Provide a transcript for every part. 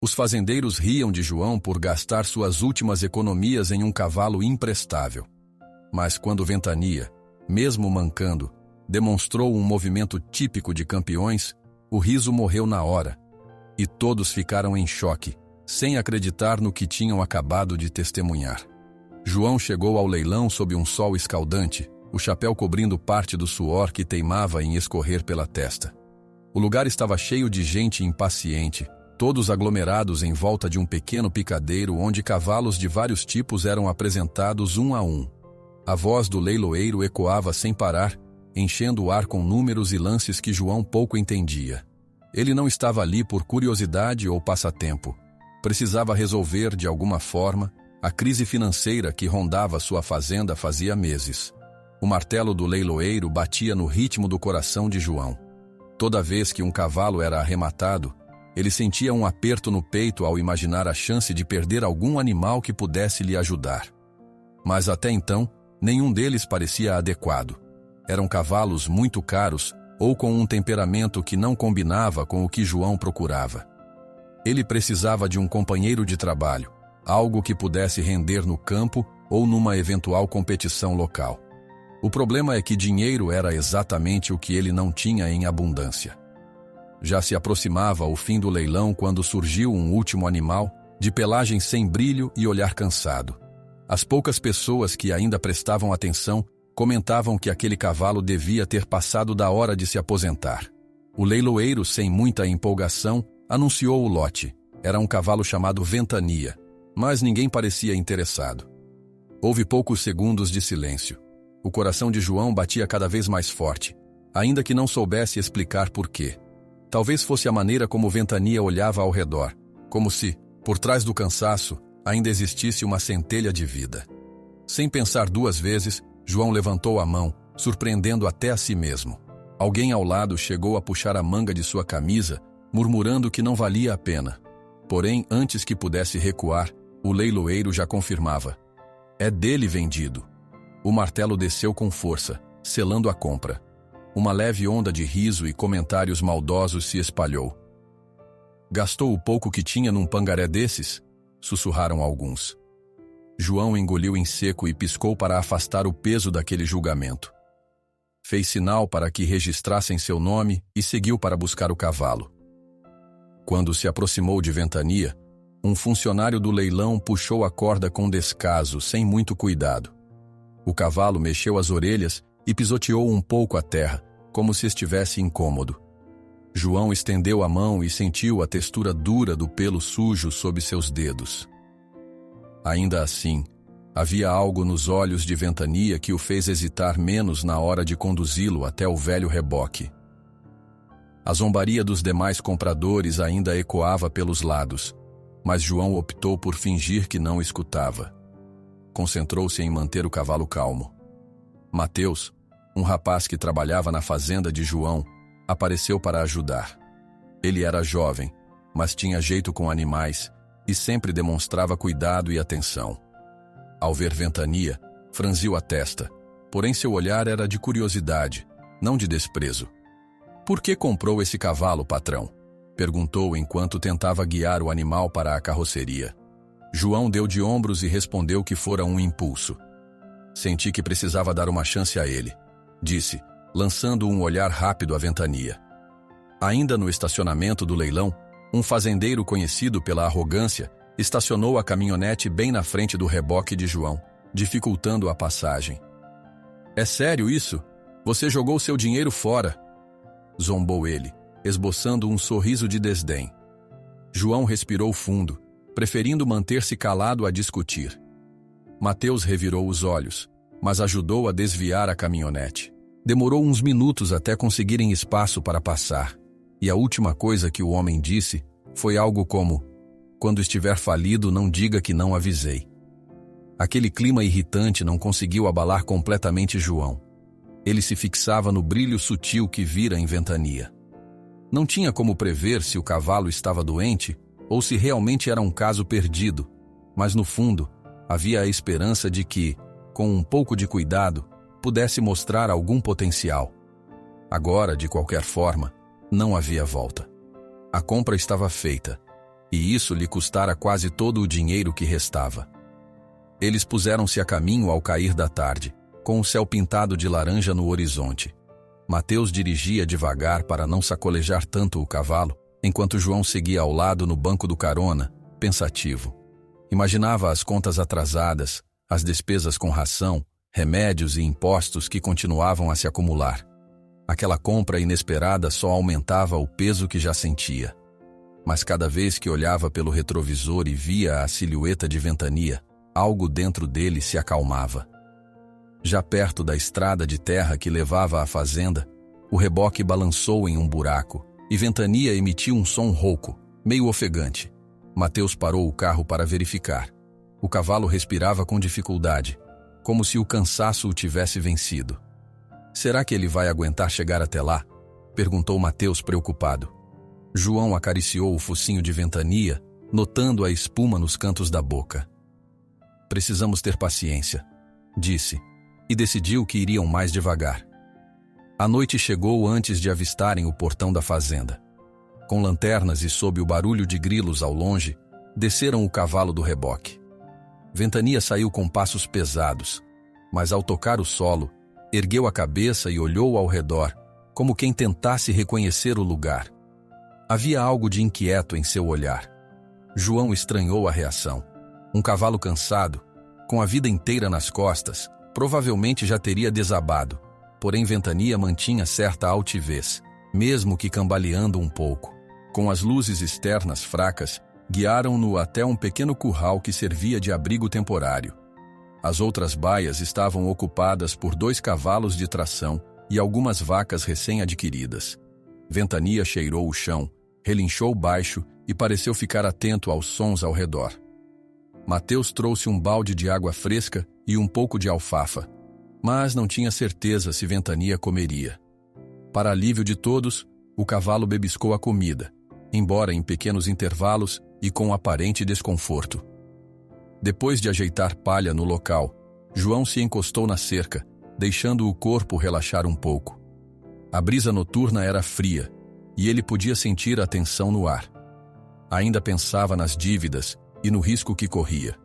Os fazendeiros riam de João por gastar suas últimas economias em um cavalo imprestável. Mas quando Ventania, mesmo mancando, demonstrou um movimento típico de campeões, o riso morreu na hora. E todos ficaram em choque, sem acreditar no que tinham acabado de testemunhar. João chegou ao leilão sob um sol escaldante, o chapéu cobrindo parte do suor que teimava em escorrer pela testa. O lugar estava cheio de gente impaciente, todos aglomerados em volta de um pequeno picadeiro onde cavalos de vários tipos eram apresentados um a um. A voz do leiloeiro ecoava sem parar, enchendo o ar com números e lances que João pouco entendia. Ele não estava ali por curiosidade ou passatempo. Precisava resolver, de alguma forma, a crise financeira que rondava sua fazenda fazia meses. O martelo do leiloeiro batia no ritmo do coração de João. Toda vez que um cavalo era arrematado, ele sentia um aperto no peito ao imaginar a chance de perder algum animal que pudesse lhe ajudar. Mas até então, nenhum deles parecia adequado. Eram cavalos muito caros ou com um temperamento que não combinava com o que João procurava. Ele precisava de um companheiro de trabalho, algo que pudesse render no campo ou numa eventual competição local. O problema é que dinheiro era exatamente o que ele não tinha em abundância. Já se aproximava o fim do leilão quando surgiu um último animal, de pelagem sem brilho e olhar cansado. As poucas pessoas que ainda prestavam atenção comentavam que aquele cavalo devia ter passado da hora de se aposentar. O leiloeiro, sem muita empolgação, anunciou o lote. Era um cavalo chamado Ventania, mas ninguém parecia interessado. Houve poucos segundos de silêncio. O coração de João batia cada vez mais forte, ainda que não soubesse explicar por quê. Talvez fosse a maneira como Ventania olhava ao redor, como se, por trás do cansaço, ainda existisse uma centelha de vida. Sem pensar duas vezes, João levantou a mão, surpreendendo até a si mesmo. Alguém ao lado chegou a puxar a manga de sua camisa, murmurando que não valia a pena. Porém, antes que pudesse recuar, o leiloeiro já confirmava. É dele vendido. O martelo desceu com força, selando a compra. Uma leve onda de riso e comentários maldosos se espalhou. Gastou o pouco que tinha num pangaré desses? Sussurraram alguns. João engoliu em seco e piscou para afastar o peso daquele julgamento. Fez sinal para que registrassem seu nome e seguiu para buscar o cavalo. Quando se aproximou de Ventania, um funcionário do leilão puxou a corda com descaso, sem muito cuidado. O cavalo mexeu as orelhas e pisoteou um pouco a terra, como se estivesse incômodo. João estendeu a mão e sentiu a textura dura do pelo sujo sob seus dedos. Ainda assim, havia algo nos olhos de Ventania que o fez hesitar menos na hora de conduzi-lo até o velho reboque. A zombaria dos demais compradores ainda ecoava pelos lados, mas João optou por fingir que não escutava. Concentrou-se em manter o cavalo calmo. Mateus, um rapaz que trabalhava na fazenda de João, apareceu para ajudar. Ele era jovem, mas tinha jeito com animais e sempre demonstrava cuidado e atenção. Ao ver Ventania, franziu a testa, porém seu olhar era de curiosidade, não de desprezo. "Por que comprou esse cavalo, patrão?" perguntou enquanto tentava guiar o animal para a carroceria. João deu de ombros e respondeu que fora um impulso. "Senti que precisava dar uma chance a ele", disse, lançando um olhar rápido à Ventania. Ainda no estacionamento do leilão, um fazendeiro conhecido pela arrogância estacionou a caminhonete bem na frente do reboque de João, dificultando a passagem. "É sério isso? Você jogou seu dinheiro fora", zombou ele, esboçando um sorriso de desdém. João respirou fundo, preferindo manter-se calado a discutir. Mateus revirou os olhos, mas ajudou a desviar a caminhonete. Demorou uns minutos até conseguirem espaço para passar, e a última coisa que o homem disse foi algo como: "Quando estiver falido, não diga que não avisei." Aquele clima irritante não conseguiu abalar completamente João. Ele se fixava no brilho sutil que vira em Ventania. Não tinha como prever se o cavalo estava doente ou se realmente era um caso perdido, mas no fundo, havia a esperança de que, com um pouco de cuidado, pudesse mostrar algum potencial. Agora, de qualquer forma, não havia volta. A compra estava feita. e isso lhe custara quase todo o dinheiro que restava. Eles puseram-se a caminho ao cair da tarde, com o céu pintado de laranja no horizonte. Mateus dirigia devagar para não sacolejar tanto o cavalo, enquanto João seguia ao lado no banco do carona, pensativo. Imaginava as contas atrasadas, as despesas com ração, remédios e impostos que continuavam a se acumular. Aquela compra inesperada só aumentava o peso que já sentia. Mas cada vez que olhava pelo retrovisor e via a silhueta de Ventania, algo dentro dele se acalmava. Já perto da estrada de terra que levava à fazenda, o reboque balançou em um buraco e Ventania emitiu um som rouco, meio ofegante. Mateus parou o carro para verificar. O cavalo respirava com dificuldade, como se o cansaço o tivesse vencido. Será que ele vai aguentar chegar até lá? Perguntou Mateus preocupado. João acariciou o focinho de Ventania, notando a espuma nos cantos da boca. Precisamos ter paciência, disse, e decidiu que iriam mais devagar. A noite chegou antes de avistarem o portão da fazenda. Com lanternas e sob o barulho de grilos ao longe, desceram o cavalo do reboque. Ventania saiu com passos pesados, mas ao tocar o solo, ergueu a cabeça e olhou ao redor, como quem tentasse reconhecer o lugar. Havia algo de inquieto em seu olhar. João estranhou a reação. Um cavalo cansado, com a vida inteira nas costas, provavelmente já teria desabado, porém Ventania mantinha certa altivez, mesmo que cambaleando um pouco. Com as luzes externas fracas, guiaram-no até um pequeno curral que servia de abrigo temporário. As outras baias estavam ocupadas por 2 cavalos de tração e algumas vacas recém-adquiridas. Ventania cheirou o chão, relinchou baixo e pareceu ficar atento aos sons ao redor. Mateus trouxe um balde de água fresca e um pouco de alfafa, mas não tinha certeza se Ventania comeria. Para alívio de todos, o cavalo bebiscou a comida, embora em pequenos intervalos e com aparente desconforto. Depois de ajeitar palha no local, João se encostou na cerca, deixando o corpo relaxar um pouco. A brisa noturna era fria, e ele podia sentir a tensão no ar. Ainda pensava nas dívidas e no risco que corria.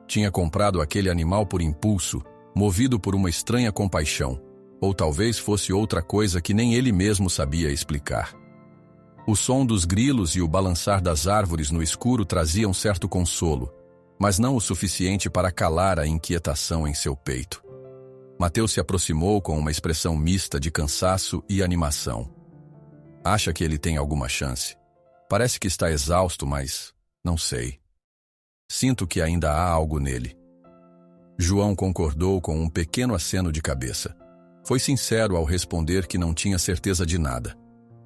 Tinha comprado aquele animal por impulso, movido por uma estranha compaixão, ou talvez fosse outra coisa que nem ele mesmo sabia explicar. O som dos grilos e o balançar das árvores no escuro traziam certo consolo, mas não o suficiente para calar a inquietação em seu peito. Mateus se aproximou com uma expressão mista de cansaço e animação. Acha que ele tem alguma chance? Parece que está exausto, mas não sei. Sinto que ainda há algo nele. João concordou com um pequeno aceno de cabeça. Foi sincero ao responder que não tinha certeza de nada,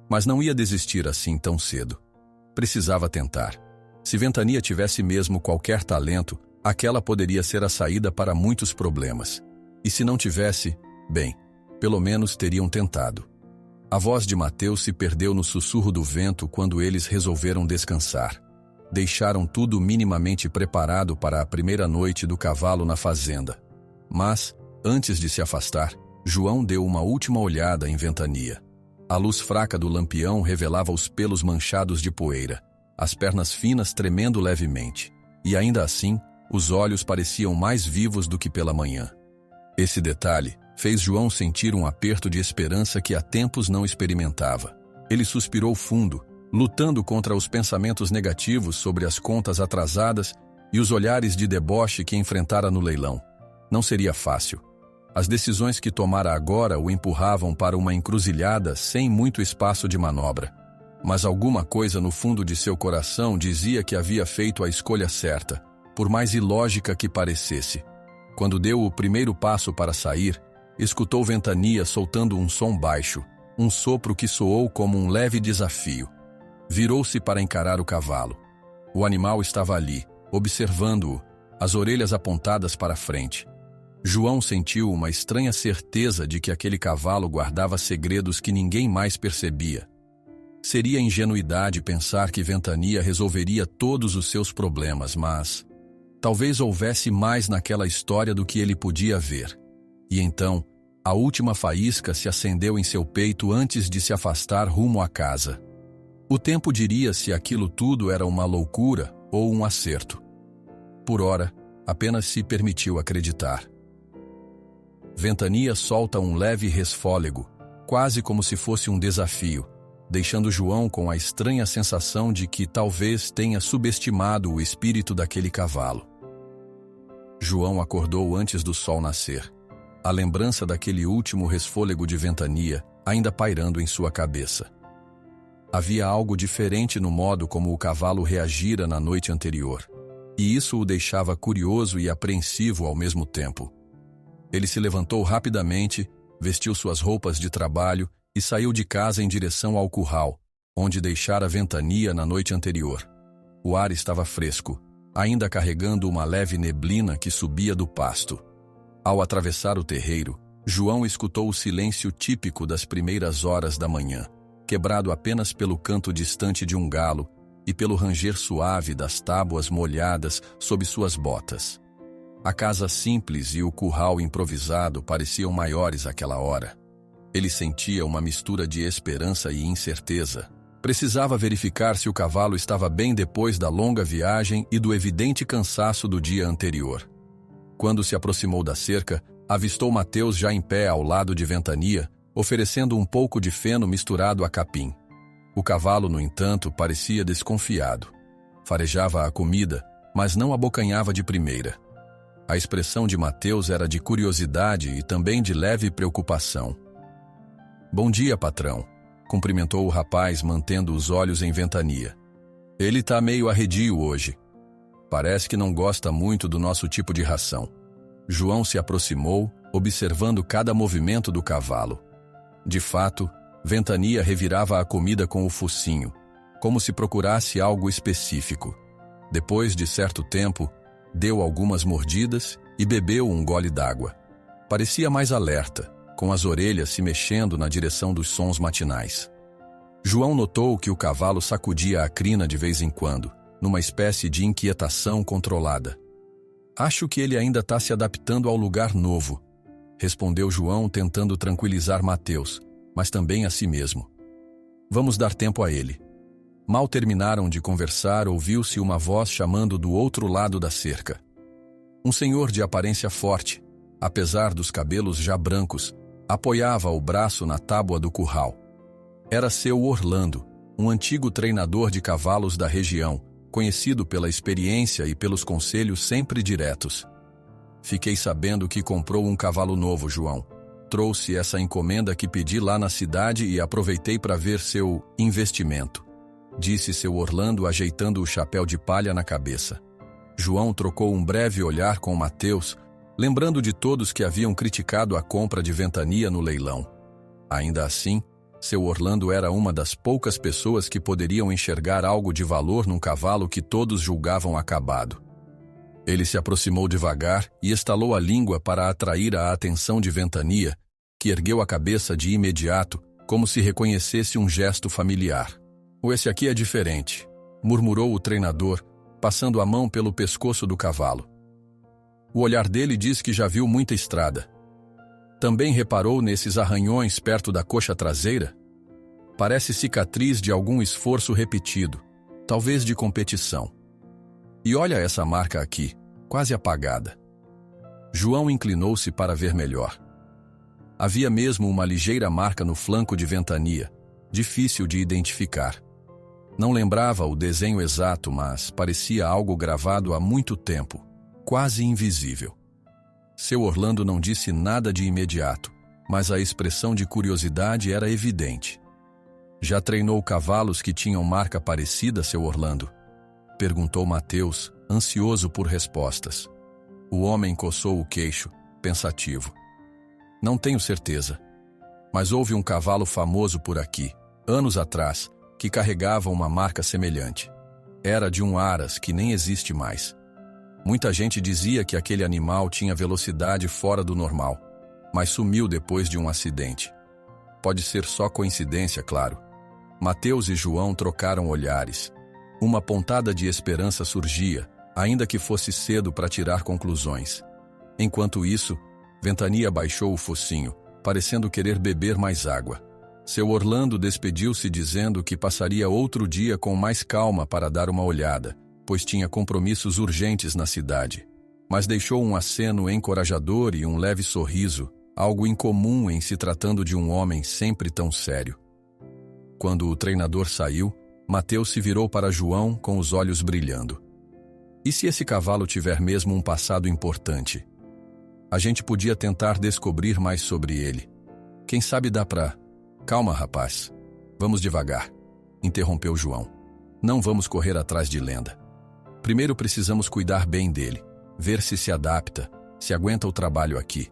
mas não ia desistir assim tão cedo. Precisava tentar. Se Ventania tivesse mesmo qualquer talento, aquela poderia ser a saída para muitos problemas. E se não tivesse, bem, pelo menos teriam tentado. A voz de Mateus se perdeu no sussurro do vento quando eles resolveram descansar. Deixaram tudo minimamente preparado para a primeira noite do cavalo na fazenda. Mas, antes de se afastar, João deu uma última olhada em Ventania. A luz fraca do lampião revelava os pelos manchados de poeira, as pernas finas tremendo levemente, e ainda assim, os olhos pareciam mais vivos do que pela manhã. Esse detalhe fez João sentir um aperto de esperança que há tempos não experimentava. Ele suspirou fundo, lutando contra os pensamentos negativos sobre as contas atrasadas e os olhares de deboche que enfrentara no leilão. Não seria fácil. As decisões que tomara agora o empurravam para uma encruzilhada sem muito espaço de manobra. Mas alguma coisa no fundo de seu coração dizia que havia feito a escolha certa, por mais ilógica que parecesse. Quando deu o primeiro passo para sair, escutou Ventania soltando um som baixo, um sopro que soou como um leve desafio. Virou-se para encarar o cavalo. O animal estava ali, observando-o, as orelhas apontadas para frente. João sentiu uma estranha certeza de que aquele cavalo guardava segredos que ninguém mais percebia. Seria ingenuidade pensar que Ventania resolveria todos os seus problemas, mas talvez houvesse mais naquela história do que ele podia ver. E então, a última faísca se acendeu em seu peito antes de se afastar rumo à casa. O tempo diria se aquilo tudo era uma loucura ou um acerto. Por ora, apenas se permitiu acreditar. Ventania solta um leve resfôlego, quase como se fosse um desafio, deixando João com a estranha sensação de que talvez tenha subestimado o espírito daquele cavalo. João acordou antes do sol nascer, a lembrança daquele último resfôlego de ventania ainda pairando em sua cabeça. Havia algo diferente no modo como o cavalo reagira na noite anterior, e isso o deixava curioso e apreensivo ao mesmo tempo. Ele se levantou rapidamente, vestiu suas roupas de trabalho e saiu de casa em direção ao curral, onde deixara ventania na noite anterior. O ar estava fresco, ainda carregando uma leve neblina que subia do pasto. Ao atravessar o terreiro, João escutou o silêncio típico das primeiras horas da manhã, quebrado apenas pelo canto distante de um galo e pelo ranger suave das tábuas molhadas sob suas botas. A casa simples e o curral improvisado pareciam maiores àquela hora. Ele sentia uma mistura de esperança e incerteza. Precisava verificar se o cavalo estava bem depois da longa viagem e do evidente cansaço do dia anterior. Quando se aproximou da cerca, avistou Mateus já em pé ao lado de Ventania, oferecendo um pouco de feno misturado a capim. O cavalo, no entanto, parecia desconfiado. Farejava a comida, mas não abocanhava de primeira. A expressão de Mateus era de curiosidade e também de leve preocupação. "Bom dia, patrão", cumprimentou o rapaz, mantendo os olhos em Ventania. "Ele tá meio arredio hoje. Parece que não gosta muito do nosso tipo de ração." João se aproximou, observando cada movimento do cavalo. De fato, Ventania revirava a comida com o focinho, como se procurasse algo específico. Depois de certo tempo, deu algumas mordidas e bebeu um gole d'água. Parecia mais alerta, com as orelhas se mexendo na direção dos sons matinais. João notou que o cavalo sacudia a crina de vez em quando, numa espécie de inquietação controlada. "Acho que ele ainda está se adaptando ao lugar novo", respondeu João, tentando tranquilizar Mateus, mas também a si mesmo. "Vamos dar tempo a ele." Mal terminaram de conversar, ouviu-se uma voz chamando do outro lado da cerca. Um senhor de aparência forte, apesar dos cabelos já brancos, apoiava o braço na tábua do curral. Era seu Orlando, um antigo treinador de cavalos da região, conhecido pela experiência e pelos conselhos sempre diretos. "Fiquei sabendo que comprou um cavalo novo, João. Trouxe essa encomenda que pedi lá na cidade e aproveitei para ver seu investimento", disse seu Orlando, ajeitando o chapéu de palha na cabeça. João trocou um breve olhar com Mateus, lembrando de todos que haviam criticado a compra de Ventania no leilão. Ainda assim, seu Orlando era uma das poucas pessoas que poderiam enxergar algo de valor num cavalo que todos julgavam acabado. Ele se aproximou devagar e estalou a língua para atrair a atenção de Ventania, que ergueu a cabeça de imediato, como se reconhecesse um gesto familiar. "Esse aqui é diferente", murmurou o treinador, passando a mão pelo pescoço do cavalo. O olhar dele diz que já viu muita estrada. "Também reparou nesses arranhões perto da coxa traseira? Parece cicatriz de algum esforço repetido, talvez de competição. E olha essa marca aqui, quase apagada." João inclinou-se para ver melhor. Havia mesmo uma ligeira marca no flanco de Ventania, difícil de identificar. Não lembrava o desenho exato, mas parecia algo gravado há muito tempo, quase invisível. Seu Orlando não disse nada de imediato, mas a expressão de curiosidade era evidente. "Já treinou cavalos que tinham marca parecida, seu Orlando?" perguntou Mateus, ansioso por respostas. O homem coçou o queixo, pensativo. "Não tenho certeza, mas houve um cavalo famoso por aqui, anos atrás, que carregava uma marca semelhante. Era de um aras que nem existe mais. Muita gente dizia que aquele animal tinha velocidade fora do normal, mas sumiu depois de um acidente. Pode ser só coincidência, claro." Mateus e João trocaram olhares. Uma pontada de esperança surgia, ainda que fosse cedo para tirar conclusões. Enquanto isso, Ventania baixou o focinho, parecendo querer beber mais água. Seu Orlando despediu-se dizendo que passaria outro dia com mais calma para dar uma olhada, pois tinha compromissos urgentes na cidade. Mas deixou um aceno encorajador e um leve sorriso, algo incomum em se tratando de um homem sempre tão sério. Quando o treinador saiu, Mateus se virou para João com os olhos brilhando. E se esse cavalo tiver mesmo um passado importante? A gente podia tentar descobrir mais sobre ele. Quem sabe dá pra... Calma, rapaz. Vamos devagar, interrompeu João. Não vamos correr atrás de lenda. Primeiro precisamos cuidar bem dele, ver se adapta, se aguenta o trabalho aqui.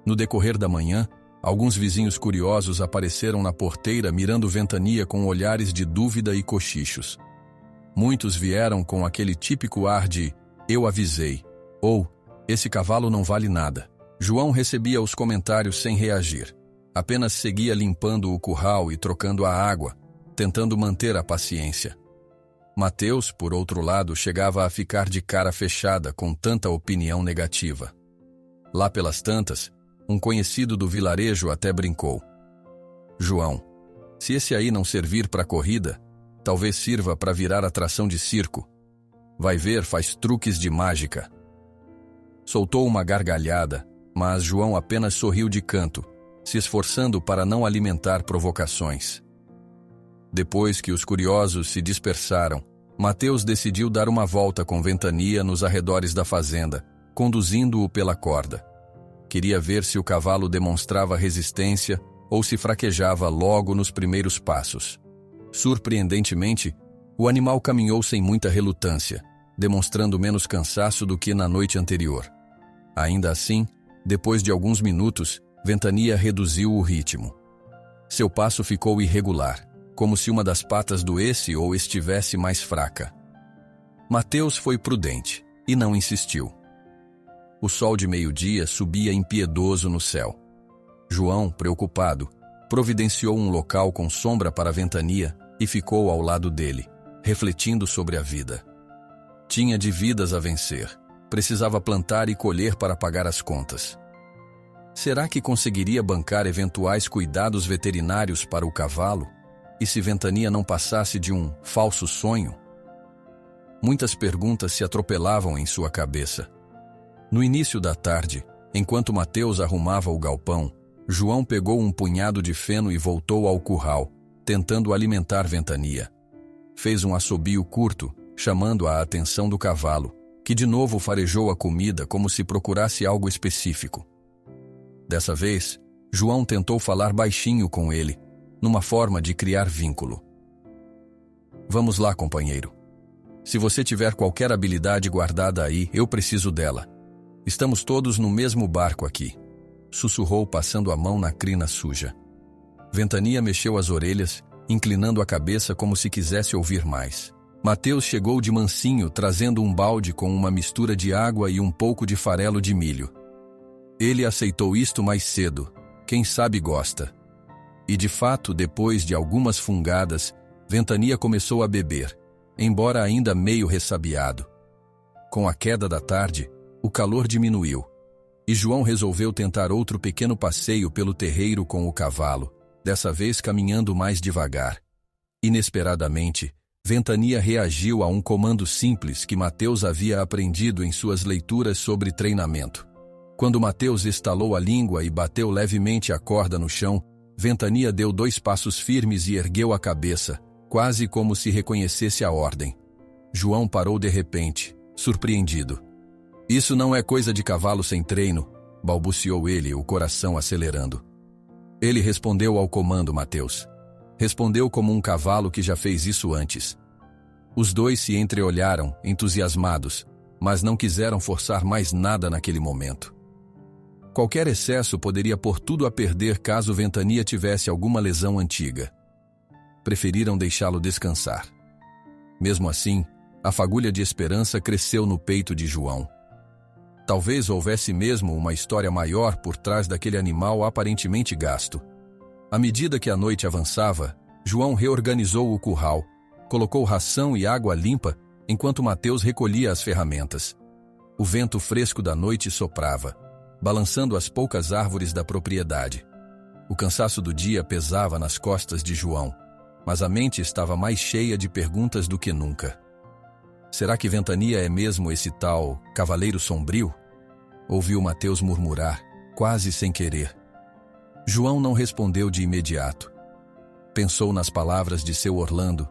No decorrer da manhã, alguns vizinhos curiosos apareceram na porteira mirando Ventania com olhares de dúvida e cochichos. Muitos vieram com aquele típico ar de "eu avisei" ou "esse cavalo não vale nada". João recebia os comentários sem reagir. Apenas seguia limpando o curral e trocando a água, tentando manter a paciência. Mateus, por outro lado, chegava a ficar de cara fechada com tanta opinião negativa. Lá pelas tantas, um conhecido do vilarejo até brincou. "João, se esse aí não servir para corrida, talvez sirva para virar atração de circo. Vai ver, faz truques de mágica." Soltou uma gargalhada, mas João apenas sorriu de canto, se esforçando para não alimentar provocações. Depois que os curiosos se dispersaram, Mateus decidiu dar uma volta com Ventania nos arredores da fazenda, conduzindo-o pela corda. Queria ver se o cavalo demonstrava resistência ou se fraquejava logo nos primeiros passos. Surpreendentemente, o animal caminhou sem muita relutância, demonstrando menos cansaço do que na noite anterior. Ainda assim, depois de alguns minutos, Ventania reduziu o ritmo. Seu passo ficou irregular, como se uma das patas doesse ou estivesse mais fraca. Mateus foi prudente e não insistiu. O sol de meio-dia subia impiedoso no céu. João, preocupado, providenciou um local com sombra para Ventania e ficou ao lado dele, refletindo sobre a vida. Tinha dívidas a vencer, precisava plantar e colher para pagar as contas. Será que conseguiria bancar eventuais cuidados veterinários para o cavalo? E se Ventania não passasse de um falso sonho? Muitas perguntas se atropelavam em sua cabeça. No início da tarde, enquanto Mateus arrumava o galpão, João pegou um punhado de feno e voltou ao curral, tentando alimentar Ventania. Fez um assobio curto, chamando a atenção do cavalo, que de novo farejou a comida como se procurasse algo específico. Dessa vez, João tentou falar baixinho com ele, numa forma de criar vínculo. "Vamos lá, companheiro. Se você tiver qualquer habilidade guardada aí, eu preciso dela. Estamos todos no mesmo barco aqui", sussurrou passando a mão na crina suja. Ventania mexeu as orelhas, inclinando a cabeça como se quisesse ouvir mais. Mateus chegou de mansinho trazendo um balde com uma mistura de água e um pouco de farelo de milho. Ele aceitou isto mais cedo, quem sabe gosta. E de fato, depois de algumas fungadas, Ventania começou a beber, embora ainda meio ressabiado. Com a queda da tarde, o calor diminuiu, e João resolveu tentar outro pequeno passeio pelo terreiro com o cavalo, dessa vez caminhando mais devagar. Inesperadamente, Ventania reagiu a um comando simples que Mateus havia aprendido em suas leituras sobre treinamento. Quando Mateus estalou a língua e bateu levemente a corda no chão, Ventania deu 2 passos firmes e ergueu a cabeça, quase como se reconhecesse a ordem. João parou de repente, surpreendido. "Isso não é coisa de cavalo sem treino", balbuciou ele, o coração acelerando. Ele respondeu ao comando, Mateus. Respondeu como um cavalo que já fez isso antes. Os dois se entreolharam, entusiasmados, mas não quiseram forçar mais nada naquele momento. Qualquer excesso poderia pôr tudo a perder caso Ventania tivesse alguma lesão antiga. Preferiram deixá-lo descansar. Mesmo assim, a fagulha de esperança cresceu no peito de João. Talvez houvesse mesmo uma história maior por trás daquele animal aparentemente gasto. À medida que a noite avançava, João reorganizou o curral, colocou ração e água limpa, enquanto Mateus recolhia as ferramentas. O vento fresco da noite soprava, balançando as poucas árvores da propriedade. O cansaço do dia pesava nas costas de João, mas a mente estava mais cheia de perguntas do que nunca. Será que Ventania é mesmo esse tal Cavaleiro Sombrio? Ouviu Mateus murmurar, quase sem querer. João não respondeu de imediato. Pensou nas palavras de seu Orlando,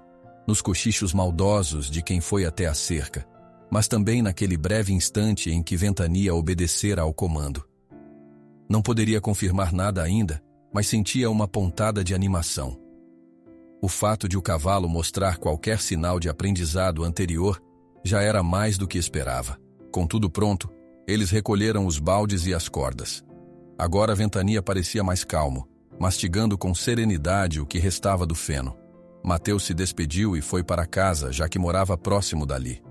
nos cochichos maldosos de quem foi até a cerca, mas também naquele breve instante em que Ventania obedecera ao comando. Não poderia confirmar nada ainda, mas sentia uma pontada de animação. O fato de o cavalo mostrar qualquer sinal de aprendizado anterior já era mais do que esperava. Com tudo pronto, eles recolheram os baldes e as cordas. Agora Ventania parecia mais calmo, mastigando com serenidade o que restava do feno. Mateus se despediu e foi para casa, já que morava próximo dali.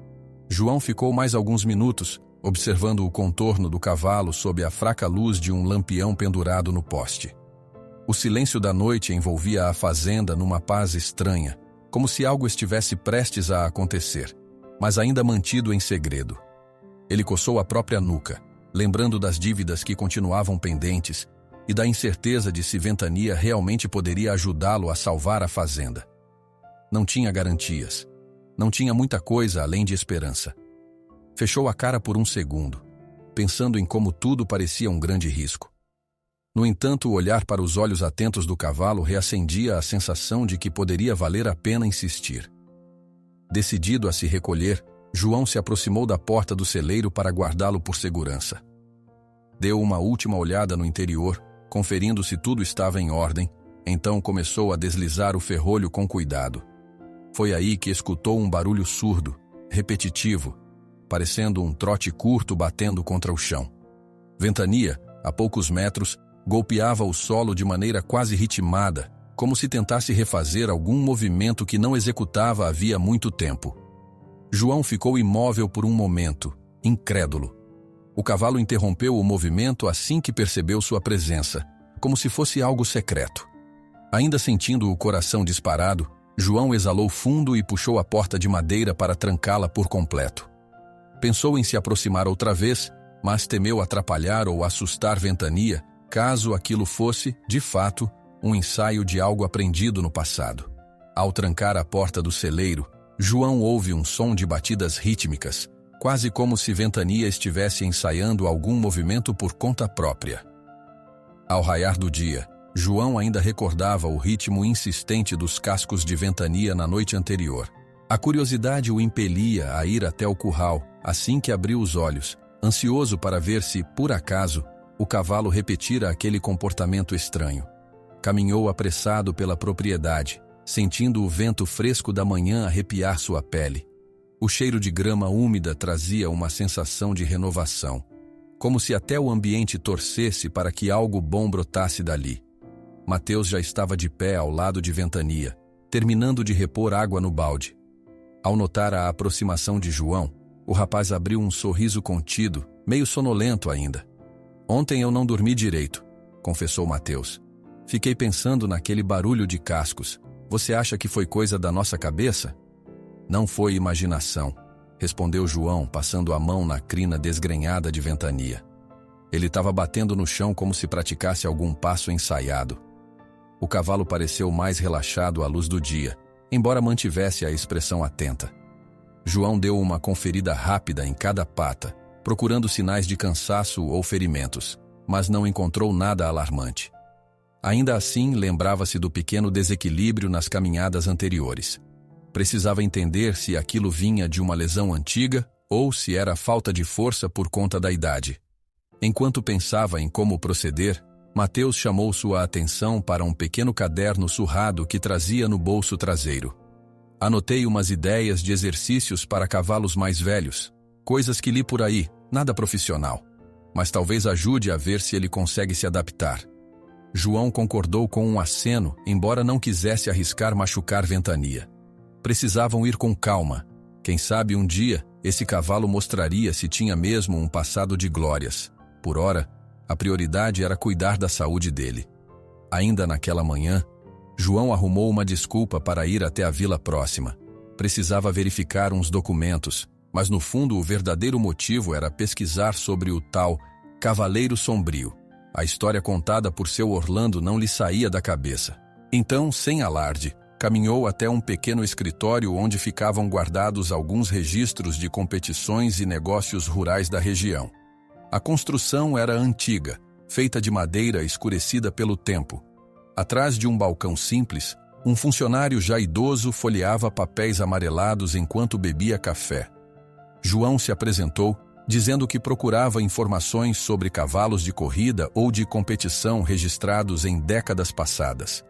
João ficou mais alguns minutos, observando o contorno do cavalo sob a fraca luz de um lampião pendurado no poste. O silêncio da noite envolvia a fazenda numa paz estranha, como se algo estivesse prestes a acontecer, mas ainda mantido em segredo. Ele coçou a própria nuca, lembrando das dívidas que continuavam pendentes e da incerteza de se Ventania realmente poderia ajudá-lo a salvar a fazenda. Não tinha garantias. Não tinha muita coisa além de esperança. Fechou a cara por um segundo, pensando em como tudo parecia um grande risco. No entanto, o olhar para os olhos atentos do cavalo reacendia a sensação de que poderia valer a pena insistir. Decidido a se recolher, João se aproximou da porta do celeiro para guardá-lo por segurança. Deu uma última olhada no interior, conferindo se tudo estava em ordem, então começou a deslizar o ferrolho com cuidado. Foi aí que escutou um barulho surdo, repetitivo, parecendo um trote curto batendo contra o chão. Ventania, a poucos metros, golpeava o solo de maneira quase ritmada, como se tentasse refazer algum movimento que não executava havia muito tempo. João ficou imóvel por um momento, incrédulo. O cavalo interrompeu o movimento assim que percebeu sua presença, como se fosse algo secreto. Ainda sentindo o coração disparado, João exalou fundo e puxou a porta de madeira para trancá-la por completo. Pensou em se aproximar outra vez, mas temeu atrapalhar ou assustar Ventania, caso aquilo fosse, de fato, um ensaio de algo aprendido no passado. Ao trancar a porta do celeiro, João ouve um som de batidas rítmicas, quase como se Ventania estivesse ensaiando algum movimento por conta própria. Ao raiar do dia, João ainda recordava o ritmo insistente dos cascos de Ventania na noite anterior. A curiosidade o impelia a ir até o curral, assim que abriu os olhos, ansioso para ver se, por acaso, o cavalo repetira aquele comportamento estranho. Caminhou apressado pela propriedade, sentindo o vento fresco da manhã arrepiar sua pele. O cheiro de grama úmida trazia uma sensação de renovação, como se até o ambiente torcesse para que algo bom brotasse dali. Mateus já estava de pé ao lado de Ventania, terminando de repor água no balde. Ao notar a aproximação de João, o rapaz abriu um sorriso contido, meio sonolento ainda. "Ontem eu não dormi direito", confessou Mateus. "Fiquei pensando naquele barulho de cascos. Você acha que foi coisa da nossa cabeça?" "Não foi imaginação", respondeu João, passando a mão na crina desgrenhada de Ventania. Ele estava batendo no chão como se praticasse algum passo ensaiado. O cavalo pareceu mais relaxado à luz do dia, embora mantivesse a expressão atenta. João deu uma conferida rápida em cada pata, procurando sinais de cansaço ou ferimentos, mas não encontrou nada alarmante. Ainda assim, lembrava-se do pequeno desequilíbrio nas caminhadas anteriores. Precisava entender se aquilo vinha de uma lesão antiga ou se era falta de força por conta da idade. Enquanto pensava em como proceder, Mateus chamou sua atenção para um pequeno caderno surrado que trazia no bolso traseiro. "Anotei umas ideias de exercícios para cavalos mais velhos, coisas que li por aí, nada profissional, mas talvez ajude a ver se ele consegue se adaptar." João concordou com um aceno, embora não quisesse arriscar machucar Ventania. Precisavam ir com calma. Quem sabe um dia, esse cavalo mostraria se tinha mesmo um passado de glórias. Por ora, a prioridade era cuidar da saúde dele. Ainda naquela manhã, João arrumou uma desculpa para ir até a vila próxima. Precisava verificar uns documentos, mas no fundo o verdadeiro motivo era pesquisar sobre o tal Cavaleiro Sombrio. A história contada por seu Orlando não lhe saía da cabeça. Então, sem alarde, caminhou até um pequeno escritório onde ficavam guardados alguns registros de competições e negócios rurais da região. A construção era antiga, feita de madeira escurecida pelo tempo. Atrás de um balcão simples, um funcionário já idoso folheava papéis amarelados enquanto bebia café. João se apresentou, dizendo que procurava informações sobre cavalos de corrida ou de competição registrados em décadas passadas.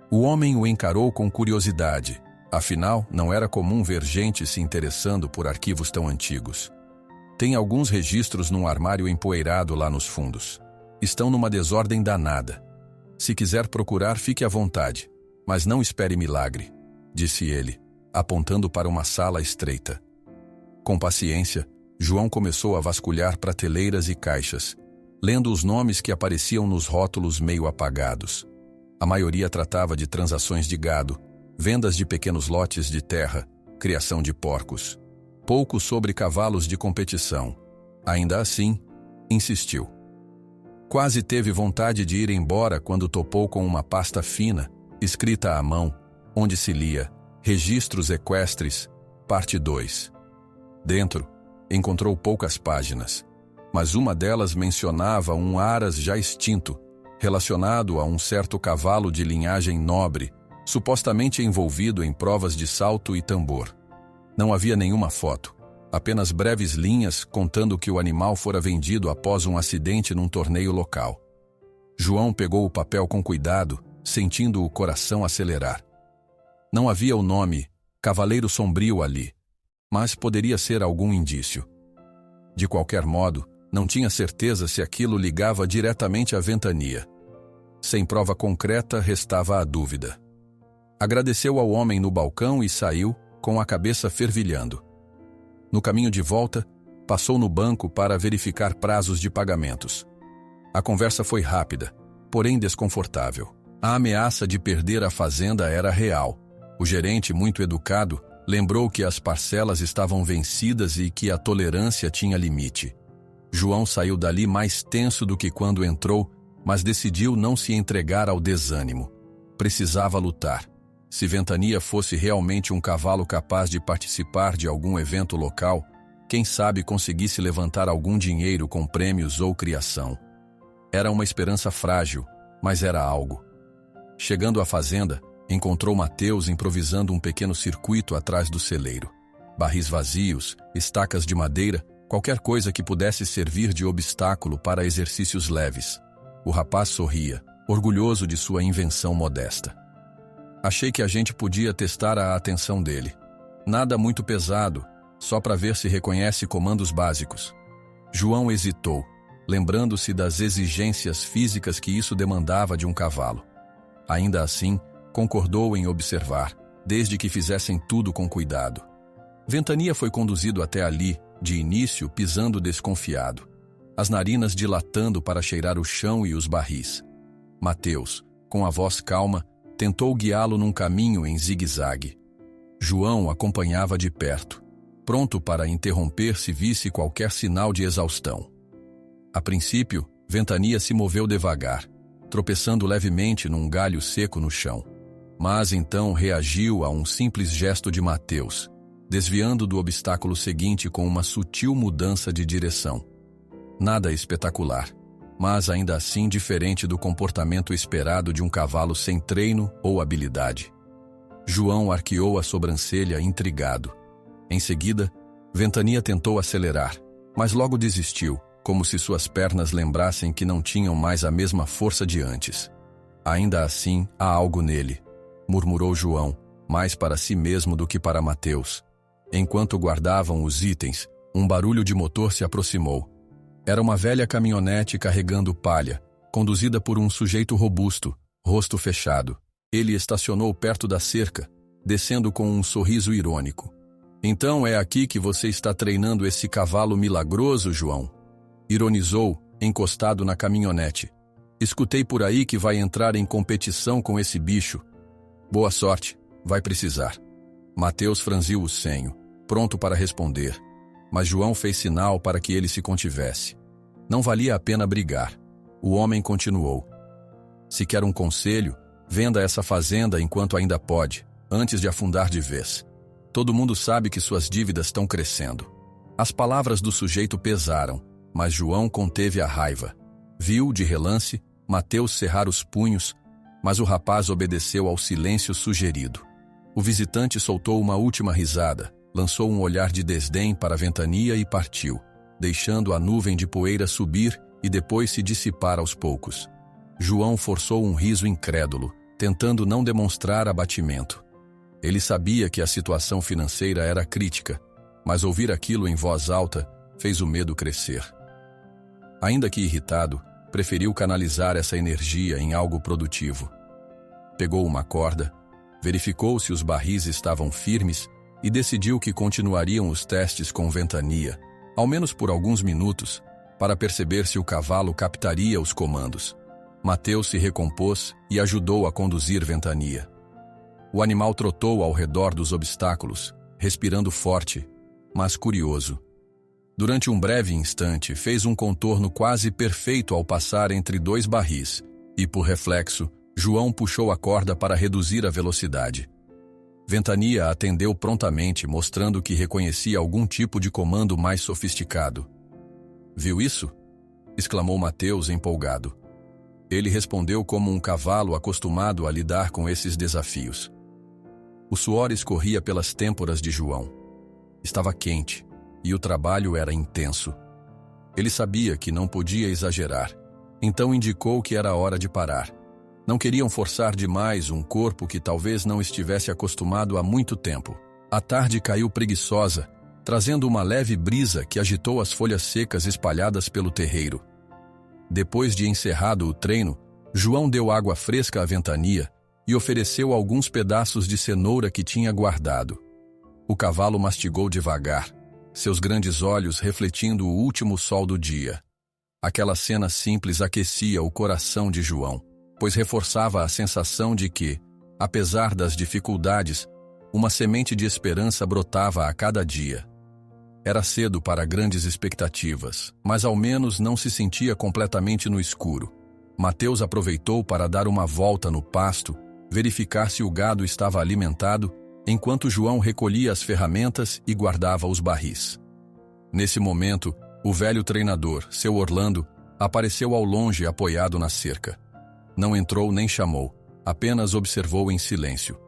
O homem o encarou com curiosidade, afinal, não era comum ver gente se interessando por arquivos tão antigos. Tem alguns registros num armário empoeirado lá nos fundos. Estão numa desordem danada. Se quiser procurar, fique à vontade, mas não espere milagre, disse ele, apontando para uma sala estreita. Com paciência, João começou a vasculhar prateleiras e caixas, lendo os nomes que apareciam nos rótulos meio apagados. A maioria tratava de transações de gado, vendas de pequenos lotes de terra, criação de porcos. Pouco sobre cavalos de competição. Ainda assim, insistiu. Quase teve vontade de ir embora quando topou com uma pasta fina, escrita à mão, onde se lia Registros Equestres, parte 2. Dentro, encontrou poucas páginas, mas uma delas mencionava um aras já extinto, relacionado a um certo cavalo de linhagem nobre, supostamente envolvido em provas de salto e tambor. Não havia nenhuma foto, apenas breves linhas contando que o animal fora vendido após um acidente num torneio local. João pegou o papel com cuidado, sentindo o coração acelerar. Não havia o nome Cavaleiro Sombrio ali, mas poderia ser algum indício. De qualquer modo, não tinha certeza se aquilo ligava diretamente à ventania. Sem prova concreta, restava a dúvida. Agradeceu ao homem no balcão e saiu, com a cabeça fervilhando. No caminho de volta, passou no banco para verificar prazos de pagamentos. A conversa foi rápida, porém desconfortável. A ameaça de perder a fazenda era real. O gerente, muito educado, lembrou que as parcelas estavam vencidas e que a tolerância tinha limite. João saiu dali mais tenso do que quando entrou, mas decidiu não se entregar ao desânimo. Precisava lutar. Se Ventania fosse realmente um cavalo capaz de participar de algum evento local, quem sabe conseguisse levantar algum dinheiro com prêmios ou criação. Era uma esperança frágil, mas era algo. Chegando à fazenda, encontrou Mateus improvisando um pequeno circuito atrás do celeiro. Barris vazios, estacas de madeira, qualquer coisa que pudesse servir de obstáculo para exercícios leves. O rapaz sorria, orgulhoso de sua invenção modesta. Achei que a gente podia testar a atenção dele. Nada muito pesado, só para ver se reconhece comandos básicos. João hesitou, lembrando-se das exigências físicas que isso demandava de um cavalo. Ainda assim, concordou em observar, desde que fizessem tudo com cuidado. Ventania foi conduzido até ali, de início pisando desconfiado, as narinas dilatando para cheirar o chão e os barris. Mateus, com a voz calma, tentou guiá-lo num caminho em zigue-zague. João acompanhava de perto, pronto para interromper se visse qualquer sinal de exaustão. A princípio, Ventania se moveu devagar, tropeçando levemente num galho seco no chão. Mas então reagiu a um simples gesto de Mateus, desviando do obstáculo seguinte com uma sutil mudança de direção. Nada espetacular, mas ainda assim diferente do comportamento esperado de um cavalo sem treino ou habilidade. João arqueou a sobrancelha intrigado. Em seguida, Ventania tentou acelerar, mas logo desistiu, como se suas pernas lembrassem que não tinham mais a mesma força de antes. Ainda assim, há algo nele, murmurou João, mais para si mesmo do que para Mateus. Enquanto guardavam os itens, um barulho de motor se aproximou. Era uma velha caminhonete carregando palha, conduzida por um sujeito robusto, rosto fechado. Ele estacionou perto da cerca, descendo com um sorriso irônico. "Então é aqui que você está treinando esse cavalo milagroso, João?" Ironizou, encostado na caminhonete. "Escutei por aí que vai entrar em competição com esse bicho. Boa sorte, vai precisar." Mateus franziu o senho, pronto para responder, mas João fez sinal para que ele se contivesse. Não valia a pena brigar. O homem continuou: se quer um conselho, venda essa fazenda enquanto ainda pode, antes de afundar de vez. Todo mundo sabe que suas dívidas estão crescendo. As palavras do sujeito pesaram, mas João conteve a raiva. Viu, de relance, Mateus cerrar os punhos, mas o rapaz obedeceu ao silêncio sugerido. O visitante soltou uma última risada, lançou um olhar de desdém para a ventania e partiu, deixando a nuvem de poeira subir e depois se dissipar aos poucos. João forçou um riso incrédulo, tentando não demonstrar abatimento. Ele sabia que a situação financeira era crítica, mas ouvir aquilo em voz alta fez o medo crescer. Ainda que irritado, preferiu canalizar essa energia em algo produtivo. Pegou uma corda, verificou se os barris estavam firmes e decidiu que continuariam os testes com ventania, ao menos por alguns minutos, para perceber se o cavalo captaria os comandos. Mateus se recompôs e ajudou a conduzir ventania. O animal trotou ao redor dos obstáculos, respirando forte, mas curioso. Durante um breve instante, fez um contorno quase perfeito ao passar entre dois barris, e, por reflexo, João puxou a corda para reduzir a velocidade. Ventania atendeu prontamente, mostrando que reconhecia algum tipo de comando mais sofisticado. "Viu isso?" exclamou Mateus, empolgado. Ele respondeu como um cavalo acostumado a lidar com esses desafios. O suor escorria pelas têmporas de João. Estava quente, e o trabalho era intenso. Ele sabia que não podia exagerar, então indicou que era hora de parar. Não queriam forçar demais um corpo que talvez não estivesse acostumado há muito tempo. A tarde caiu preguiçosa, trazendo uma leve brisa que agitou as folhas secas espalhadas pelo terreiro. Depois de encerrado o treino, João deu água fresca à ventania e ofereceu alguns pedaços de cenoura que tinha guardado. O cavalo mastigou devagar, seus grandes olhos refletindo o último sol do dia. Aquela cena simples aquecia o coração de João, pois reforçava a sensação de que, apesar das dificuldades, uma semente de esperança brotava a cada dia. Era cedo para grandes expectativas, mas ao menos não se sentia completamente no escuro. Mateus aproveitou para dar uma volta no pasto, verificar se o gado estava alimentado, enquanto João recolhia as ferramentas e guardava os barris. Nesse momento, o velho treinador, seu Orlando, apareceu ao longe apoiado na cerca. Não entrou nem chamou, apenas observou em silêncio.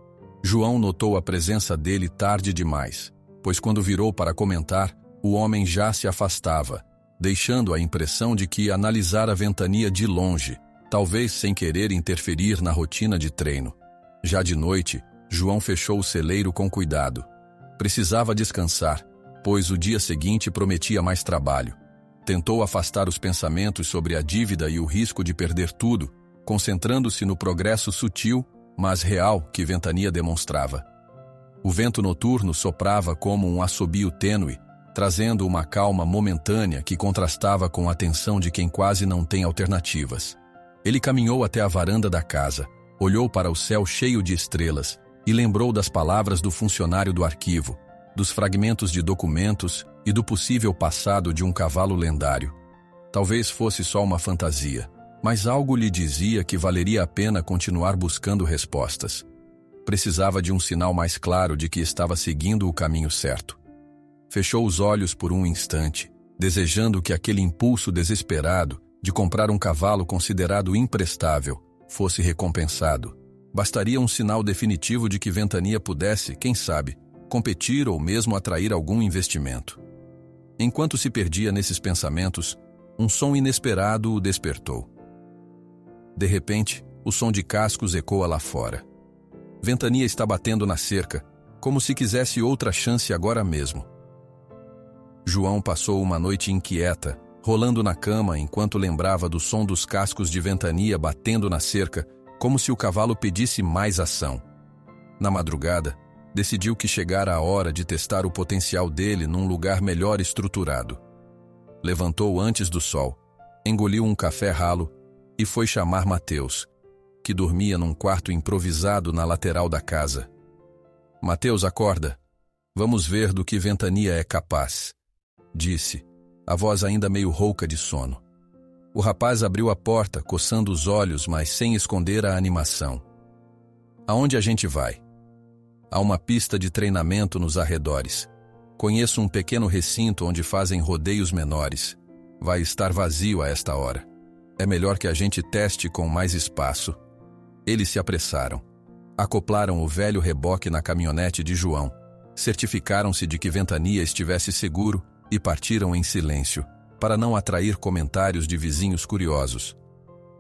João notou a presença dele tarde demais, pois quando virou para comentar, o homem já se afastava, deixando a impressão de que analisara a ventania de longe, talvez sem querer interferir na rotina de treino. Já de noite, João fechou o celeiro com cuidado. Precisava descansar, pois o dia seguinte prometia mais trabalho. Tentou afastar os pensamentos sobre a dívida e o risco de perder tudo, concentrando-se no progresso sutil, mas real que ventania demonstrava. O vento noturno soprava como um assobio tênue, trazendo uma calma momentânea que contrastava com a tensão de quem quase não tem alternativas. Ele caminhou até a varanda da casa, olhou para o céu cheio de estrelas e lembrou das palavras do funcionário do arquivo, dos fragmentos de documentos e do possível passado de um cavalo lendário. Talvez fosse só uma fantasia, mas algo lhe dizia que valeria a pena continuar buscando respostas. Precisava de um sinal mais claro de que estava seguindo o caminho certo. Fechou os olhos por um instante, desejando que aquele impulso desesperado de comprar um cavalo considerado imprestável fosse recompensado. Bastaria um sinal definitivo de que ventania pudesse, quem sabe, competir ou mesmo atrair algum investimento. Enquanto se perdia nesses pensamentos, um som inesperado o despertou. De repente, o som de cascos ecoa lá fora. Ventania está batendo na cerca, como se quisesse outra chance agora mesmo. João passou uma noite inquieta, rolando na cama enquanto lembrava do som dos cascos de ventania batendo na cerca, como se o cavalo pedisse mais ação. Na madrugada, decidiu que chegara a hora de testar o potencial dele num lugar melhor estruturado. Levantou antes do sol, engoliu um café ralo e foi chamar Mateus, que dormia num quarto improvisado na lateral da casa. "Mateus, acorda. Vamos ver do que ventania é capaz", disse, a voz ainda meio rouca de sono. O rapaz abriu a porta, coçando os olhos, mas sem esconder a animação. Aonde a gente vai? Há uma pista de treinamento nos arredores. Conheço um pequeno recinto onde fazem rodeios menores. Vai estar vazio a esta hora. É melhor que a gente teste com mais espaço. Eles se apressaram. Acoplaram o velho reboque na caminhonete de João. Certificaram-se de que Ventania estivesse seguro e partiram em silêncio, para não atrair comentários de vizinhos curiosos.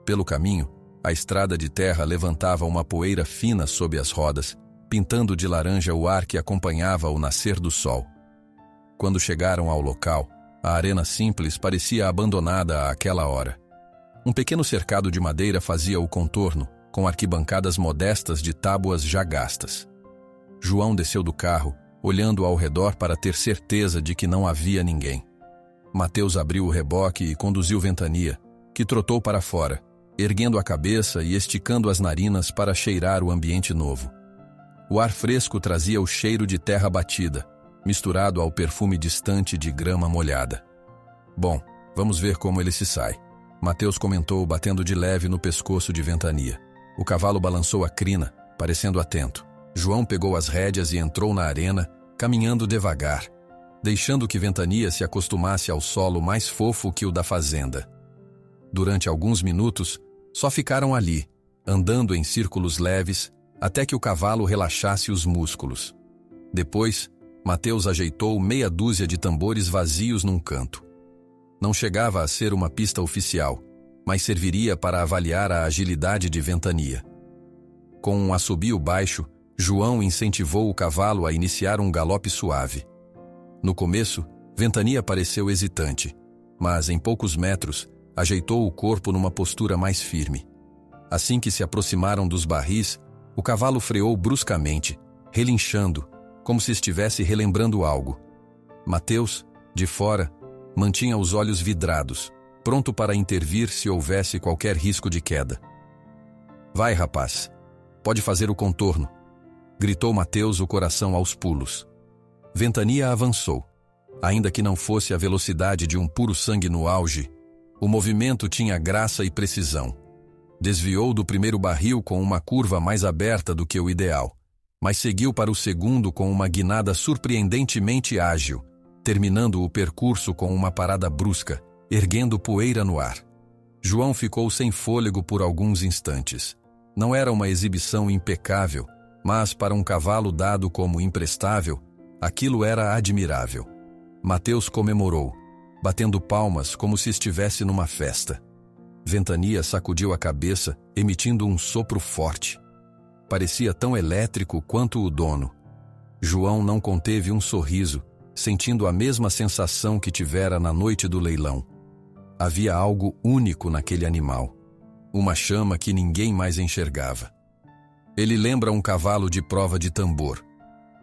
Pelo caminho, a estrada de terra levantava uma poeira fina sob as rodas, pintando de laranja o ar que acompanhava o nascer do sol. Quando chegaram ao local, a arena simples parecia abandonada àquela hora. Um pequeno cercado de madeira fazia o contorno, com arquibancadas modestas de tábuas já gastas. João desceu do carro, olhando ao redor para ter certeza de que não havia ninguém. Mateus abriu o reboque e conduziu Ventania, que trotou para fora, erguendo a cabeça e esticando as narinas para cheirar o ambiente novo. O ar fresco trazia o cheiro de terra batida, misturado ao perfume distante de grama molhada. Bom, vamos ver como ele se sai, Mateus comentou, batendo de leve no pescoço de Ventania. O cavalo balançou a crina, parecendo atento. João pegou as rédeas e entrou na arena, caminhando devagar, deixando que Ventania se acostumasse ao solo mais fofo que o da fazenda. Durante alguns minutos, só ficaram ali, andando em círculos leves, até que o cavalo relaxasse os músculos. Depois, Mateus ajeitou meia dúzia de tambores vazios num canto. Não chegava a ser uma pista oficial, mas serviria para avaliar a agilidade de Ventania. Com um assobio baixo, João incentivou o cavalo a iniciar um galope suave. No começo, Ventania pareceu hesitante, mas em poucos metros, ajeitou o corpo numa postura mais firme. Assim que se aproximaram dos barris, o cavalo freou bruscamente, relinchando, como se estivesse relembrando algo. Mateus, de fora, mantinha os olhos vidrados, pronto para intervir se houvesse qualquer risco de queda. "Vai, rapaz. Pode fazer o contorno", gritou Mateus, o coração aos pulos. Ventania avançou. Ainda que não fosse a velocidade de um puro sangue no auge, o movimento tinha graça e precisão. Desviou do primeiro barril com uma curva mais aberta do que o ideal, mas seguiu para o segundo com uma guinada surpreendentemente ágil, terminando o percurso com uma parada brusca, erguendo poeira no ar. João ficou sem fôlego por alguns instantes. Não era uma exibição impecável, mas para um cavalo dado como imprestável, aquilo era admirável. Mateus comemorou, batendo palmas como se estivesse numa festa. Ventania sacudiu a cabeça, emitindo um sopro forte. Parecia tão elétrico quanto o dono. João não conteve um sorriso, sentindo a mesma sensação que tivera na noite do leilão. Havia algo único naquele animal, uma chama que ninguém mais enxergava. "Ele lembra um cavalo de prova de tambor",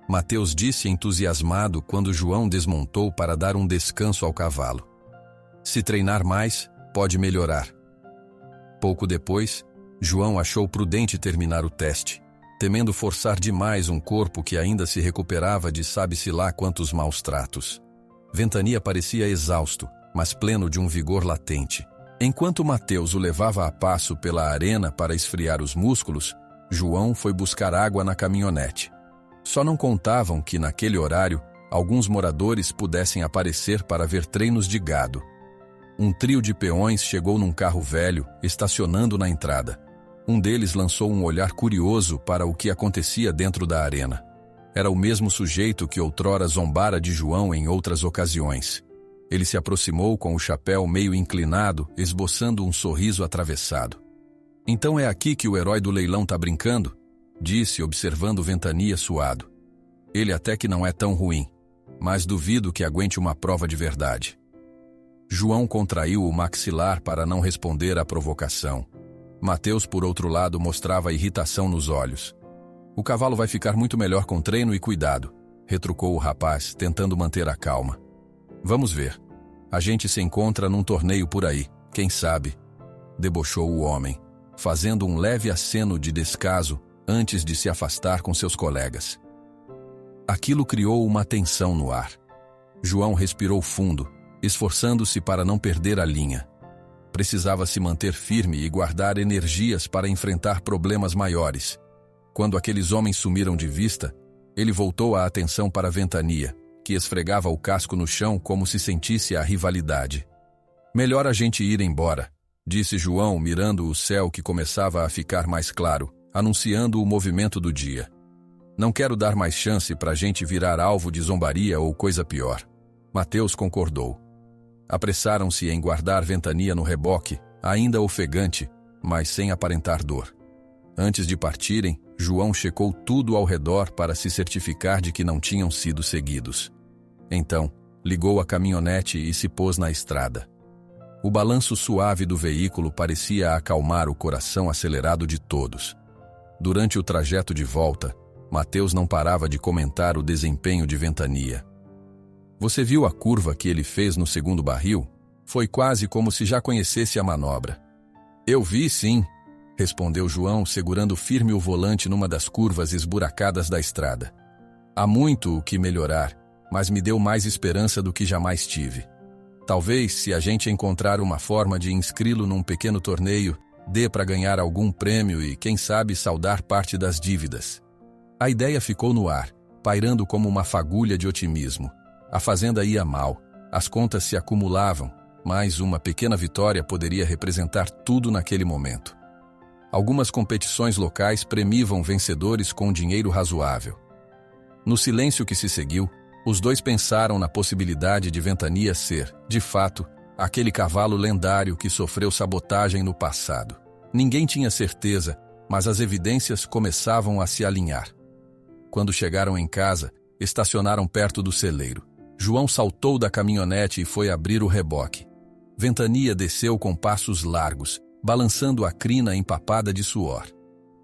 Mateus disse entusiasmado quando João desmontou para dar um descanso ao cavalo. "Se treinar mais, pode melhorar." Pouco depois, João achou prudente terminar o teste, temendo forçar demais um corpo que ainda se recuperava de sabe-se lá quantos maus tratos. Ventania parecia exausto, mas pleno de um vigor latente. Enquanto Mateus o levava a passo pela arena para esfriar os músculos, João foi buscar água na caminhonete. Só não contavam que, naquele horário, alguns moradores pudessem aparecer para ver treinos de gado. Um trio de peões chegou num carro velho, estacionando na entrada. Um deles lançou um olhar curioso para o que acontecia dentro da arena. Era o mesmo sujeito que outrora zombara de João em outras ocasiões. Ele se aproximou com o chapéu meio inclinado, esboçando um sorriso atravessado. "Então é aqui que o herói do leilão tá brincando?", disse, observando Ventania suado. "Ele até que não é tão ruim, mas duvido que aguente uma prova de verdade." João contraiu o maxilar para não responder à provocação. Mateus, por outro lado, mostrava irritação nos olhos. "O cavalo vai ficar muito melhor com treino e cuidado", retrucou o rapaz, tentando manter a calma. "Vamos ver. A gente se encontra num torneio por aí, quem sabe?", debochou o homem, fazendo um leve aceno de descaso antes de se afastar com seus colegas. Aquilo criou uma tensão no ar. João respirou fundo, esforçando-se para não perder a linha. Precisava se manter firme e guardar energias para enfrentar problemas maiores. Quando aqueles homens sumiram de vista, ele voltou a atenção para a Ventania, que esfregava o casco no chão como se sentisse a rivalidade. "Melhor a gente ir embora", disse João, mirando o céu que começava a ficar mais claro, anunciando o movimento do dia. "Não quero dar mais chance para a gente virar alvo de zombaria ou coisa pior." Mateus concordou. Apressaram-se em guardar Ventania no reboque, ainda ofegante, mas sem aparentar dor. Antes de partirem, João checou tudo ao redor para se certificar de que não tinham sido seguidos. Então, ligou a caminhonete e se pôs na estrada. O balanço suave do veículo parecia acalmar o coração acelerado de todos. Durante o trajeto de volta, Mateus não parava de comentar o desempenho de Ventania. "Você viu a curva que ele fez no segundo barril? Foi quase como se já conhecesse a manobra." "Eu vi, sim", respondeu João, segurando firme o volante numa das curvas esburacadas da estrada. "Há muito o que melhorar, mas me deu mais esperança do que jamais tive. Talvez, se a gente encontrar uma forma de inscri-lo num pequeno torneio, dê para ganhar algum prêmio e, quem sabe, saldar parte das dívidas." A ideia ficou no ar, pairando como uma fagulha de otimismo. A fazenda ia mal, as contas se acumulavam, mas uma pequena vitória poderia representar tudo naquele momento. Algumas competições locais premiavam vencedores com dinheiro razoável. No silêncio que se seguiu, os dois pensaram na possibilidade de Ventania ser, de fato, aquele cavalo lendário que sofreu sabotagem no passado. Ninguém tinha certeza, mas as evidências começavam a se alinhar. Quando chegaram em casa, estacionaram perto do celeiro. João saltou da caminhonete e foi abrir o reboque. Ventania desceu com passos largos, balançando a crina empapada de suor.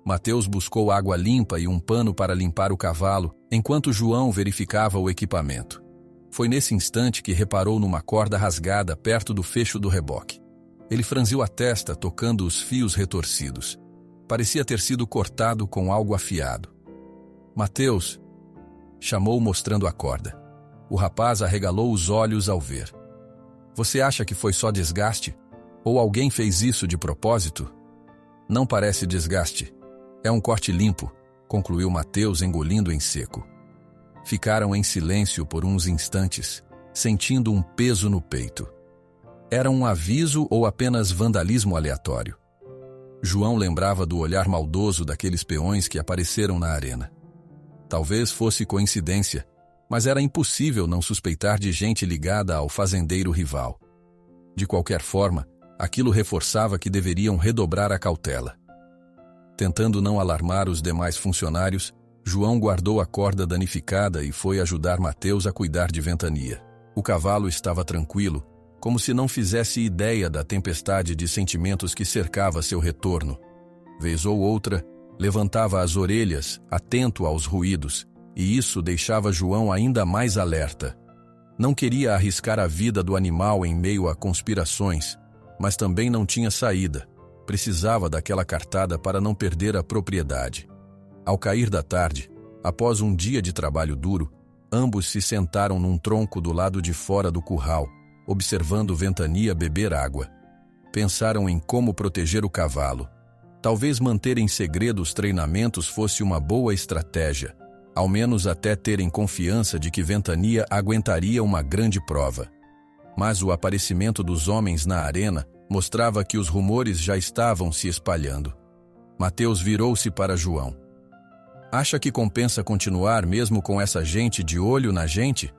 Mateus buscou água limpa e um pano para limpar o cavalo, enquanto João verificava o equipamento. Foi nesse instante que reparou numa corda rasgada perto do fecho do reboque. Ele franziu a testa, tocando os fios retorcidos. Parecia ter sido cortado com algo afiado. "Mateus!" chamou, mostrando a corda. O rapaz arregalou os olhos ao ver. "Você acha que foi só desgaste? Ou alguém fez isso de propósito?" "Não parece desgaste. É um corte limpo", concluiu Mateus, engolindo em seco. Ficaram em silêncio por uns instantes, sentindo um peso no peito. Era um aviso ou apenas vandalismo aleatório? João lembrava do olhar maldoso daqueles peões que apareceram na arena. Talvez fosse coincidência, mas era impossível não suspeitar de gente ligada ao fazendeiro rival. De qualquer forma, aquilo reforçava que deveriam redobrar a cautela. Tentando não alarmar os demais funcionários, João guardou a corda danificada e foi ajudar Mateus a cuidar de Ventania. O cavalo estava tranquilo, como se não fizesse ideia da tempestade de sentimentos que cercava seu retorno. Vez ou outra, levantava as orelhas, atento aos ruídos, e isso deixava João ainda mais alerta. Não queria arriscar a vida do animal em meio a conspirações, mas também não tinha saída. Precisava daquela cartada para não perder a propriedade. Ao cair da tarde, após um dia de trabalho duro, ambos se sentaram num tronco do lado de fora do curral, observando Ventania beber água. Pensaram em como proteger o cavalo. Talvez manter em segredo os treinamentos fosse uma boa estratégia, ao menos até terem confiança de que Ventania aguentaria uma grande prova. Mas o aparecimento dos homens na arena mostrava que os rumores já estavam se espalhando. Mateus virou-se para João. "Acha que compensa continuar mesmo com essa gente de olho na gente?"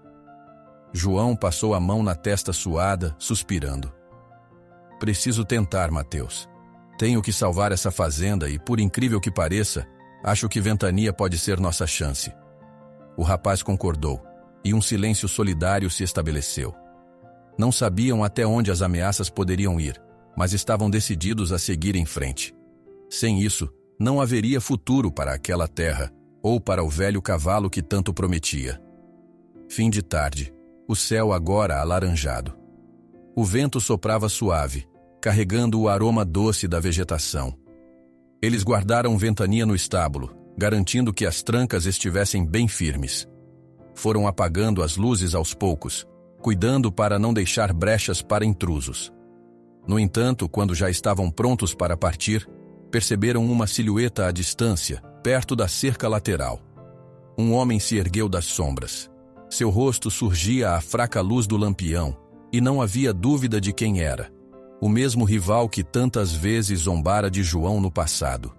João passou a mão na testa suada, suspirando. "Preciso tentar, Mateus. Tenho que salvar essa fazenda e, por incrível que pareça, acho que Ventania pode ser nossa chance." O rapaz concordou, e um silêncio solidário se estabeleceu. Não sabiam até onde as ameaças poderiam ir, mas estavam decididos a seguir em frente. Sem isso, não haveria futuro para aquela terra, ou para o velho cavalo que tanto prometia. Fim de tarde, o céu agora alaranjado. O vento soprava suave, carregando o aroma doce da vegetação. Eles guardaram Ventania no estábulo, garantindo que as trancas estivessem bem firmes. Foram apagando as luzes aos poucos, cuidando para não deixar brechas para intrusos. No entanto, quando já estavam prontos para partir, perceberam uma silhueta à distância, perto da cerca lateral. Um homem se ergueu das sombras. Seu rosto surgia à fraca luz do lampião, e não havia dúvida de quem era. O mesmo rival que tantas vezes zombara de João no passado.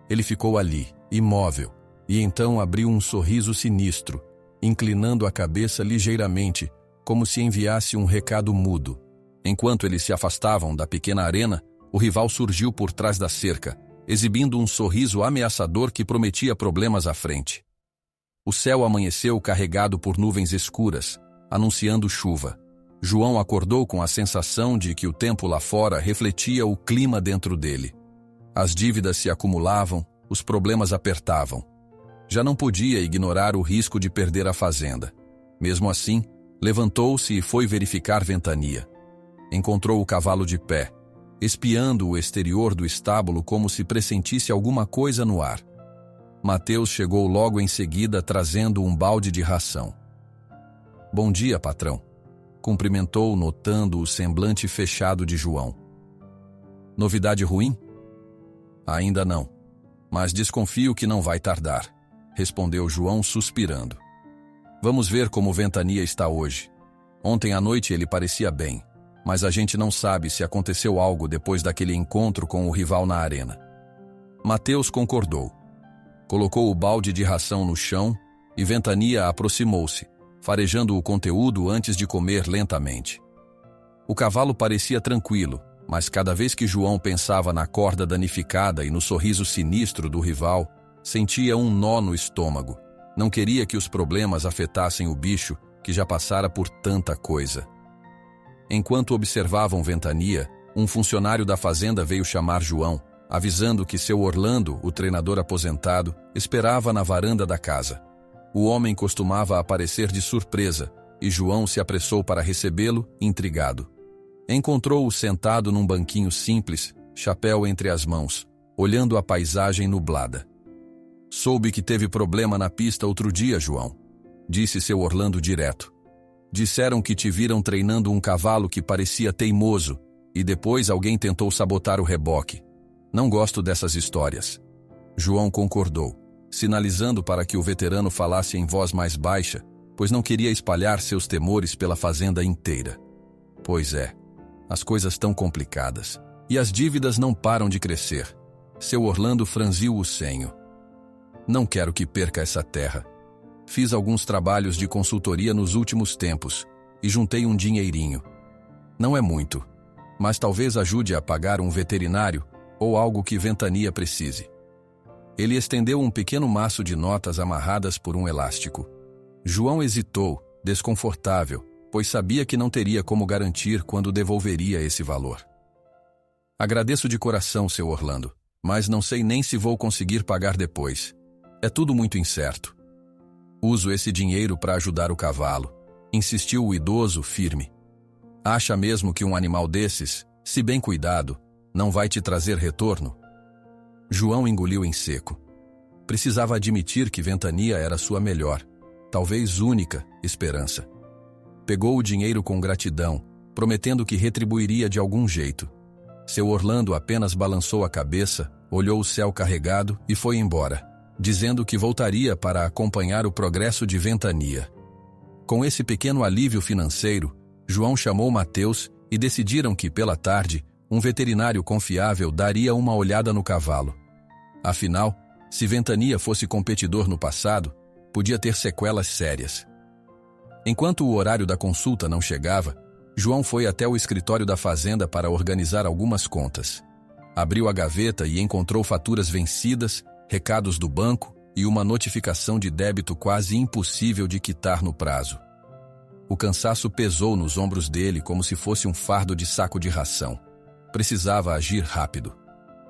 Ele ficou ali, imóvel, e então abriu um sorriso sinistro, inclinando a cabeça ligeiramente, como se enviasse um recado mudo. Enquanto eles se afastavam da pequena arena, o rival surgiu por trás da cerca, exibindo um sorriso ameaçador que prometia problemas à frente. O céu amanheceu carregado por nuvens escuras, anunciando chuva. João acordou com a sensação de que o tempo lá fora refletia o clima dentro dele. As dívidas se acumulavam, os problemas apertavam. Já não podia ignorar o risco de perder a fazenda. Mesmo assim, levantou-se e foi verificar Ventania. Encontrou o cavalo de pé, espiando o exterior do estábulo como se pressentisse alguma coisa no ar. Mateus chegou logo em seguida trazendo um balde de ração. "Bom dia, patrão", cumprimentou notando o semblante fechado de João. "Novidade ruim?" "Ainda não, mas desconfio que não vai tardar", respondeu João suspirando. "Vamos ver como Ventania está hoje. Ontem à noite ele parecia bem, mas a gente não sabe se aconteceu algo depois daquele encontro com o rival na arena." Mateus concordou. Colocou o balde de ração no chão e Ventania aproximou-se, farejando o conteúdo antes de comer lentamente. O cavalo parecia tranquilo, mas cada vez que João pensava na corda danificada e no sorriso sinistro do rival, sentia um nó no estômago. Não queria que os problemas afetassem o bicho, que já passara por tanta coisa. Enquanto observavam Ventania, um funcionário da fazenda veio chamar João, avisando que seu Orlando, o treinador aposentado, esperava na varanda da casa. O homem costumava aparecer de surpresa, e João se apressou para recebê-lo, intrigado. Encontrou-o sentado num banquinho simples, chapéu entre as mãos, olhando a paisagem nublada. "Soube que teve problema na pista outro dia, João", disse seu Orlando direto. "Disseram que te viram treinando um cavalo que parecia teimoso, e depois alguém tentou sabotar o reboque. Não gosto dessas histórias." João concordou, sinalizando para que o veterano falasse em voz mais baixa, pois não queria espalhar seus temores pela fazenda inteira. "Pois é, as coisas estão complicadas, e as dívidas não param de crescer." Seu Orlando franziu o senho. "Não quero que perca essa terra. Fiz alguns trabalhos de consultoria nos últimos tempos, e juntei um dinheirinho. Não é muito, mas talvez ajude a pagar um veterinário ou algo que Ventania precise." Ele estendeu um pequeno maço de notas amarradas por um elástico. João hesitou, desconfortável, pois sabia que não teria como garantir quando devolveria esse valor. "Agradeço de coração, seu Orlando, mas não sei nem se vou conseguir pagar depois. É tudo muito incerto. Uso esse dinheiro para ajudar o cavalo", insistiu o idoso firme. "Acha mesmo que um animal desses, se bem cuidado, não vai te trazer retorno?" João engoliu em seco. Precisava admitir que Ventania era sua melhor, talvez única, esperança. Pegou o dinheiro com gratidão, prometendo que retribuiria de algum jeito. Seu Orlando apenas balançou a cabeça, olhou o céu carregado e foi embora, dizendo que voltaria para acompanhar o progresso de Ventania. Com esse pequeno alívio financeiro, João chamou Mateus e decidiram que, pela tarde, um veterinário confiável daria uma olhada no cavalo. Afinal, se Ventania fosse competidor no passado, podia ter sequelas sérias. Enquanto o horário da consulta não chegava, João foi até o escritório da fazenda para organizar algumas contas. Abriu a gaveta e encontrou faturas vencidas, recados do banco e uma notificação de débito quase impossível de quitar no prazo. O cansaço pesou nos ombros dele como se fosse um fardo de saco de ração. Precisava agir rápido.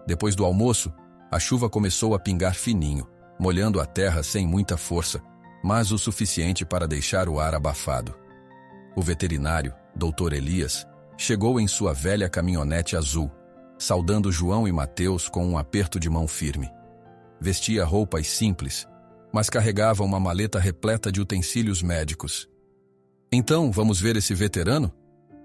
Depois do almoço, a chuva começou a pingar fininho, molhando a terra sem muita força, mas o suficiente para deixar o ar abafado. O veterinário, Dr. Elias, chegou em sua velha caminhonete azul, saudando João e Mateus com um aperto de mão firme. Vestia roupas simples, mas carregava uma maleta repleta de utensílios médicos. "Então, vamos ver esse veterano?"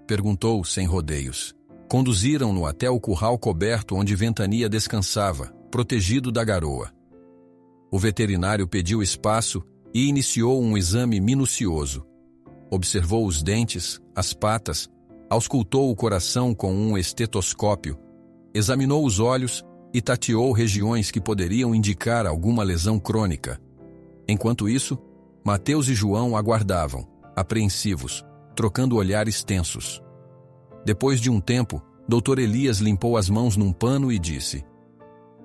perguntou sem rodeios. Conduziram-no até o curral coberto onde Ventania descansava, protegido da garoa. O veterinário pediu espaço e iniciou um exame minucioso. Observou os dentes, as patas, auscultou o coração com um estetoscópio, examinou os olhos e tateou regiões que poderiam indicar alguma lesão crônica. Enquanto isso, Mateus e João aguardavam, apreensivos, trocando olhares tensos. Depois de um tempo, Dr. Elias limpou as mãos num pano e disse: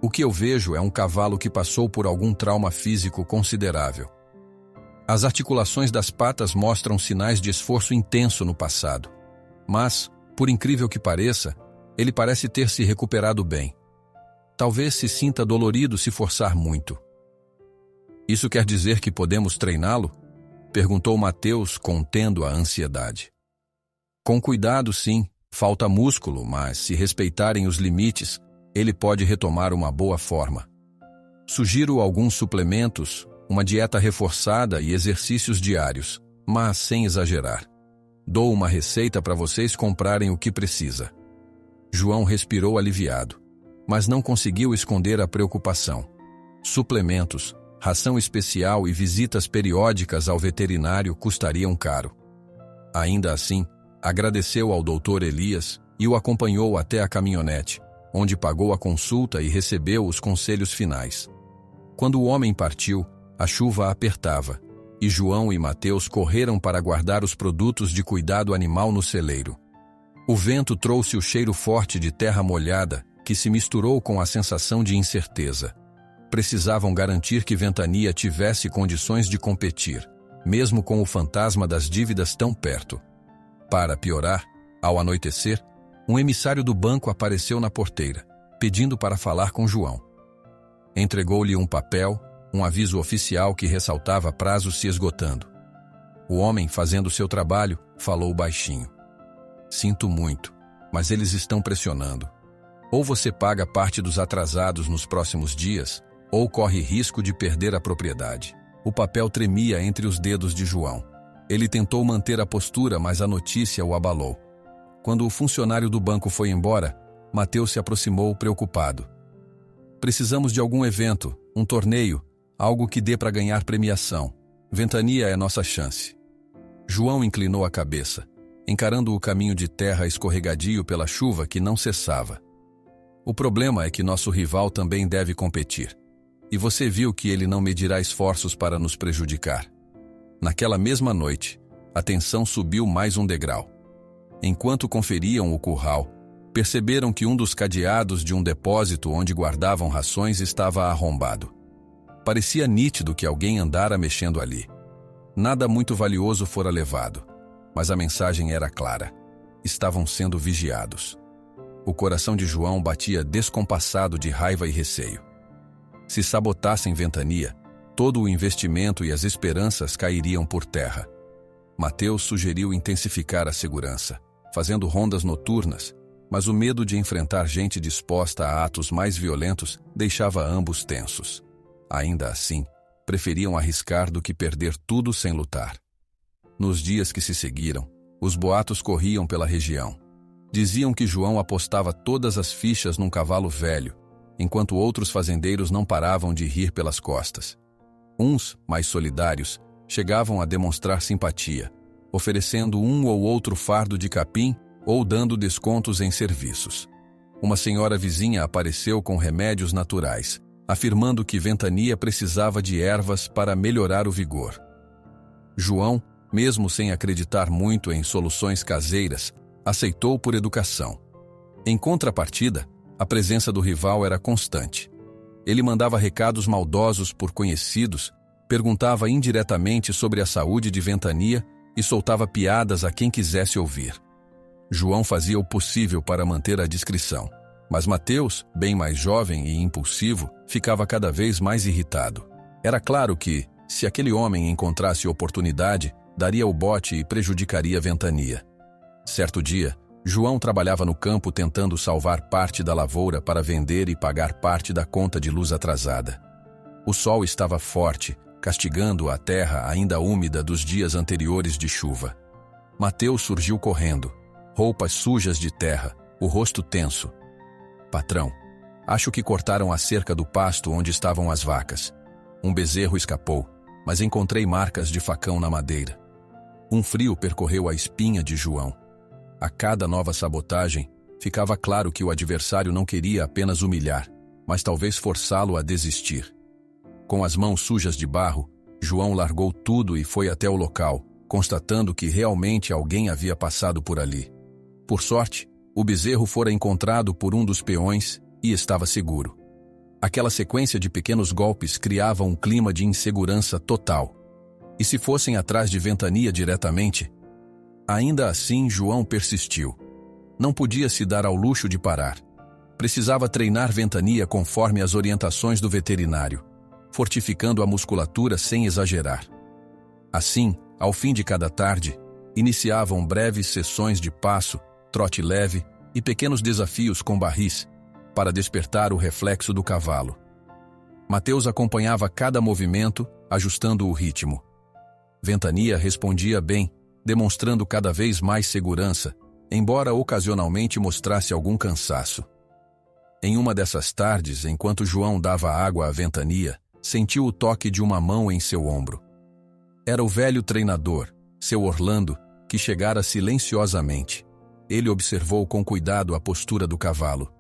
"O que eu vejo é um cavalo que passou por algum trauma físico considerável. As articulações das patas mostram sinais de esforço intenso no passado. Mas, por incrível que pareça, ele parece ter se recuperado bem. Talvez se sinta dolorido se forçar muito." "Isso quer dizer que podemos treiná-lo?" perguntou Mateus, contendo a ansiedade. "Com cuidado, sim. Falta músculo, mas se respeitarem os limites, ele pode retomar uma boa forma. Sugiro alguns suplementos, uma dieta reforçada e exercícios diários, mas sem exagerar. Dou uma receita para vocês comprarem o que precisa." João respirou aliviado, mas não conseguiu esconder a preocupação. Suplementos, ração especial e visitas periódicas ao veterinário custariam caro. Ainda assim, agradeceu ao Dr. Elias e o acompanhou até a caminhonete, onde pagou a consulta e recebeu os conselhos finais. Quando o homem partiu, a chuva apertava, e João e Mateus correram para guardar os produtos de cuidado animal no celeiro. O vento trouxe o cheiro forte de terra molhada, que se misturou com a sensação de incerteza. Precisavam garantir que Ventania tivesse condições de competir, mesmo com o fantasma das dívidas tão perto. Para piorar, ao anoitecer, um emissário do banco apareceu na porteira, pedindo para falar com João. Entregou-lhe um papel, um aviso oficial que ressaltava prazos se esgotando. O homem, fazendo seu trabalho, falou baixinho: "Sinto muito, mas eles estão pressionando. Ou você paga parte dos atrasados nos próximos dias, ou corre risco de perder a propriedade." O papel tremia entre os dedos de João. Ele tentou manter a postura, mas a notícia o abalou. Quando o funcionário do banco foi embora, Mateus se aproximou preocupado. "Precisamos de algum evento, um torneio, algo que dê para ganhar premiação. Ventania é nossa chance." João inclinou a cabeça, encarando o caminho de terra escorregadio pela chuva que não cessava. "O problema é que nosso rival também deve competir. E você viu que ele não medirá esforços para nos prejudicar." Naquela mesma noite, a tensão subiu mais um degrau. Enquanto conferiam o curral, perceberam que um dos cadeados de um depósito onde guardavam rações estava arrombado. Parecia nítido que alguém andara mexendo ali. Nada muito valioso fora levado, mas a mensagem era clara: estavam sendo vigiados. O coração de João batia descompassado de raiva e receio. Se sabotassem Ventania, todo o investimento e as esperanças cairiam por terra. Mateus sugeriu intensificar a segurança, fazendo rondas noturnas, mas o medo de enfrentar gente disposta a atos mais violentos deixava ambos tensos. Ainda assim, preferiam arriscar do que perder tudo sem lutar. Nos dias que se seguiram, os boatos corriam pela região. Diziam que João apostava todas as fichas num cavalo velho, enquanto outros fazendeiros não paravam de rir pelas costas. Uns, mais solidários, chegavam a demonstrar simpatia, oferecendo um ou outro fardo de capim ou dando descontos em serviços. Uma senhora vizinha apareceu com remédios naturais, afirmando que Ventania precisava de ervas para melhorar o vigor. João, mesmo sem acreditar muito em soluções caseiras, aceitou por educação. Em contrapartida, a presença do rival era constante. Ele mandava recados maldosos por conhecidos, perguntava indiretamente sobre a saúde de Ventania e soltava piadas a quem quisesse ouvir. João fazia o possível para manter a discrição, mas Mateus, bem mais jovem e impulsivo, ficava cada vez mais irritado. Era claro que, se aquele homem encontrasse oportunidade, daria o bote e prejudicaria Ventania. Certo dia, João trabalhava no campo tentando salvar parte da lavoura para vender e pagar parte da conta de luz atrasada. O sol estava forte, castigando a terra ainda úmida dos dias anteriores de chuva. Mateus surgiu correndo, roupas sujas de terra, o rosto tenso. Patrão, acho que cortaram a cerca do pasto onde estavam as vacas. Um bezerro escapou, mas encontrei marcas de facão na madeira. Um frio percorreu a espinha de João. A cada nova sabotagem, ficava claro que o adversário não queria apenas humilhar, mas talvez forçá-lo a desistir. Com as mãos sujas de barro, João largou tudo e foi até o local, constatando que realmente alguém havia passado por ali. Por sorte, o bezerro fora encontrado por um dos peões e estava seguro. Aquela sequência de pequenos golpes criava um clima de insegurança total. E se fossem atrás de Ventania diretamente? Ainda assim, João persistiu. Não podia se dar ao luxo de parar. Precisava treinar Ventania conforme as orientações do veterinário, fortificando a musculatura sem exagerar. Assim, ao fim de cada tarde, iniciavam breves sessões de passo, trote leve e pequenos desafios com barris, para despertar o reflexo do cavalo. Mateus acompanhava cada movimento, ajustando o ritmo. Ventania respondia bem, demonstrando cada vez mais segurança, embora ocasionalmente mostrasse algum cansaço. Em uma dessas tardes, enquanto João dava água à Ventania, sentiu o toque de uma mão em seu ombro. Era o velho treinador, seu Orlando, que chegara silenciosamente. Ele observou com cuidado a postura do cavalo.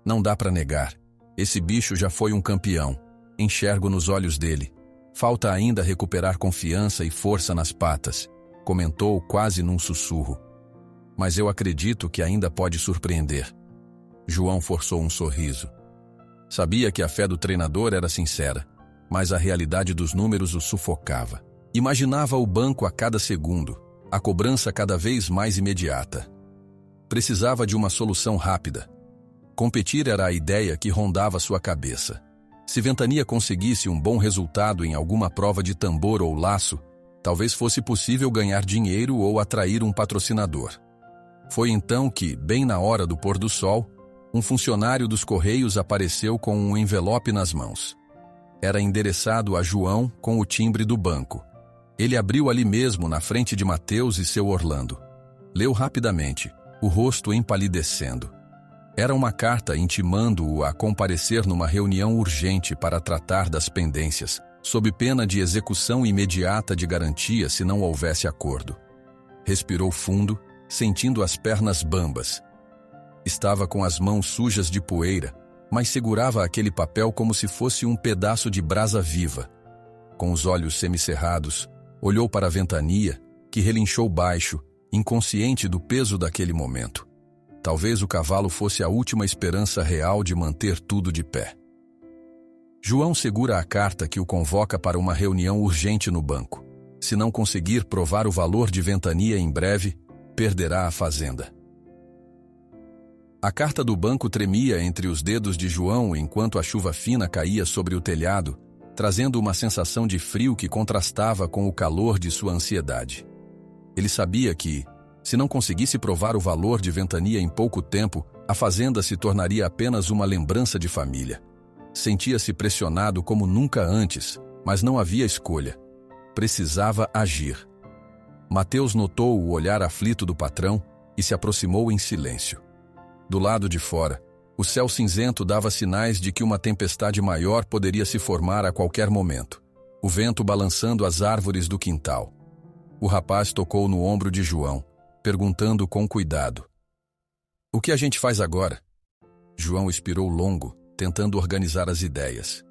Não dá para negar. Esse bicho já foi um campeão. Enxergo nos olhos dele. Falta ainda recuperar confiança e força nas patas, comentou quase num sussurro. Mas eu acredito que ainda pode surpreender. João forçou um sorriso. Sabia que a fé do treinador era sincera, mas a realidade dos números o sufocava. Imaginava o banco a cada segundo, a cobrança cada vez mais imediata. Precisava de uma solução rápida. Competir era a ideia que rondava sua cabeça. Se Ventania conseguisse um bom resultado em alguma prova de tambor ou laço, talvez fosse possível ganhar dinheiro ou atrair um patrocinador. Foi então que, bem na hora do pôr do sol, um funcionário dos Correios apareceu com um envelope nas mãos. Era endereçado a João com o timbre do banco. Ele abriu ali mesmo, na frente de Mateus e seu Orlando. Leu rapidamente, o rosto empalidecendo. Era uma carta intimando-o a comparecer numa reunião urgente para tratar das pendências, sob pena de execução imediata de garantia se não houvesse acordo. Respirou fundo, sentindo as pernas bambas. Estava com as mãos sujas de poeira, mas segurava aquele papel como se fosse um pedaço de brasa viva. Com os olhos semicerrados, olhou para a Ventania, que relinchou baixo, inconsciente do peso daquele momento. Talvez o cavalo fosse a última esperança real de manter tudo de pé. João segura a carta que o convoca para uma reunião urgente no banco. Se não conseguir provar o valor de Ventania em breve, perderá a fazenda. A carta do banco tremia entre os dedos de João enquanto a chuva fina caía sobre o telhado, trazendo uma sensação de frio que contrastava com o calor de sua ansiedade. Ele sabia que, se não conseguisse provar o valor de Ventania em pouco tempo, a fazenda se tornaria apenas uma lembrança de família. Sentia-se pressionado como nunca antes, mas não havia escolha. Precisava agir. Mateus notou o olhar aflito do patrão e se aproximou em silêncio. Do lado de fora, o céu cinzento dava sinais de que uma tempestade maior poderia se formar a qualquer momento, o vento balançando as árvores do quintal. O rapaz tocou no ombro de João, perguntando com cuidado. O que a gente faz agora? João expirou longo, tentando organizar as ideias.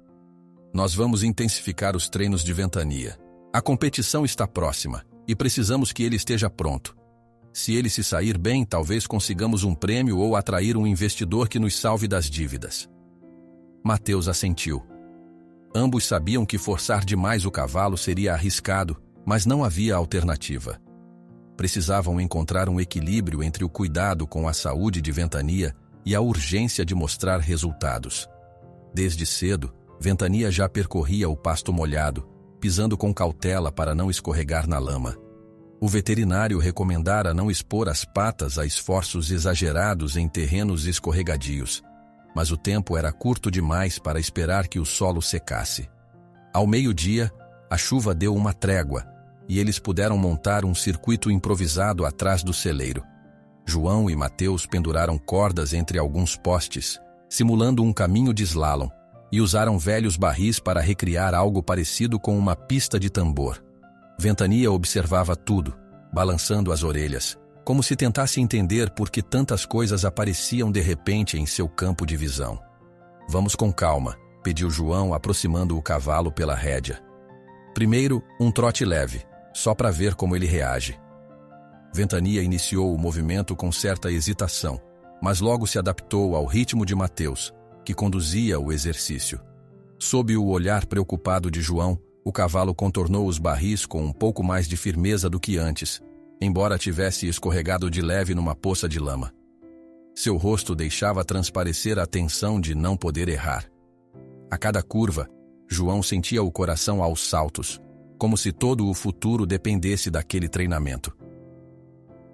Nós vamos intensificar os treinos de Ventania. A competição está próxima e precisamos que ele esteja pronto. Se ele se sair bem, talvez consigamos um prêmio ou atrair um investidor que nos salve das dívidas. Mateus assentiu. Ambos sabiam que forçar demais o cavalo seria arriscado, mas não havia alternativa. Precisavam encontrar um equilíbrio entre o cuidado com a saúde de Ventania e a urgência de mostrar resultados. Desde cedo, Ventania já percorria o pasto molhado, pisando com cautela para não escorregar na lama. O veterinário recomendara não expor as patas a esforços exagerados em terrenos escorregadios, mas o tempo era curto demais para esperar que o solo secasse. Ao meio-dia, a chuva deu uma trégua, e eles puderam montar um circuito improvisado atrás do celeiro. João e Mateus penduraram cordas entre alguns postes, simulando um caminho de slalom, e usaram velhos barris para recriar algo parecido com uma pista de tambor. Ventania observava tudo, balançando as orelhas, como se tentasse entender por que tantas coisas apareciam de repente em seu campo de visão. Vamos com calma, pediu João, aproximando o cavalo pela rédea. Primeiro, um trote leve, só para ver como ele reage. Ventania iniciou o movimento com certa hesitação, mas logo se adaptou ao ritmo de Mateus, que conduzia o exercício. Sob o olhar preocupado de João, o cavalo contornou os barris com um pouco mais de firmeza do que antes, embora tivesse escorregado de leve numa poça de lama. Seu rosto deixava transparecer a tensão de não poder errar. A cada curva, João sentia o coração aos saltos, como se todo o futuro dependesse daquele treinamento.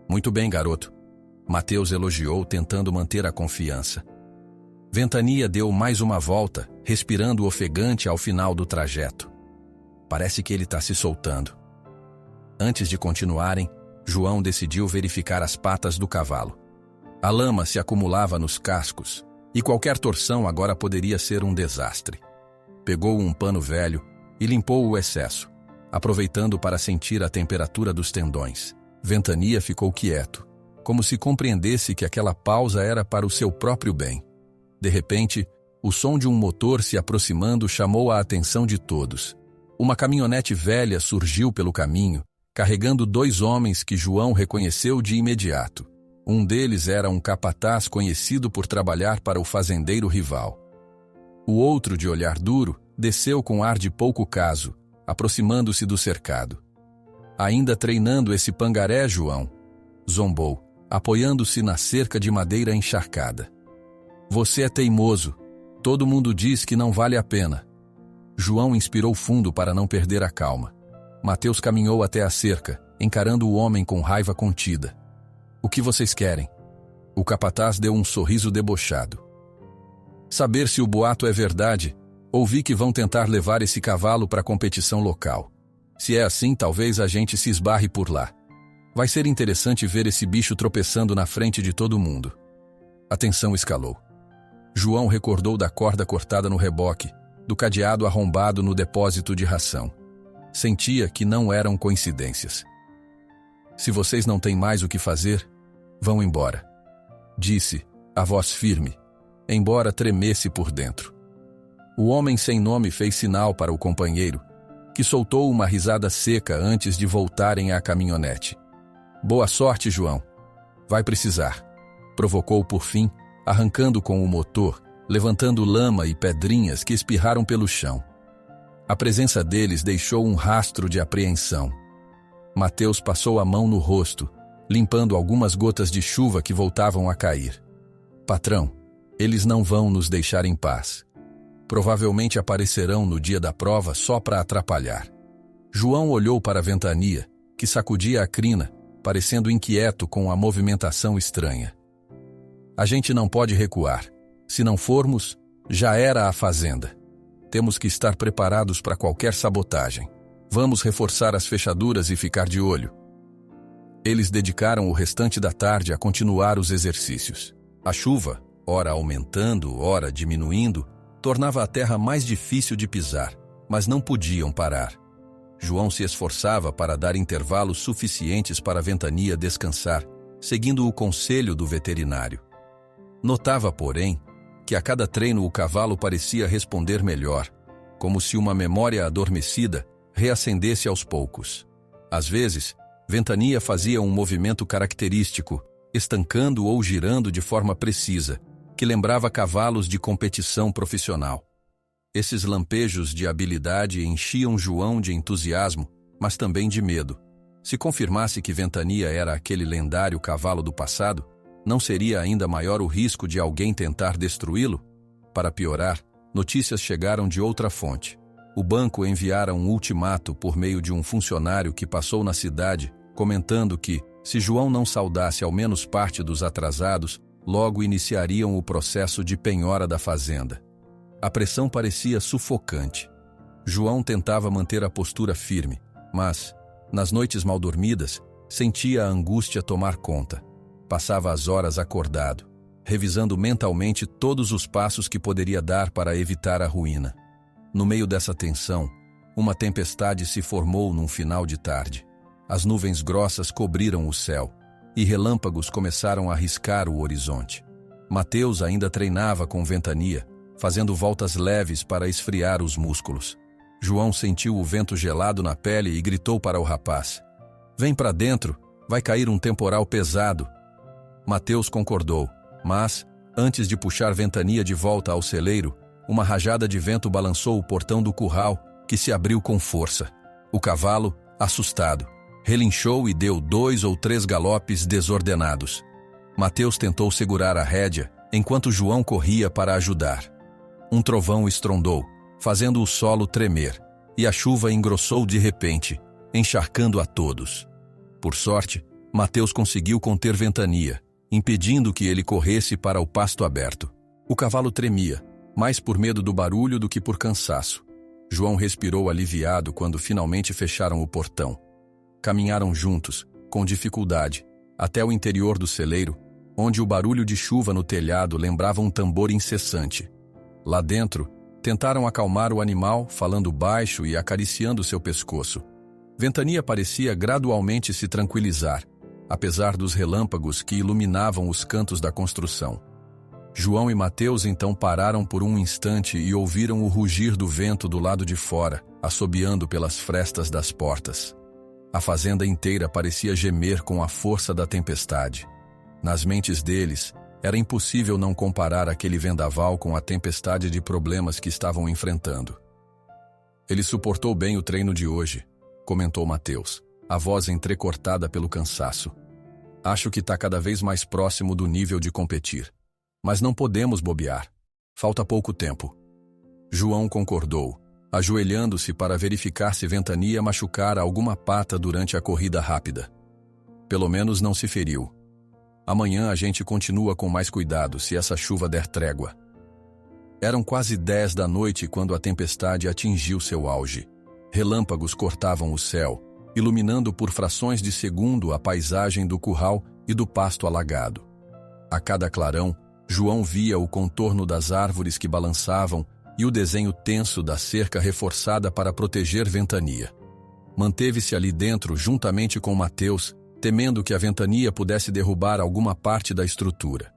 Muito bem, garoto. Mateus elogiou, tentando manter a confiança. Ventania deu mais uma volta, respirando ofegante ao final do trajeto. Parece que ele está se soltando. Antes de continuarem, João decidiu verificar as patas do cavalo. A lama se acumulava nos cascos, e qualquer torção agora poderia ser um desastre. Pegou um pano velho e limpou o excesso, aproveitando para sentir a temperatura dos tendões. Ventania ficou quieto, como se compreendesse que aquela pausa era para o seu próprio bem. De repente, o som de um motor se aproximando chamou a atenção de todos. Uma caminhonete velha surgiu pelo caminho, carregando 2 homens que João reconheceu de imediato. Um deles era um capataz conhecido por trabalhar para o fazendeiro rival. O outro, de olhar duro, desceu com ar de pouco caso, aproximando-se do cercado. Ainda treinando esse pangaré, João? Zombou, apoiando-se na cerca de madeira encharcada. Você é teimoso. Todo mundo diz que não vale a pena. João inspirou fundo para não perder a calma. Mateus caminhou até a cerca, encarando o homem com raiva contida. O que vocês querem? O capataz deu um sorriso debochado. Saber se o boato é verdade. Ouvi que vão tentar levar esse cavalo para a competição local. Se é assim, talvez a gente se esbarre por lá. Vai ser interessante ver esse bicho tropeçando na frente de todo mundo. A tensão escalou. João recordou da corda cortada no reboque, do cadeado arrombado no depósito de ração. Sentia que não eram coincidências. Se vocês não têm mais o que fazer, vão embora, disse, a voz firme, embora tremesse por dentro. O homem sem nome fez sinal para o companheiro, que soltou uma risada seca antes de voltarem à caminhonete. Boa sorte, João. Vai precisar. Provocou por fim, arrancando com o motor, levantando lama e pedrinhas que espirraram pelo chão. A presença deles deixou um rastro de apreensão. Mateus passou a mão no rosto, limpando algumas gotas de chuva que voltavam a cair. Patrão, eles não vão nos deixar em paz. Provavelmente aparecerão no dia da prova só para atrapalhar. João olhou para a Ventania, que sacudia a crina, parecendo inquieto com a movimentação estranha. A gente não pode recuar. Se não formos, já era a fazenda. Temos que estar preparados para qualquer sabotagem. Vamos reforçar as fechaduras e ficar de olho. Eles dedicaram o restante da tarde a continuar os exercícios. A chuva, ora aumentando, ora diminuindo, tornava a terra mais difícil de pisar, mas não podiam parar. João se esforçava para dar intervalos suficientes para a Ventania descansar, seguindo o conselho do veterinário. Notava, porém, que a cada treino o cavalo parecia responder melhor, como se uma memória adormecida reacendesse aos poucos. Às vezes, Ventania fazia um movimento característico, estancando ou girando de forma precisa, que lembrava cavalos de competição profissional. Esses lampejos de habilidade enchiam João de entusiasmo, mas também de medo. Se confirmasse que Ventania era aquele lendário cavalo do passado, não seria ainda maior o risco de alguém tentar destruí-lo? Para piorar, notícias chegaram de outra fonte. O banco enviara um ultimato por meio de um funcionário que passou na cidade, comentando que, se João não saudasse ao menos parte dos atrasados, logo iniciariam o processo de penhora da fazenda. A pressão parecia sufocante. João tentava manter a postura firme, mas, nas noites mal dormidas, sentia a angústia tomar conta. passava as horas acordado, revisando mentalmente todos os passos que poderia dar para evitar a ruína. No meio dessa tensão, uma tempestade se formou num final de tarde. As nuvens grossas cobriram o céu, e relâmpagos começaram a riscar o horizonte. Mateus ainda treinava com ventania, fazendo voltas leves para esfriar os músculos. João sentiu o vento gelado na pele e gritou para o rapaz: "Vem para dentro, vai cair um temporal pesado." Mateus concordou, mas, antes de puxar ventania de volta ao celeiro, uma rajada de vento balançou o portão do curral, que se abriu com força. O cavalo, assustado, relinchou e deu 2 ou 3 galopes desordenados. Mateus tentou segurar a rédea, enquanto João corria para ajudar. Um trovão estrondou, fazendo o solo tremer, e a chuva engrossou de repente, encharcando a todos. Por sorte, Mateus conseguiu conter ventania, impedindo que ele corresse para o pasto aberto. O cavalo tremia, mais por medo do barulho do que por cansaço. João respirou aliviado quando finalmente fecharam o portão. Caminharam juntos, com dificuldade, até o interior do celeiro, onde o barulho de chuva no telhado lembrava um tambor incessante. Lá dentro, tentaram acalmar o animal, falando baixo e acariciando seu pescoço. Ventania parecia gradualmente se tranquilizar, apesar dos relâmpagos que iluminavam os cantos da construção. João e Mateus então pararam por um instante e ouviram o rugir do vento do lado de fora, assobiando pelas frestas das portas. A fazenda inteira parecia gemer com a força da tempestade. Nas mentes deles, era impossível não comparar aquele vendaval com a tempestade de problemas que estavam enfrentando. "Ele suportou bem o treino de hoje", comentou Mateus, a voz entrecortada pelo cansaço. "Acho que está cada vez mais próximo do nível de competir. Mas não podemos bobear. Falta pouco tempo." João concordou, ajoelhando-se para verificar se Ventania machucara alguma pata durante a corrida rápida. "Pelo menos não se feriu. Amanhã a gente continua com mais cuidado se essa chuva der trégua." Eram quase 10 da noite quando a tempestade atingiu seu auge. Relâmpagos cortavam o céu, iluminando por frações de segundo a paisagem do curral e do pasto alagado. A cada clarão, João via o contorno das árvores que balançavam e o desenho tenso da cerca reforçada para proteger Ventania. Manteve-se ali dentro juntamente com Mateus, temendo que a ventania pudesse derrubar alguma parte da estrutura.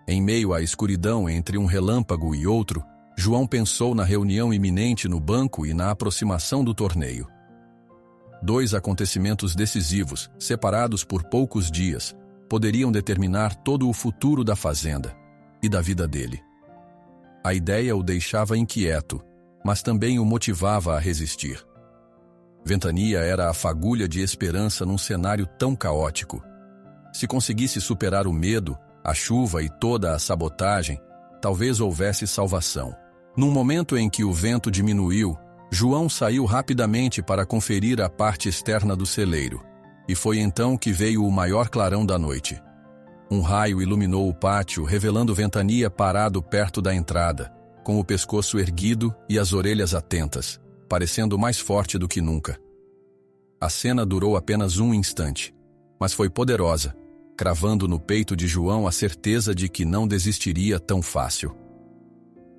Em meio à escuridão entre um relâmpago e outro, João pensou na reunião iminente no banco e na aproximação do torneio. 2 acontecimentos decisivos, separados por poucos dias, poderiam determinar todo o futuro da fazenda e da vida dele. A ideia o deixava inquieto, mas também o motivava a resistir. Ventania era a fagulha de esperança num cenário tão caótico. Se conseguisse superar o medo, a chuva e toda a sabotagem, talvez houvesse salvação. Num momento em que o vento diminuiu, João saiu rapidamente para conferir a parte externa do celeiro, e foi então que veio o maior clarão da noite. Um raio iluminou o pátio, revelando Ventania parado perto da entrada, com o pescoço erguido e as orelhas atentas, parecendo mais forte do que nunca. A cena durou apenas um instante, mas foi poderosa, cravando no peito de João a certeza de que não desistiria tão fácil.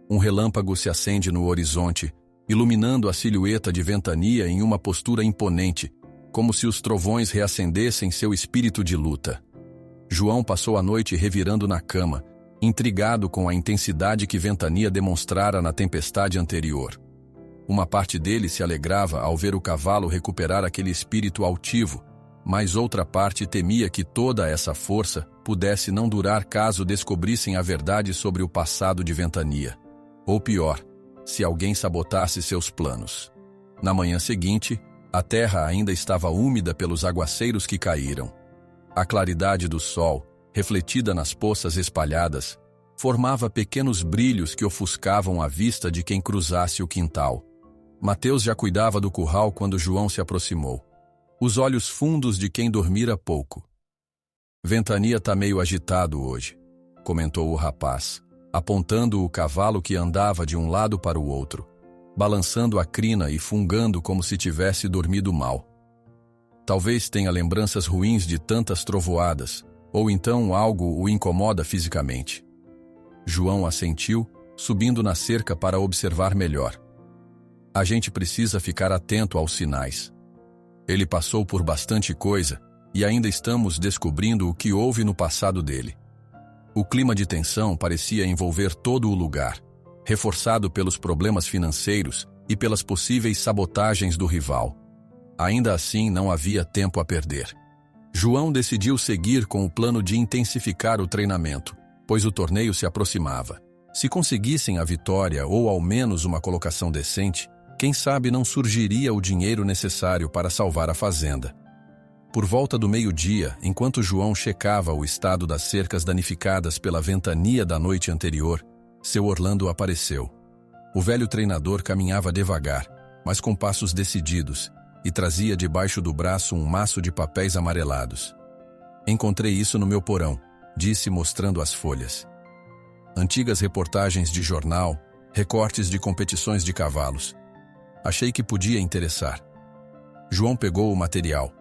Um relâmpago se acende no horizonte, iluminando a silhueta de Ventania em uma postura imponente, como se os trovões reacendessem seu espírito de luta. João passou a noite revirando na cama, intrigado com a intensidade que Ventania demonstrara na tempestade anterior. Uma parte dele se alegrava ao ver o cavalo recuperar aquele espírito altivo, mas outra parte temia que toda essa força pudesse não durar caso descobrissem a verdade sobre o passado de Ventania. Ou pior, se alguém sabotasse seus planos. Na manhã seguinte, a terra ainda estava úmida pelos aguaceiros que caíram. A claridade do sol, refletida nas poças espalhadas, formava pequenos brilhos que ofuscavam a vista de quem cruzasse o quintal. Mateus já cuidava do curral quando João se aproximou. Os olhos fundos de quem dormira pouco. "Ventania tá meio agitado hoje", comentou o rapaz, apontando o cavalo que andava de um lado para o outro, balançando a crina e fungando como se tivesse dormido mal. "Talvez tenha lembranças ruins de tantas trovoadas", Ou então algo o incomoda fisicamente. João assentiu, subindo na cerca para observar melhor. A gente precisa ficar atento aos sinais. Ele passou por bastante coisa e ainda estamos descobrindo o que houve no passado dele. O clima de tensão parecia envolver todo o lugar, reforçado pelos problemas financeiros e pelas possíveis sabotagens do rival. Ainda assim, não havia tempo a perder. João decidiu seguir com o plano de intensificar o treinamento, pois o torneio se aproximava. Se conseguissem a vitória ou ao menos uma colocação decente, quem sabe não surgiria o dinheiro necessário para salvar a fazenda. Por volta do meio-dia, enquanto João checava o estado das cercas danificadas pela ventania da noite anterior, seu Orlando apareceu. O velho treinador caminhava devagar, mas com passos decididos, e trazia debaixo do braço um maço de papéis amarelados. Encontrei isso no meu porão, disse mostrando as folhas. Antigas reportagens de jornal, recortes de competições de cavalos. Achei que podia interessar. João pegou o material,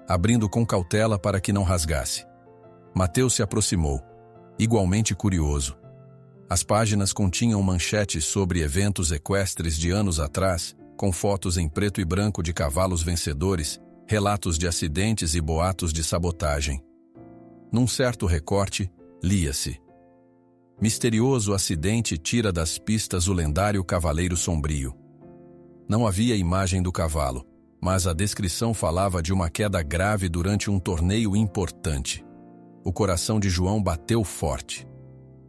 abrindo com cautela para que não rasgasse. Mateus se aproximou, igualmente curioso. As páginas continham manchetes sobre eventos equestres de anos atrás, com fotos em preto e branco de cavalos vencedores, relatos de acidentes e boatos de sabotagem. Num certo recorte, lia-se: misterioso acidente tira das pistas o lendário Cavaleiro Sombrio. Não havia imagem do cavalo, mas a descrição falava de uma queda grave durante um torneio importante. O coração de João bateu forte.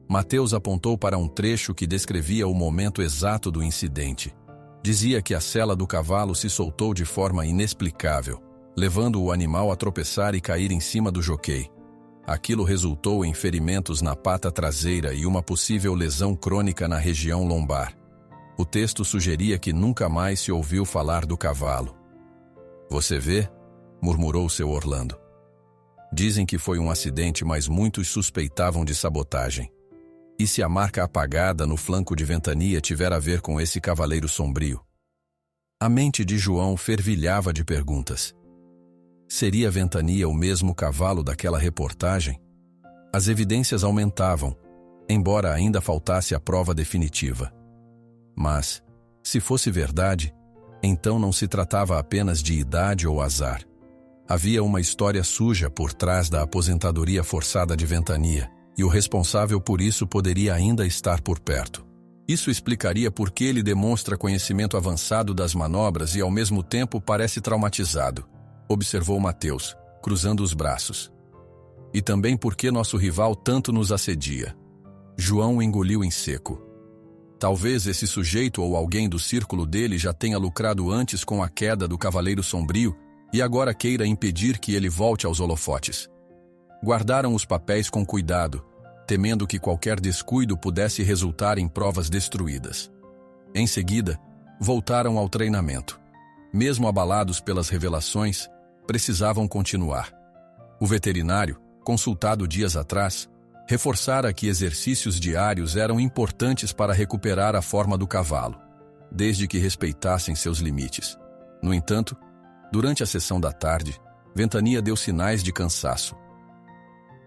Mateus apontou para um trecho que descrevia o momento exato do incidente. Dizia que a sela do cavalo se soltou de forma inexplicável, levando o animal a tropeçar e cair em cima do joquei. Aquilo resultou em ferimentos na pata traseira e uma possível lesão crônica na região lombar. O texto sugeria que nunca mais se ouviu falar do cavalo. Você vê? Murmurou seu Orlando. Dizem que foi um acidente, mas muitos suspeitavam de sabotagem. E se a marca apagada no flanco de ventania tiver a ver com esse Cavaleiro Sombrio? A mente de João fervilhava de perguntas. Seria Ventania o mesmo cavalo daquela reportagem? As evidências aumentavam, embora ainda faltasse a prova definitiva. Mas, se fosse verdade, então não se tratava apenas de idade ou azar. Havia uma história suja por trás da aposentadoria forçada de Ventania, e o responsável por isso poderia ainda estar por perto. Isso explicaria por que ele demonstra conhecimento avançado das manobras e ao mesmo tempo parece traumatizado, observou Mateus, cruzando os braços. E também por que nosso rival tanto nos assedia. João engoliu em seco. Talvez esse sujeito ou alguém do círculo dele já tenha lucrado antes com a queda do Cavaleiro Sombrio e agora queira impedir que ele volte aos holofotes. Guardaram os papéis com cuidado, temendo que qualquer descuido pudesse resultar em provas destruídas. Em seguida, voltaram ao treinamento. Mesmo abalados pelas revelações, precisavam continuar. O veterinário, consultado dias atrás, reforçara que exercícios diários eram importantes para recuperar a forma do cavalo, desde que respeitassem seus limites. No entanto, durante a sessão da tarde, Ventania deu sinais de cansaço.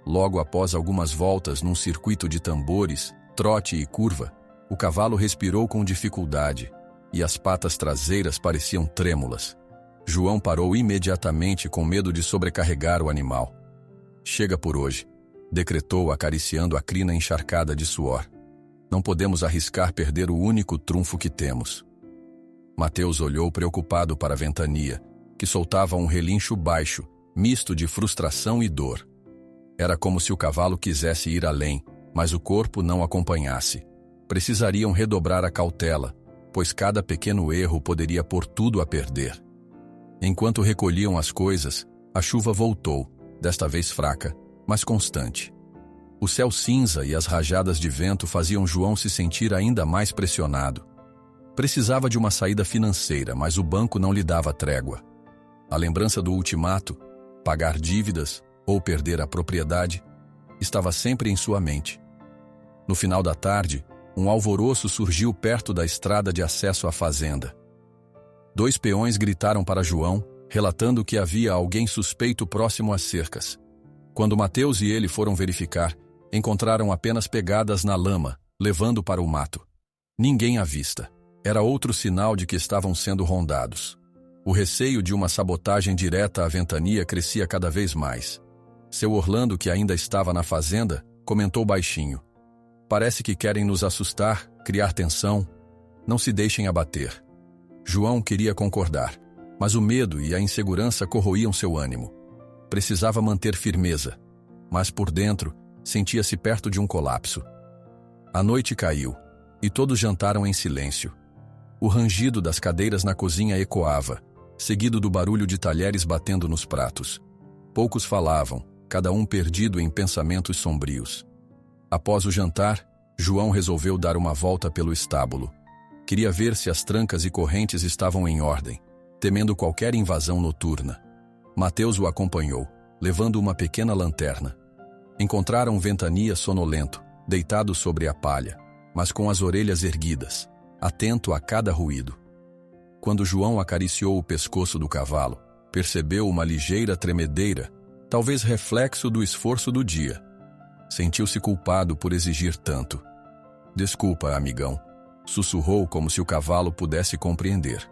Logo após algumas voltas num circuito de tambores, trote e curva, o cavalo respirou com dificuldade e as patas traseiras pareciam trêmulas. João parou imediatamente com medo de sobrecarregar o animal. Chega por hoje, decretou acariciando a crina encharcada de suor. Não podemos arriscar perder o único trunfo que temos. Mateus olhou preocupado para Ventania, que soltava um relincho baixo, misto de frustração e dor. Era como se o cavalo quisesse ir além, mas o corpo não acompanhasse. Precisariam redobrar a cautela, pois cada pequeno erro poderia pôr tudo a perder. Enquanto recolhiam as coisas, a chuva voltou, desta vez fraca, mas constante. O céu cinza e as rajadas de vento faziam João se sentir ainda mais pressionado. Precisava de uma saída financeira, mas o banco não lhe dava trégua. A lembrança do ultimato, pagar dívidas ou perder a propriedade, estava sempre em sua mente. No final da tarde, um alvoroço surgiu perto da estrada de acesso à fazenda. 2 peões gritaram para João, relatando que havia alguém suspeito próximo às cercas. Quando Mateus e ele foram verificar, encontraram apenas pegadas na lama, levando para o mato. Ninguém à vista. Era outro sinal de que estavam sendo rondados. O receio de uma sabotagem direta à Ventania crescia cada vez mais. Seu Orlando, que ainda estava na fazenda, comentou baixinho: "Parece que querem nos assustar, criar tensão. Não se deixem abater." João queria concordar, mas o medo e a insegurança corroíam seu ânimo. Precisava manter firmeza, mas por dentro sentia-se perto de um colapso. A noite caiu, e todos jantaram em silêncio. O rangido das cadeiras na cozinha ecoava, seguido do barulho de talheres batendo nos pratos. Poucos falavam, cada um perdido em pensamentos sombrios. Após o jantar, João resolveu dar uma volta pelo estábulo. Queria ver se as trancas e correntes estavam em ordem, temendo qualquer invasão noturna. Mateus o acompanhou, levando uma pequena lanterna. Encontraram Ventania sonolento, deitado sobre a palha, mas com as orelhas erguidas, atento a cada ruído. Quando João acariciou o pescoço do cavalo, percebeu uma ligeira tremedeira, talvez reflexo do esforço do dia. Sentiu-se culpado por exigir tanto. "Desculpa, amigão", sussurrou como se o cavalo pudesse compreender.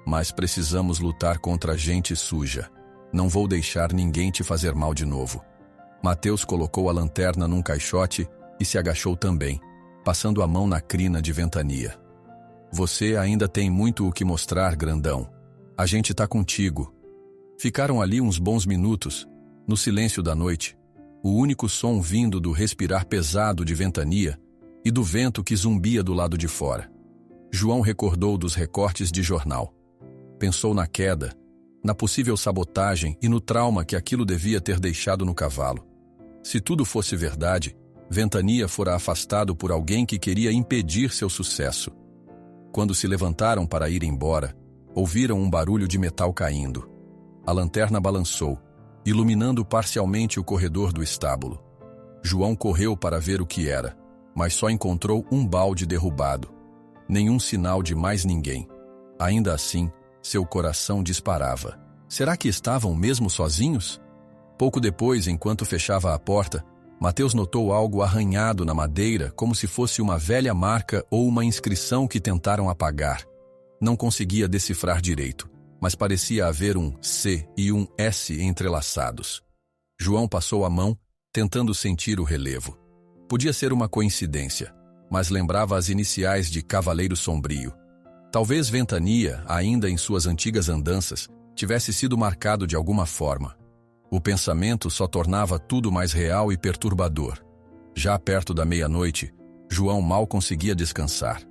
"Mas precisamos lutar contra a gente suja. Não vou deixar ninguém te fazer mal de novo." Mateus colocou a lanterna num caixote e se agachou também, passando a mão na crina de Ventania. "Você ainda tem muito o que mostrar, grandão. A gente tá contigo." Ficaram ali uns bons minutos, no silêncio da noite, o único som vindo do respirar pesado de Ventania e do vento que zumbia do lado de fora. João recordou dos recortes de jornal. Pensou na queda, na possível sabotagem e no trauma que aquilo devia ter deixado no cavalo. Se tudo fosse verdade, Ventania fora afastado por alguém que queria impedir seu sucesso. Quando se levantaram para ir embora, ouviram um barulho de metal caindo. A lanterna balançou, iluminando parcialmente o corredor do estábulo. João correu para ver o que era, mas só encontrou um balde derrubado. Nenhum sinal de mais ninguém. Ainda assim, seu coração disparava. Será que estavam mesmo sozinhos? Pouco depois, enquanto fechava a porta, Mateus notou algo arranhado na madeira, como se fosse uma velha marca ou uma inscrição que tentaram apagar. Não conseguia decifrar direito, mas parecia haver um C e um S entrelaçados. João passou a mão, tentando sentir o relevo. Podia ser uma coincidência, mas lembrava as iniciais de Cavaleiro Sombrio. Talvez Ventania, ainda em suas antigas andanças, tivesse sido marcado de alguma forma. O pensamento só tornava tudo mais real e perturbador. Já perto da meia-noite, João mal conseguia descansar.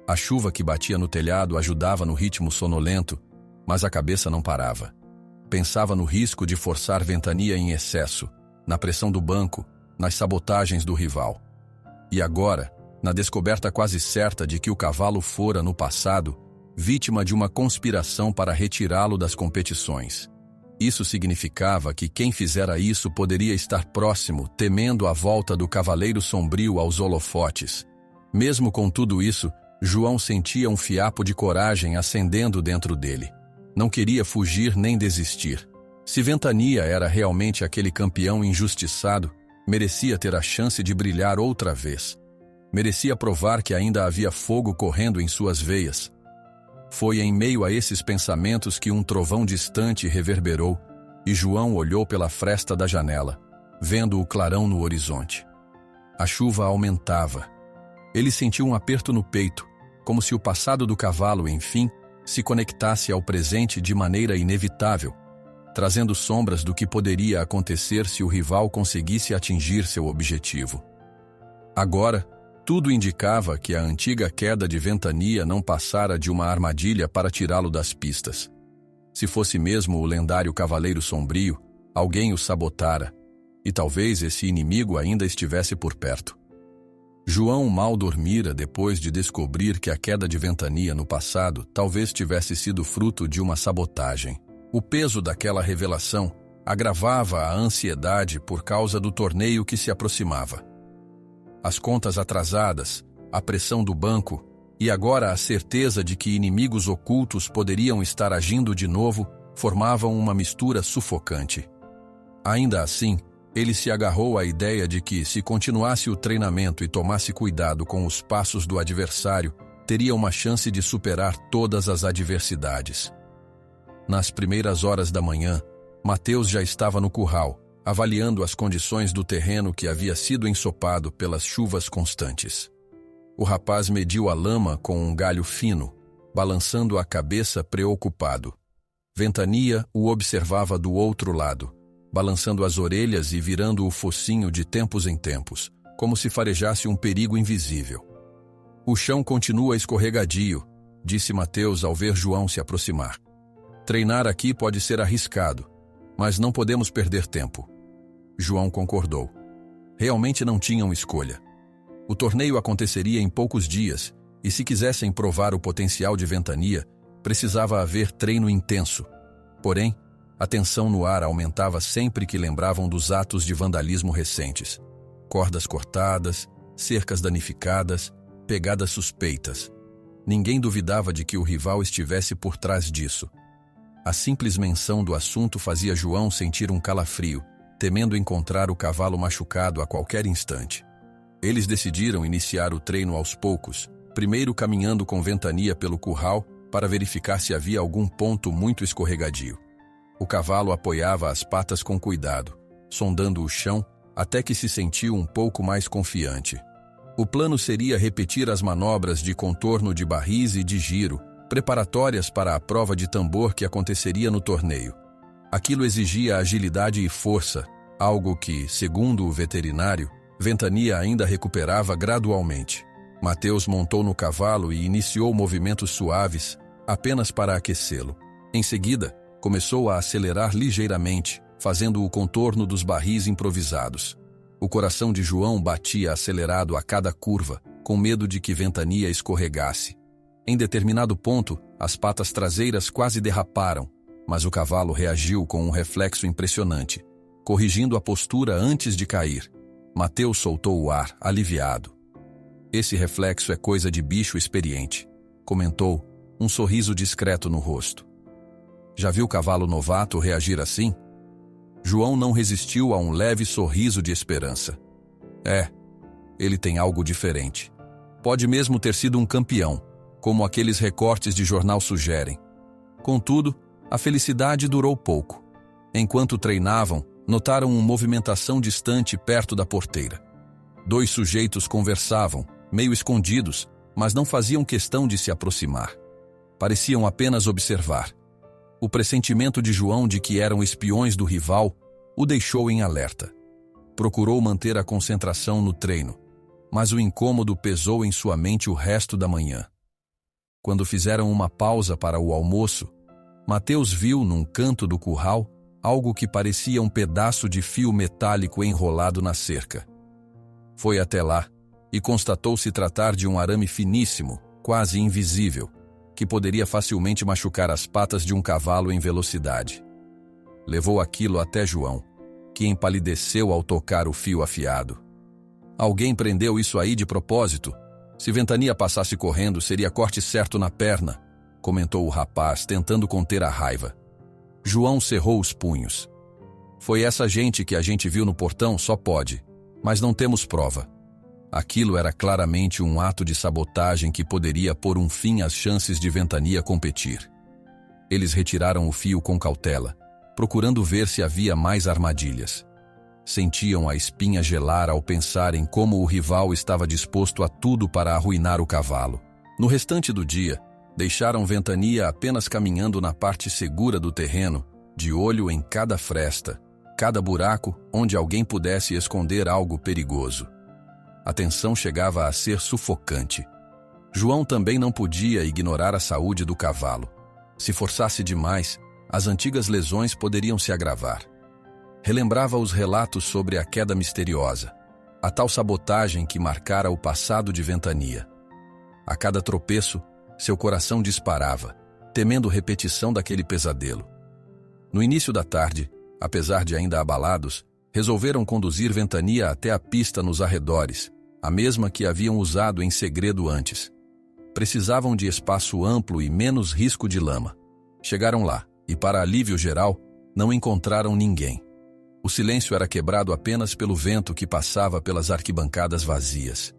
A chuva que batia no telhado ajudava no ritmo sonolento, mas a cabeça não parava. Pensava no risco de forçar Ventania em excesso, na pressão do banco, nas sabotagens do rival. E agora, na descoberta quase certa de que o cavalo fora, no passado, vítima de uma conspiração para retirá-lo das competições. Isso significava que quem fizera isso poderia estar próximo, temendo a volta do Cavaleiro Sombrio aos holofotes. Mesmo com tudo isso, João sentia um fiapo de coragem acendendo dentro dele. Não queria fugir nem desistir. Se Ventania era realmente aquele campeão injustiçado, merecia ter a chance de brilhar outra vez. Merecia provar que ainda havia fogo correndo em suas veias. Foi em meio a esses pensamentos que um trovão distante reverberou e João olhou pela fresta da janela, vendo o clarão no horizonte. A chuva aumentava. Ele sentiu um aperto no peito, como se o passado do cavalo, enfim, se conectasse ao presente de maneira inevitável, trazendo sombras do que poderia acontecer se o rival conseguisse atingir seu objetivo. Agora, tudo indicava que a antiga queda de Ventania não passara de uma armadilha para tirá-lo das pistas. Se fosse mesmo o lendário Cavaleiro Sombrio, alguém o sabotara, e talvez esse inimigo ainda estivesse por perto. João mal dormira depois de descobrir que a queda de Ventania no passado talvez tivesse sido fruto de uma sabotagem. O peso daquela revelação agravava a ansiedade por causa do torneio que se aproximava. As contas atrasadas, a pressão do banco e agora a certeza de que inimigos ocultos poderiam estar agindo de novo formavam uma mistura sufocante. Ainda assim, Ele se agarrou à ideia de que, se continuasse o treinamento e tomasse cuidado com os passos do adversário, teria uma chance de superar todas as adversidades. Nas primeiras horas da manhã, Mateus já estava no curral, avaliando as condições do terreno que havia sido ensopado pelas chuvas constantes. O rapaz mediu a lama com um galho fino, balançando a cabeça preocupado. Ventania o observava do outro lado, balançando as orelhas e virando o focinho de tempos em tempos, como se farejasse um perigo invisível. O chão continua escorregadio, disse Mateus ao ver João se aproximar. Treinar aqui pode ser arriscado, mas não podemos perder tempo. João concordou. Realmente não tinham escolha. O torneio aconteceria em poucos dias, e se quisessem provar o potencial de Ventania, precisava haver treino intenso. Porém, a tensão no ar aumentava sempre que lembravam dos atos de vandalismo recentes. Cordas cortadas, cercas danificadas, pegadas suspeitas. Ninguém duvidava de que o rival estivesse por trás disso. A simples menção do assunto fazia João sentir um calafrio, temendo encontrar o cavalo machucado a qualquer instante. Eles decidiram iniciar o treino aos poucos, primeiro caminhando com Ventania pelo curral para verificar se havia algum ponto muito escorregadio. O cavalo apoiava as patas com cuidado, sondando o chão até que se sentiu um pouco mais confiante. O plano seria repetir as manobras de contorno de barris e de giro, preparatórias para a prova de tambor que aconteceria no torneio. Aquilo exigia agilidade e força, algo que, segundo o veterinário, Ventania ainda recuperava gradualmente. Mateus montou no cavalo e iniciou movimentos suaves, apenas para aquecê-lo. Em seguida, começou a acelerar ligeiramente, fazendo o contorno dos barris improvisados. O coração de João batia acelerado a cada curva, com medo de que Ventania escorregasse. Em determinado ponto, as patas traseiras quase derraparam, mas o cavalo reagiu com um reflexo impressionante, corrigindo a postura antes de cair. Mateus soltou o ar, aliviado. Esse reflexo é coisa de bicho experiente, comentou, um sorriso discreto no rosto. Já viu cavalo novato reagir assim? João não resistiu a um leve sorriso de esperança. Ele tem algo diferente. Pode mesmo ter sido um campeão, como aqueles recortes de jornal sugerem. Contudo, a felicidade durou pouco. Enquanto treinavam, notaram uma movimentação distante perto da porteira. 2 sujeitos conversavam, meio escondidos, mas não faziam questão de se aproximar. Pareciam apenas observar. O pressentimento de João de que eram espiões do rival o deixou em alerta. Procurou manter a concentração no treino, mas o incômodo pesou em sua mente o resto da manhã. Quando fizeram uma pausa para o almoço, Mateus viu num canto do curral algo que parecia um pedaço de fio metálico enrolado na cerca. Foi até lá e constatou se tratar de um arame finíssimo, quase invisível, que poderia facilmente machucar as patas de um cavalo em velocidade. Levou aquilo até João, que empalideceu ao tocar o fio afiado. Alguém prendeu isso aí de propósito. Se Ventania passasse correndo, seria corte certo na perna, comentou o rapaz, tentando conter a raiva. João cerrou os punhos. Foi essa gente que a gente viu no portão, só pode, mas não temos prova. Aquilo era claramente um ato de sabotagem que poderia pôr um fim às chances de Ventania competir. Eles retiraram o fio com cautela, procurando ver se havia mais armadilhas. Sentiam a espinha gelar ao pensar em como o rival estava disposto a tudo para arruinar o cavalo. No restante do dia, deixaram Ventania apenas caminhando na parte segura do terreno, de olho em cada fresta, cada buraco onde alguém pudesse esconder algo perigoso. A tensão chegava a ser sufocante. João também não podia ignorar a saúde do cavalo. Se forçasse demais, as antigas lesões poderiam se agravar. Relembrava os relatos sobre a queda misteriosa, a tal sabotagem que marcara o passado de Ventania. A cada tropeço, seu coração disparava, temendo repetição daquele pesadelo. No início da tarde, apesar de ainda abalados, resolveram conduzir Ventania até a pista nos arredores, a mesma que haviam usado em segredo antes. Precisavam de espaço amplo e menos risco de lama. Chegaram lá e, para alívio geral, não encontraram ninguém. O silêncio era quebrado apenas pelo vento que passava pelas arquibancadas vazias.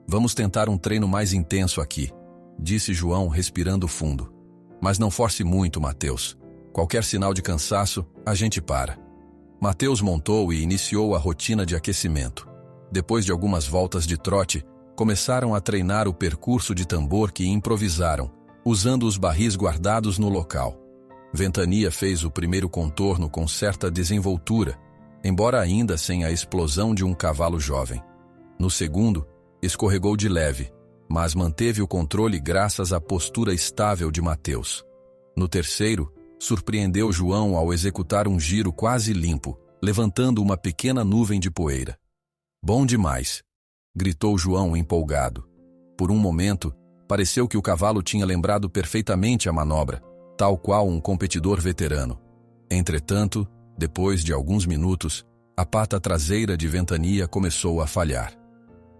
Vamos tentar um treino mais intenso aqui, disse João, respirando fundo. Mas não force muito, Mateus. Qualquer sinal de cansaço, a gente para. Mateus montou e iniciou a rotina de aquecimento. Depois de algumas voltas de trote, começaram a treinar o percurso de tambor que improvisaram, usando os barris guardados no local. Ventania fez o primeiro contorno com certa desenvoltura, embora ainda sem a explosão de um cavalo jovem. No segundo, escorregou de leve, mas manteve o controle graças à postura estável de Mateus. No terceiro, surpreendeu João ao executar um giro quase limpo, levantando uma pequena nuvem de poeira. Bom demais, gritou João empolgado. Por um momento, pareceu que o cavalo tinha lembrado perfeitamente a manobra, tal qual um competidor veterano. Entretanto, depois de alguns minutos, a pata traseira de Ventania começou a falhar.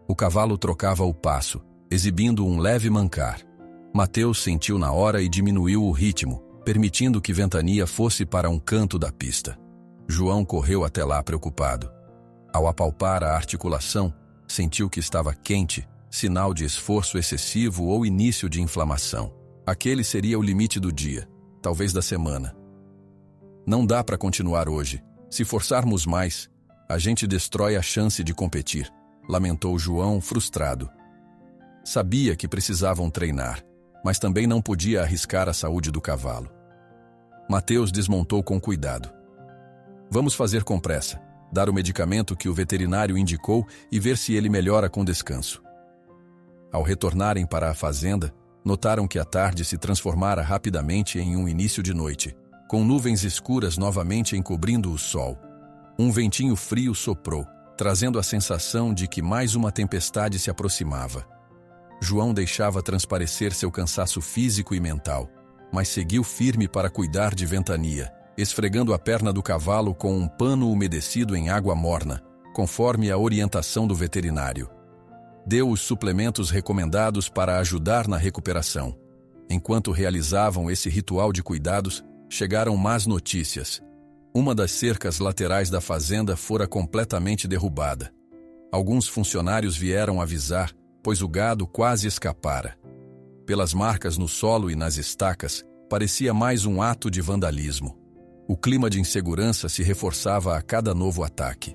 O cavalo trocava o passo, exibindo um leve mancar. Mateus sentiu na hora e diminuiu o ritmo, permitindo que Ventania fosse para um canto da pista. João correu até lá preocupado. Ao apalpar a articulação, sentiu que estava quente, sinal de esforço excessivo ou início de inflamação. Aquele seria o limite do dia, talvez da semana. Não dá para continuar hoje. Se forçarmos mais, a gente destrói a chance de competir, lamentou João, frustrado. Sabia que precisavam treinar, mas também não podia arriscar a saúde do cavalo. Mateus desmontou com cuidado. Vamos fazer com pressa, dar o medicamento que o veterinário indicou e ver se ele melhora com descanso. Ao retornarem para a fazenda, notaram que a tarde se transformara rapidamente em um início de noite, com nuvens escuras novamente encobrindo o sol. Um ventinho frio soprou, trazendo a sensação de que mais uma tempestade se aproximava. João deixava transparecer seu cansaço físico e mental, mas seguiu firme para cuidar de Ventania, esfregando a perna do cavalo com um pano umedecido em água morna, conforme a orientação do veterinário. Deu os suplementos recomendados para ajudar na recuperação. Enquanto realizavam esse ritual de cuidados, chegaram más notícias. Uma das cercas laterais da fazenda fora completamente derrubada. Alguns funcionários vieram avisar, pois o gado quase escapara. Pelas marcas no solo e nas estacas, parecia mais um ato de vandalismo. O clima de insegurança se reforçava a cada novo ataque.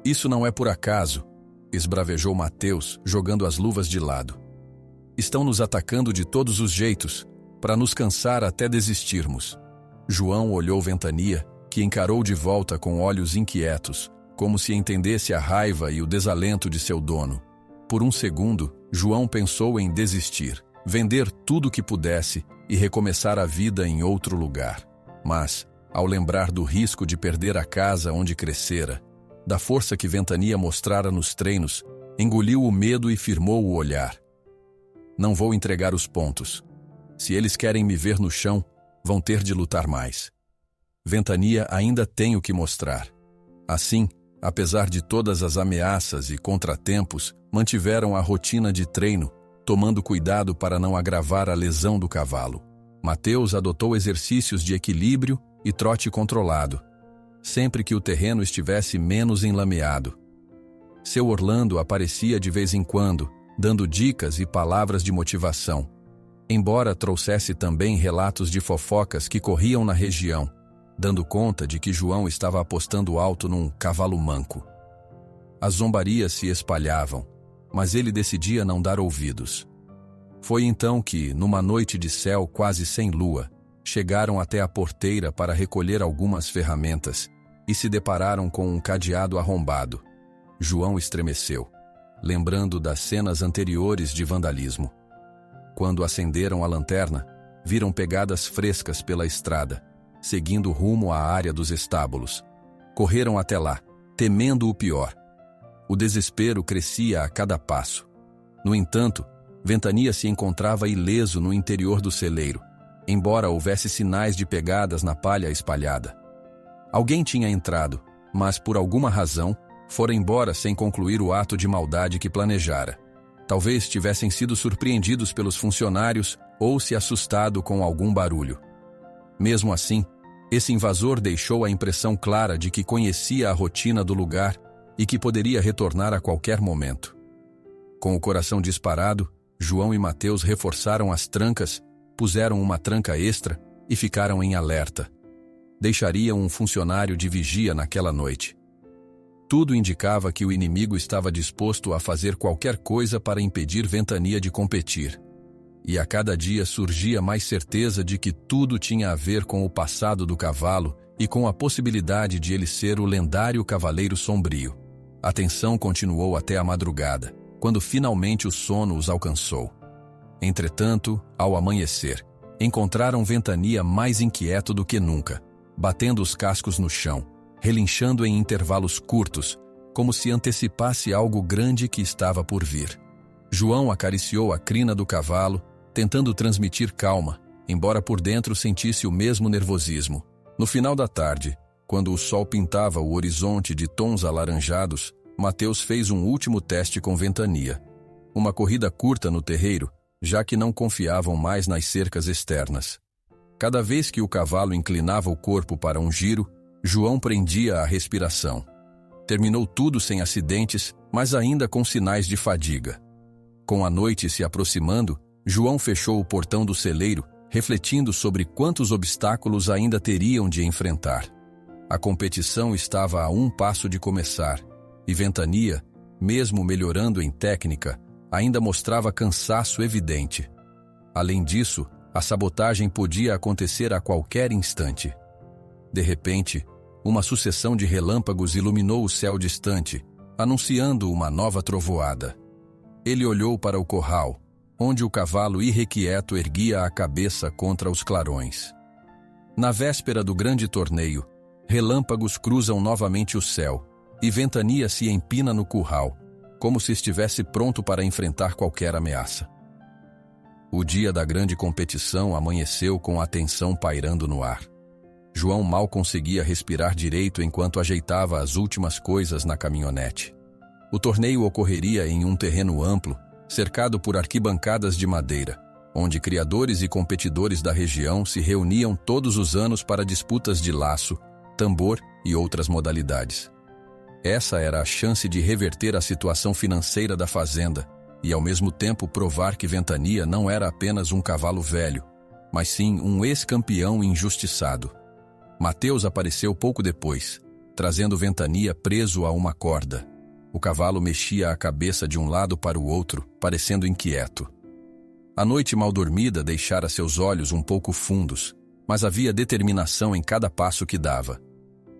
Isso não é por acaso, esbravejou Mateus, jogando as luvas de lado. Estão nos atacando de todos os jeitos, para nos cansar até desistirmos. João olhou Ventania, que encarou de volta com olhos inquietos, como se entendesse a raiva e o desalento de seu dono. Por um segundo, João pensou em desistir, vender tudo o que pudesse e recomeçar a vida em outro lugar. Mas, ao lembrar do risco de perder a casa onde crescera, da força que Ventania mostrara nos treinos, engoliu o medo e firmou o olhar. Não vou entregar os pontos. Se eles querem me ver no chão, vão ter de lutar mais. Ventania ainda tem o que mostrar. Assim, apesar de todas as ameaças e contratempos, mantiveram a rotina de treino, tomando cuidado para não agravar a lesão do cavalo. Mateus adotou exercícios de equilíbrio e trote controlado, sempre que o terreno estivesse menos enlameado. Seu Orlando aparecia de vez em quando, dando dicas e palavras de motivação, embora trouxesse também relatos de fofocas que corriam na região, dando conta de que João estava apostando alto num cavalo manco. As zombarias se espalhavam, mas ele decidia não dar ouvidos. Foi então que, numa noite de céu quase sem lua, chegaram até a porteira para recolher algumas ferramentas e se depararam com um cadeado arrombado. João estremeceu, lembrando das cenas anteriores de vandalismo. Quando acenderam a lanterna, viram pegadas frescas pela estrada, seguindo rumo à área dos estábulos. Correram até lá, temendo o pior. O desespero crescia a cada passo. No entanto, Ventania se encontrava ileso no interior do celeiro, embora houvesse sinais de pegadas na palha espalhada. Alguém tinha entrado, mas por alguma razão, fora embora sem concluir o ato de maldade que planejara. Talvez tivessem sido surpreendidos pelos funcionários ou se assustado com algum barulho. Mesmo assim, Esse invasor deixou a impressão clara de que conhecia a rotina do lugar e que poderia retornar a qualquer momento. Com o coração disparado, João e Mateus reforçaram as trancas, puseram uma tranca extra e ficaram em alerta. Deixariam um funcionário de vigia naquela noite. Tudo indicava que o inimigo estava disposto a fazer qualquer coisa para impedir Ventania de competir. E a cada dia surgia mais certeza de que tudo tinha a ver com o passado do cavalo e com a possibilidade de ele ser o lendário Cavaleiro Sombrio. A tensão continuou até a madrugada, quando finalmente o sono os alcançou. Entretanto, ao amanhecer, encontraram Ventania mais inquieto do que nunca, batendo os cascos no chão, relinchando em intervalos curtos, como se antecipasse algo grande que estava por vir. João acariciou a crina do cavalo, tentando transmitir calma, embora por dentro sentisse o mesmo nervosismo. No final da tarde, quando o sol pintava o horizonte de tons alaranjados, Mateus fez um último teste com Ventania. Uma corrida curta no terreiro, já que não confiavam mais nas cercas externas. Cada vez que o cavalo inclinava o corpo para um giro, João prendia a respiração. Terminou tudo sem acidentes, mas ainda com sinais de fadiga. Com a noite se aproximando, João fechou o portão do celeiro, refletindo sobre quantos obstáculos ainda teriam de enfrentar. A competição estava a um passo de começar, e Ventania, mesmo melhorando em técnica, ainda mostrava cansaço evidente. Além disso, a sabotagem podia acontecer a qualquer instante. De repente, uma sucessão de relâmpagos iluminou o céu distante, anunciando uma nova trovoada. Ele olhou para o corral, onde o cavalo irrequieto erguia a cabeça contra os clarões. Na véspera do grande torneio, relâmpagos cruzam novamente o céu, e Ventania se empina no curral, como se estivesse pronto para enfrentar qualquer ameaça. O dia da grande competição amanheceu com a tensão pairando no ar. João mal conseguia respirar direito enquanto ajeitava as últimas coisas na caminhonete. O torneio ocorreria em um terreno amplo, cercado por arquibancadas de madeira, onde criadores e competidores da região se reuniam todos os anos para disputas de laço, tambor e outras modalidades. Essa era a chance de reverter a situação financeira da fazenda e, ao mesmo tempo, provar que Ventania não era apenas um cavalo velho, mas sim um ex-campeão injustiçado. Mateus apareceu pouco depois, trazendo Ventania preso a uma corda. O cavalo mexia a cabeça de um lado para o outro, parecendo inquieto. A noite mal dormida deixara seus olhos um pouco fundos, mas havia determinação em cada passo que dava.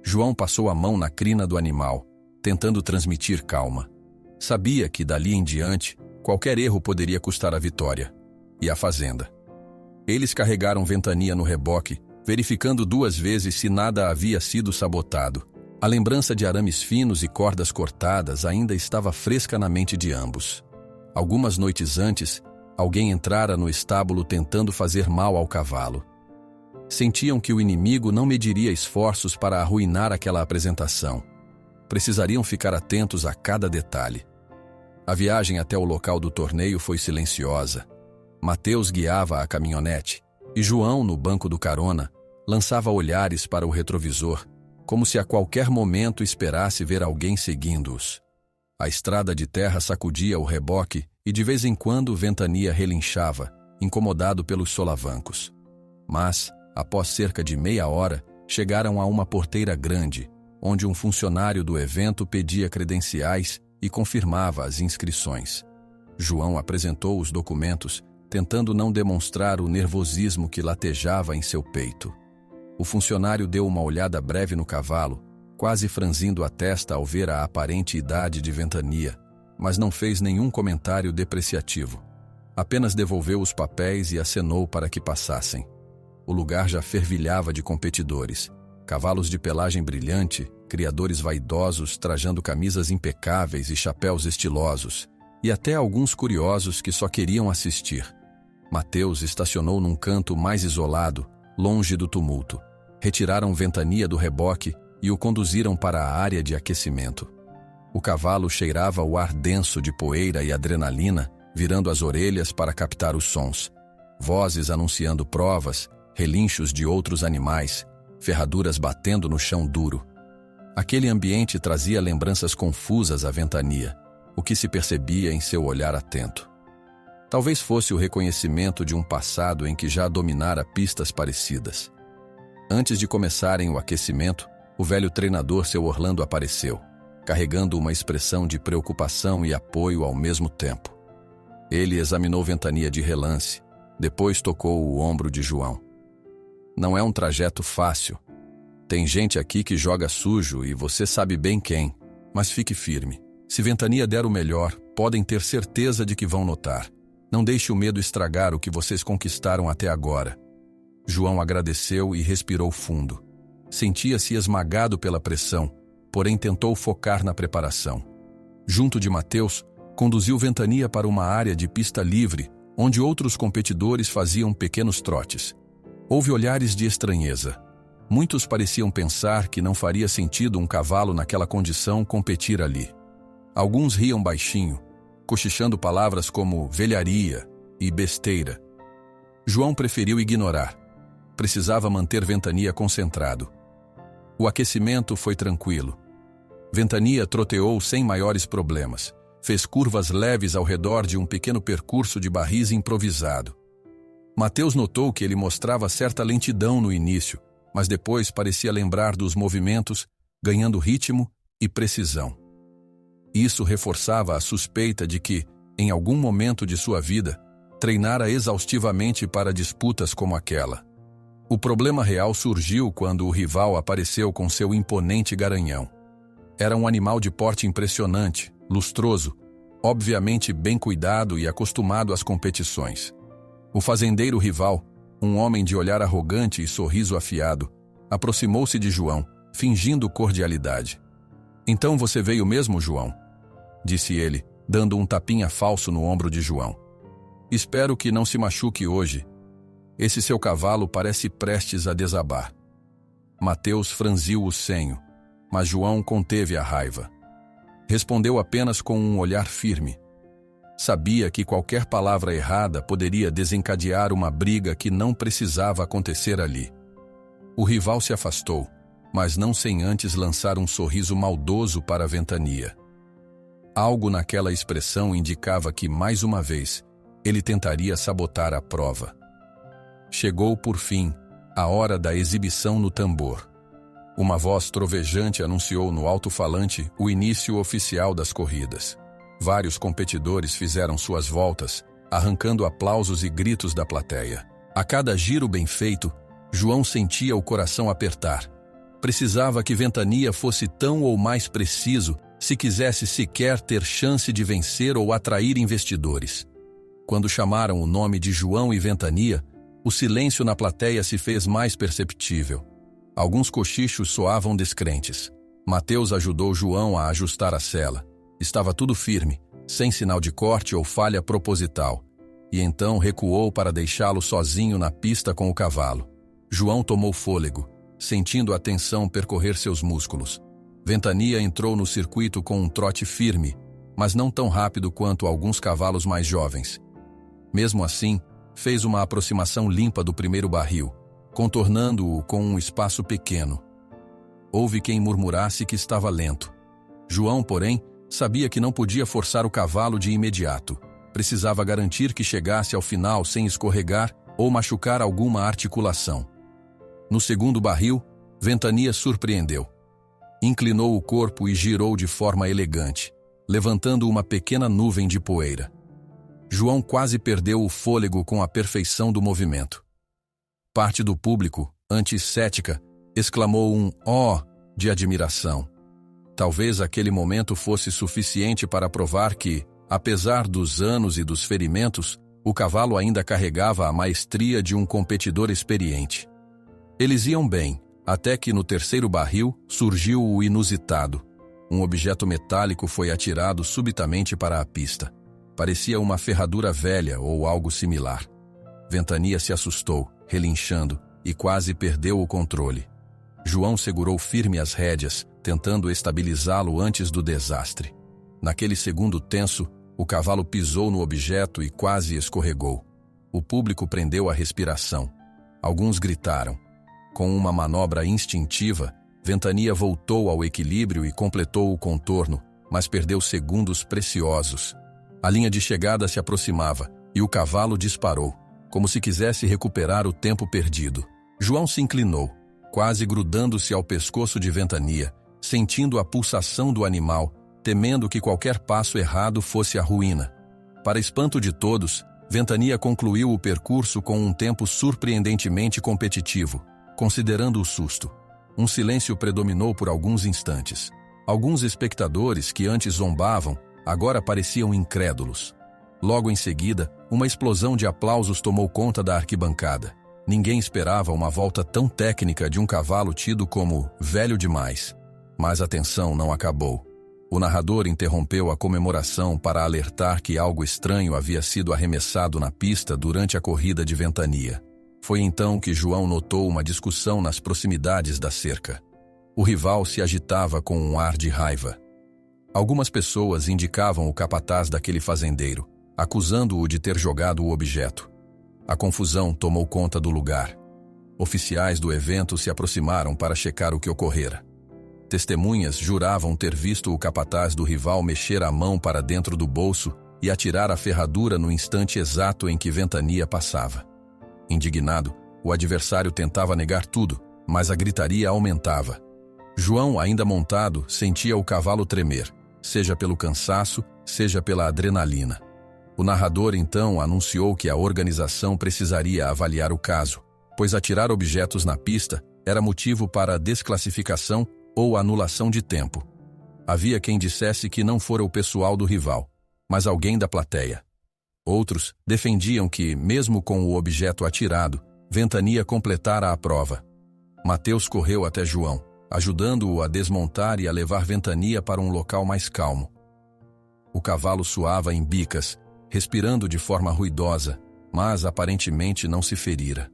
João passou a mão na crina do animal, tentando transmitir calma. Sabia que, dali em diante, qualquer erro poderia custar a vitória e a fazenda. Eles carregaram Ventania no reboque, verificando 2 vezes se nada havia sido sabotado. A lembrança de arames finos e cordas cortadas ainda estava fresca na mente de ambos. Algumas noites antes, alguém entrara no estábulo tentando fazer mal ao cavalo. Sentiam que o inimigo não mediria esforços para arruinar aquela apresentação. Precisariam ficar atentos a cada detalhe. A viagem até o local do torneio foi silenciosa. Mateus guiava a caminhonete e João, no banco do carona, lançava olhares para o retrovisor, como se a qualquer momento esperasse ver alguém seguindo-os. A estrada de terra sacudia o reboque e de vez em quando Ventania relinchava, incomodado pelos solavancos. Mas, após cerca de meia hora, chegaram a uma porteira grande, onde um funcionário do evento pedia credenciais e confirmava as inscrições. João apresentou os documentos, tentando não demonstrar o nervosismo que latejava em seu peito. O funcionário deu uma olhada breve no cavalo, quase franzindo a testa ao ver a aparente idade de Ventania, mas não fez nenhum comentário depreciativo. Apenas devolveu os papéis e acenou para que passassem. O lugar já fervilhava de competidores. Cavalos de pelagem brilhante, criadores vaidosos trajando camisas impecáveis e chapéus estilosos, e até alguns curiosos que só queriam assistir. Mateus estacionou num canto mais isolado, longe do tumulto. Retiraram Ventania do reboque e o conduziram para a área de aquecimento. O cavalo cheirava o ar denso de poeira e adrenalina, virando as orelhas para captar os sons. Vozes anunciando provas, relinchos de outros animais, ferraduras batendo no chão duro. Aquele ambiente trazia lembranças confusas à Ventania, o que se percebia em seu olhar atento. Talvez fosse o reconhecimento de um passado em que já dominara pistas parecidas. Antes de começarem o aquecimento, o velho treinador seu Orlando apareceu, carregando uma expressão de preocupação e apoio ao mesmo tempo. Ele examinou Ventania de relance, depois tocou o ombro de João. Não é um trajeto fácil. Tem gente aqui que joga sujo e você sabe bem quem, mas fique firme. Se Ventania der o melhor, podem ter certeza de que vão notar. Não deixe o medo estragar o que vocês conquistaram até agora. João agradeceu e respirou fundo. Sentia-se esmagado pela pressão, porém tentou focar na preparação. Junto de Mateus, conduziu Ventania para uma área de pista livre, onde outros competidores faziam pequenos trotes. Houve olhares de estranheza. Muitos pareciam pensar que não faria sentido um cavalo naquela condição competir ali. Alguns riam baixinho, cochichando palavras como velharia e besteira. João preferiu ignorar. Precisava manter Ventania concentrado. O aquecimento foi tranquilo. Ventania troteou sem maiores problemas. Fez curvas leves ao redor de um pequeno percurso de barris improvisado. Mateus notou que ele mostrava certa lentidão no início, mas depois parecia lembrar dos movimentos, ganhando ritmo e precisão. Isso reforçava a suspeita de que, em algum momento de sua vida, treinara exaustivamente para disputas como aquela. O problema real surgiu quando o rival apareceu com seu imponente garanhão. Era um animal de porte impressionante, lustroso, obviamente bem cuidado e acostumado às competições. O fazendeiro rival, um homem de olhar arrogante e sorriso afiado, aproximou-se de João, fingindo cordialidade. "Então você veio mesmo, João?" disse ele, dando um tapinha falso no ombro de João. "Espero que não se machuque hoje. Esse seu cavalo parece prestes a desabar." Mateus franziu o senho, mas João conteve a raiva. Respondeu apenas com um olhar firme. Sabia que qualquer palavra errada poderia desencadear uma briga que não precisava acontecer ali. O rival se afastou, mas não sem antes lançar um sorriso maldoso para a Ventania. Algo naquela expressão indicava que, mais uma vez, ele tentaria sabotar a prova. Chegou, por fim, a hora da exibição no tambor. Uma voz trovejante anunciou no alto-falante o início oficial das corridas. Vários competidores fizeram suas voltas, arrancando aplausos e gritos da plateia. A cada giro bem feito, João sentia o coração apertar. Precisava que Ventania fosse tão ou mais preciso se quisesse sequer ter chance de vencer ou atrair investidores. Quando chamaram o nome de João e Ventania, o silêncio na plateia se fez mais perceptível. Alguns cochichos soavam descrentes. Mateus ajudou João a ajustar a sela. Estava tudo firme, sem sinal de corte ou falha proposital, e então recuou para deixá-lo sozinho na pista com o cavalo. João tomou fôlego, sentindo a tensão percorrer seus músculos. Ventania entrou no circuito com um trote firme, mas não tão rápido quanto alguns cavalos mais jovens. Mesmo assim, fez uma aproximação limpa do primeiro barril, contornando-o com um espaço pequeno. Houve quem murmurasse que estava lento. João, porém, sabia que não podia forçar o cavalo de imediato. Precisava garantir que chegasse ao final sem escorregar ou machucar alguma articulação. No segundo barril, Ventania surpreendeu. Inclinou o corpo e girou de forma elegante, levantando uma pequena nuvem de poeira. João quase perdeu o fôlego com a perfeição do movimento. Parte do público, anti-cética, exclamou um "ó" de admiração. Talvez aquele momento fosse suficiente para provar que, apesar dos anos e dos ferimentos, o cavalo ainda carregava a maestria de um competidor experiente. Eles iam bem, até que no terceiro barril surgiu o inusitado. Um objeto metálico foi atirado subitamente para a pista. Parecia uma ferradura velha ou algo similar. Ventania se assustou, relinchando, e quase perdeu o controle. João segurou firme as rédeas, tentando estabilizá-lo antes do desastre. Naquele segundo tenso, o cavalo pisou no objeto e quase escorregou. O público prendeu a respiração. Alguns gritaram. Com uma manobra instintiva, Ventania voltou ao equilíbrio e completou o contorno, mas perdeu segundos preciosos. A linha de chegada se aproximava e o cavalo disparou, como se quisesse recuperar o tempo perdido. João se inclinou, quase grudando-se ao pescoço de Ventania, sentindo a pulsação do animal, temendo que qualquer passo errado fosse a ruína. Para espanto de todos, Ventania concluiu o percurso com um tempo surpreendentemente competitivo, considerando o susto. Um silêncio predominou por alguns instantes. Alguns espectadores que antes zombavam, agora pareciam incrédulos. Logo em seguida, uma explosão de aplausos tomou conta da arquibancada. Ninguém esperava uma volta tão técnica de um cavalo tido como velho demais. Mas a tensão não acabou. O narrador interrompeu a comemoração para alertar que algo estranho havia sido arremessado na pista durante a corrida de Ventania. Foi então que João notou uma discussão nas proximidades da cerca. O rival se agitava com um ar de raiva. Algumas pessoas indicavam o capataz daquele fazendeiro, acusando-o de ter jogado o objeto. A confusão tomou conta do lugar. Oficiais do evento se aproximaram para checar o que ocorrera. Testemunhas juravam ter visto o capataz do rival mexer a mão para dentro do bolso e atirar a ferradura no instante exato em que Ventania passava. Indignado, o adversário tentava negar tudo, mas a gritaria aumentava. João, ainda montado, sentia o cavalo tremer, seja pelo cansaço, seja pela adrenalina. O narrador então anunciou que a organização precisaria avaliar o caso, pois atirar objetos na pista era motivo para desclassificação ou anulação de tempo. Havia quem dissesse que não fora o pessoal do rival, mas alguém da plateia. Outros defendiam que, mesmo com o objeto atirado, Ventania completara a prova. Mateus correu até João, ajudando-o a desmontar e a levar Ventania para um local mais calmo. O cavalo suava em bicas, respirando de forma ruidosa, mas aparentemente não se ferira.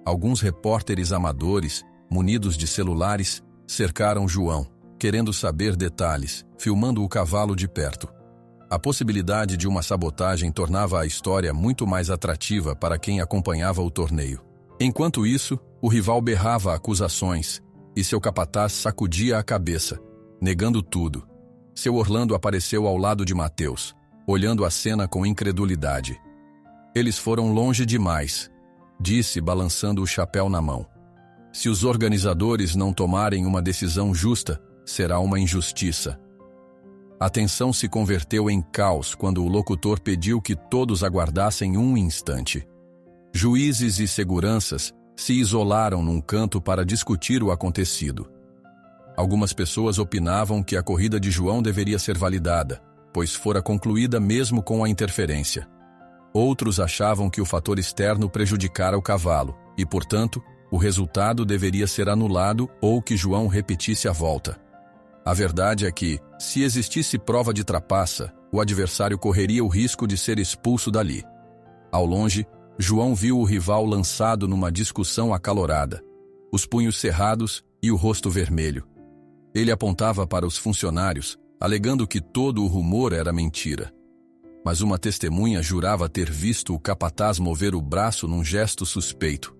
Alguns repórteres amadores, munidos de celulares, cercaram João, querendo saber detalhes, filmando o cavalo de perto. A possibilidade de uma sabotagem tornava a história muito mais atrativa para quem acompanhava o torneio. Enquanto isso, o rival berrava acusações, e seu capataz sacudia a cabeça, negando tudo. Seu Orlando apareceu ao lado de Mateus, olhando a cena com incredulidade. Eles foram longe demais, disse, balançando o chapéu na mão. Se os organizadores não tomarem uma decisão justa, será uma injustiça. A tensão se converteu em caos quando o locutor pediu que todos aguardassem um instante. Juízes e seguranças se isolaram num canto para discutir o acontecido. Algumas pessoas opinavam que a corrida de João deveria ser validada, pois fora concluída mesmo com a interferência. Outros achavam que o fator externo prejudicara o cavalo e, portanto, o resultado deveria ser anulado ou que João repetisse a volta. A verdade é que, se existisse prova de trapaça, o adversário correria o risco de ser expulso dali. Ao longe, João viu o rival lançado numa discussão acalorada, os punhos cerrados e o rosto vermelho. Ele apontava para os funcionários, alegando que todo o rumor era mentira. Mas uma testemunha jurava ter visto o capataz mover o braço num gesto suspeito.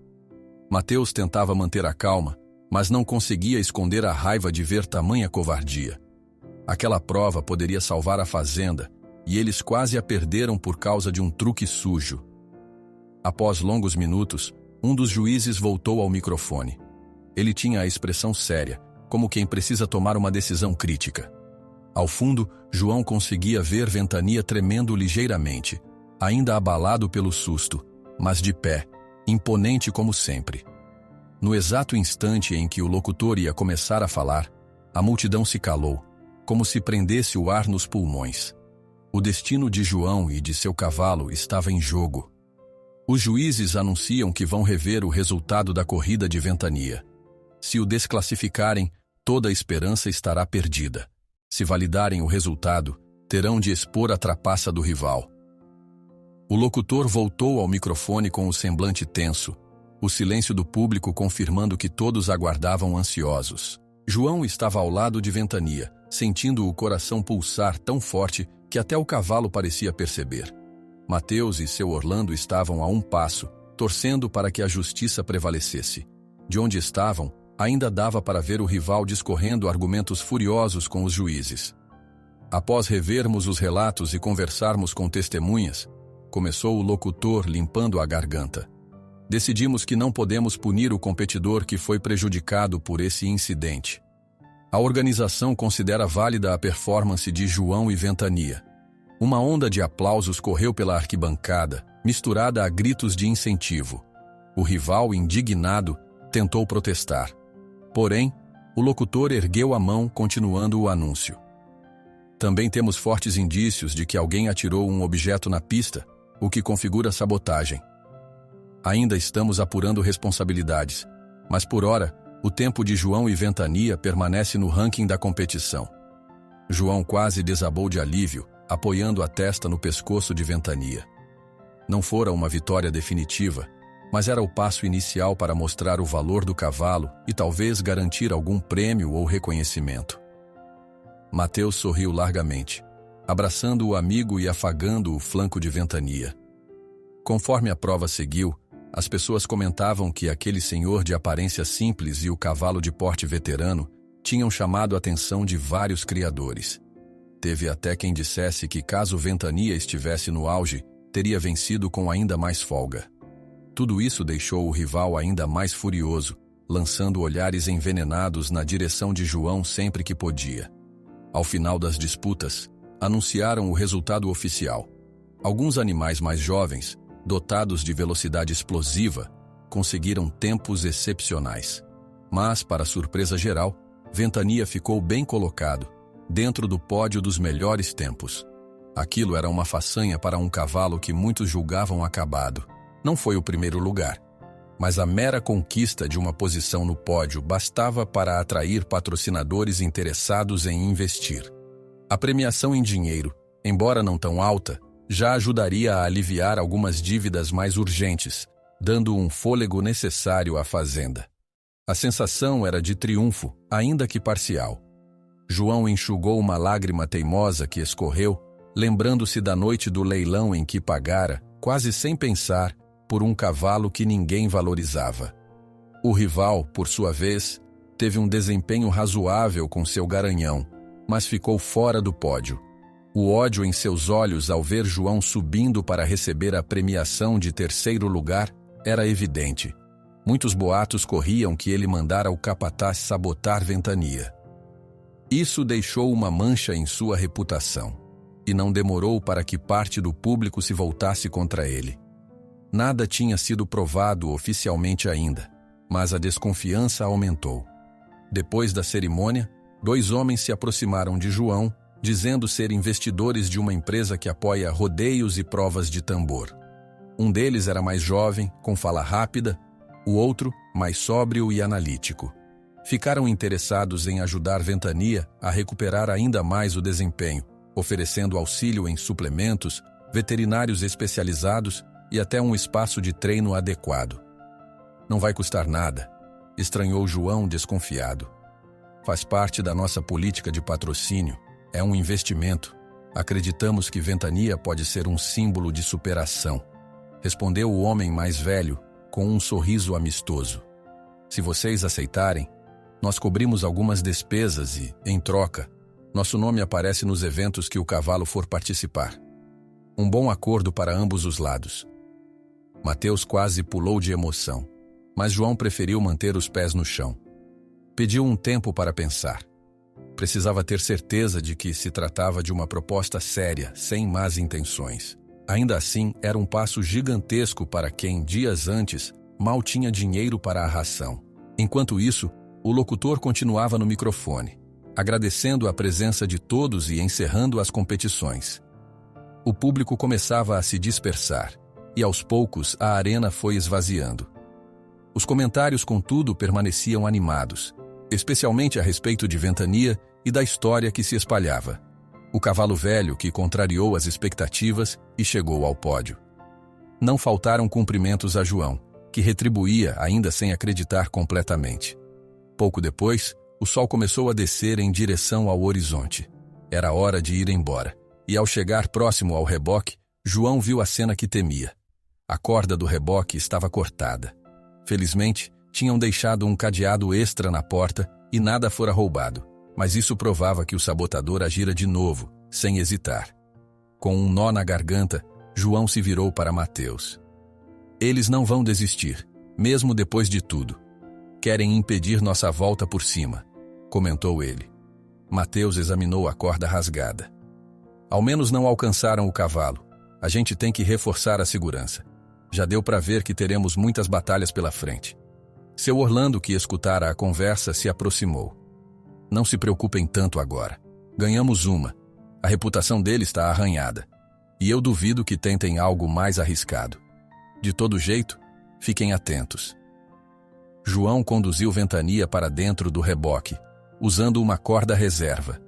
Mateus tentava manter a calma, mas não conseguia esconder a raiva de ver tamanha covardia. Aquela prova poderia salvar a fazenda, e eles quase a perderam por causa de um truque sujo. Após longos minutos, um dos juízes voltou ao microfone. Ele tinha a expressão séria, como quem precisa tomar uma decisão crítica. Ao fundo, João conseguia ver Ventania tremendo ligeiramente, ainda abalado pelo susto, mas de pé, imponente como sempre. No exato instante em que o locutor ia começar a falar, a multidão se calou, como se prendesse o ar nos pulmões. O destino de João e de seu cavalo estava em jogo. Os juízes anunciam que vão rever o resultado da corrida de Ventania. Se o desclassificarem, toda a esperança estará perdida. Se validarem o resultado, terão de expor a trapaça do rival. O locutor voltou ao microfone com o semblante tenso, o silêncio do público confirmando que todos aguardavam ansiosos. João estava ao lado de Ventania, sentindo o coração pulsar tão forte que até o cavalo parecia perceber. Mateus e seu Orlando estavam a um passo, torcendo para que a justiça prevalecesse. De onde estavam, ainda dava para ver o rival discorrendo argumentos furiosos com os juízes. Após revermos os relatos e conversarmos com testemunhas, começou o locutor limpando a garganta. Decidimos que não podemos punir o competidor que foi prejudicado por esse incidente. A organização considera válida a performance de João e Ventania. Uma onda de aplausos correu pela arquibancada, misturada a gritos de incentivo. O rival, indignado, tentou protestar. Porém, o locutor ergueu a mão, continuando o anúncio. Também temos fortes indícios de que alguém atirou um objeto na pista, o que configura sabotagem. Ainda estamos apurando responsabilidades, mas por ora, o tempo de João e Ventania permanece no ranking da competição. João quase desabou de alívio, apoiando a testa no pescoço de Ventania. Não fora uma vitória definitiva, mas era o passo inicial para mostrar o valor do cavalo e talvez garantir algum prêmio ou reconhecimento. Mateus sorriu largamente, abraçando o amigo e afagando o flanco de Ventania. Conforme a prova seguiu, as pessoas comentavam que aquele senhor de aparência simples e o cavalo de porte veterano tinham chamado a atenção de vários criadores. Teve até quem dissesse que caso Ventania estivesse no auge, teria vencido com ainda mais folga. Tudo isso deixou o rival ainda mais furioso, lançando olhares envenenados na direção de João sempre que podia. Ao final das disputas, anunciaram o resultado oficial. Alguns animais mais jovens, dotados de velocidade explosiva, conseguiram tempos excepcionais. Mas, para surpresa geral, Ventania ficou bem colocado, dentro do pódio dos melhores tempos. Aquilo era uma façanha para um cavalo que muitos julgavam acabado. Não foi o primeiro lugar, mas a mera conquista de uma posição no pódio bastava para atrair patrocinadores interessados em investir. A premiação em dinheiro, embora não tão alta, já ajudaria a aliviar algumas dívidas mais urgentes, dando um fôlego necessário à fazenda. A sensação era de triunfo, ainda que parcial. João enxugou uma lágrima teimosa que escorreu, lembrando-se da noite do leilão em que pagara, quase sem pensar, por um cavalo que ninguém valorizava. O rival, por sua vez, teve um desempenho razoável com seu garanhão, mas ficou fora do pódio. O ódio em seus olhos ao ver João subindo para receber a premiação de terceiro lugar era evidente. Muitos boatos corriam que ele mandara o capataz sabotar Ventania. Isso deixou uma mancha em sua reputação, e não demorou para que parte do público se voltasse contra ele. Nada tinha sido provado oficialmente ainda, mas a desconfiança aumentou. Depois da cerimônia, 2 homens se aproximaram de João, dizendo ser investidores de uma empresa que apoia rodeios e provas de tambor. Um deles era mais jovem, com fala rápida, o outro, mais sóbrio e analítico. Ficaram interessados em ajudar Ventania a recuperar ainda mais o desempenho, oferecendo auxílio em suplementos, veterinários especializados e até um espaço de treino adequado. Não vai custar nada, estranhou João desconfiado. Faz parte da nossa política de patrocínio, é um investimento. Acreditamos que Ventania pode ser um símbolo de superação, respondeu o homem mais velho, com um sorriso amistoso. Se vocês aceitarem, nós cobrimos algumas despesas e, em troca, nosso nome aparece nos eventos que o cavalo for participar. Um bom acordo para ambos os lados. Mateus quase pulou de emoção, mas João preferiu manter os pés no chão. Pediu um tempo para pensar. Precisava ter certeza de que se tratava de uma proposta séria, sem más intenções. Ainda assim, era um passo gigantesco para quem, dias antes, mal tinha dinheiro para a ração. Enquanto isso, o locutor continuava no microfone, agradecendo a presença de todos e encerrando as competições. O público começava a se dispersar, e aos poucos a arena foi esvaziando. Os comentários, contudo, permaneciam animados, especialmente a respeito de Ventania e da história que se espalhava. O cavalo velho que contrariou as expectativas e chegou ao pódio. Não faltaram cumprimentos a João, que retribuía ainda sem acreditar completamente. Pouco depois, o sol começou a descer em direção ao horizonte. Era hora de ir embora, e ao chegar próximo ao reboque, João viu a cena que temia. A corda do reboque estava cortada. Felizmente, Tinham deixado um cadeado extra na porta e nada fora roubado, mas isso provava que o sabotador agira de novo, sem hesitar. Com um nó na garganta, João se virou para Mateus. Eles não vão desistir, mesmo depois de tudo. Querem impedir nossa volta por cima, comentou ele. Mateus examinou a corda rasgada. Ao menos não alcançaram o cavalo. A gente tem que reforçar a segurança. Já deu para ver que teremos muitas batalhas pela frente. Seu Orlando, que escutara a conversa, se aproximou. Não se preocupem tanto agora. Ganhamos uma. A reputação dele está arranhada. E eu duvido que tentem algo mais arriscado. De todo jeito, fiquem atentos. João conduziu Ventania para dentro do reboque, usando uma corda reserva.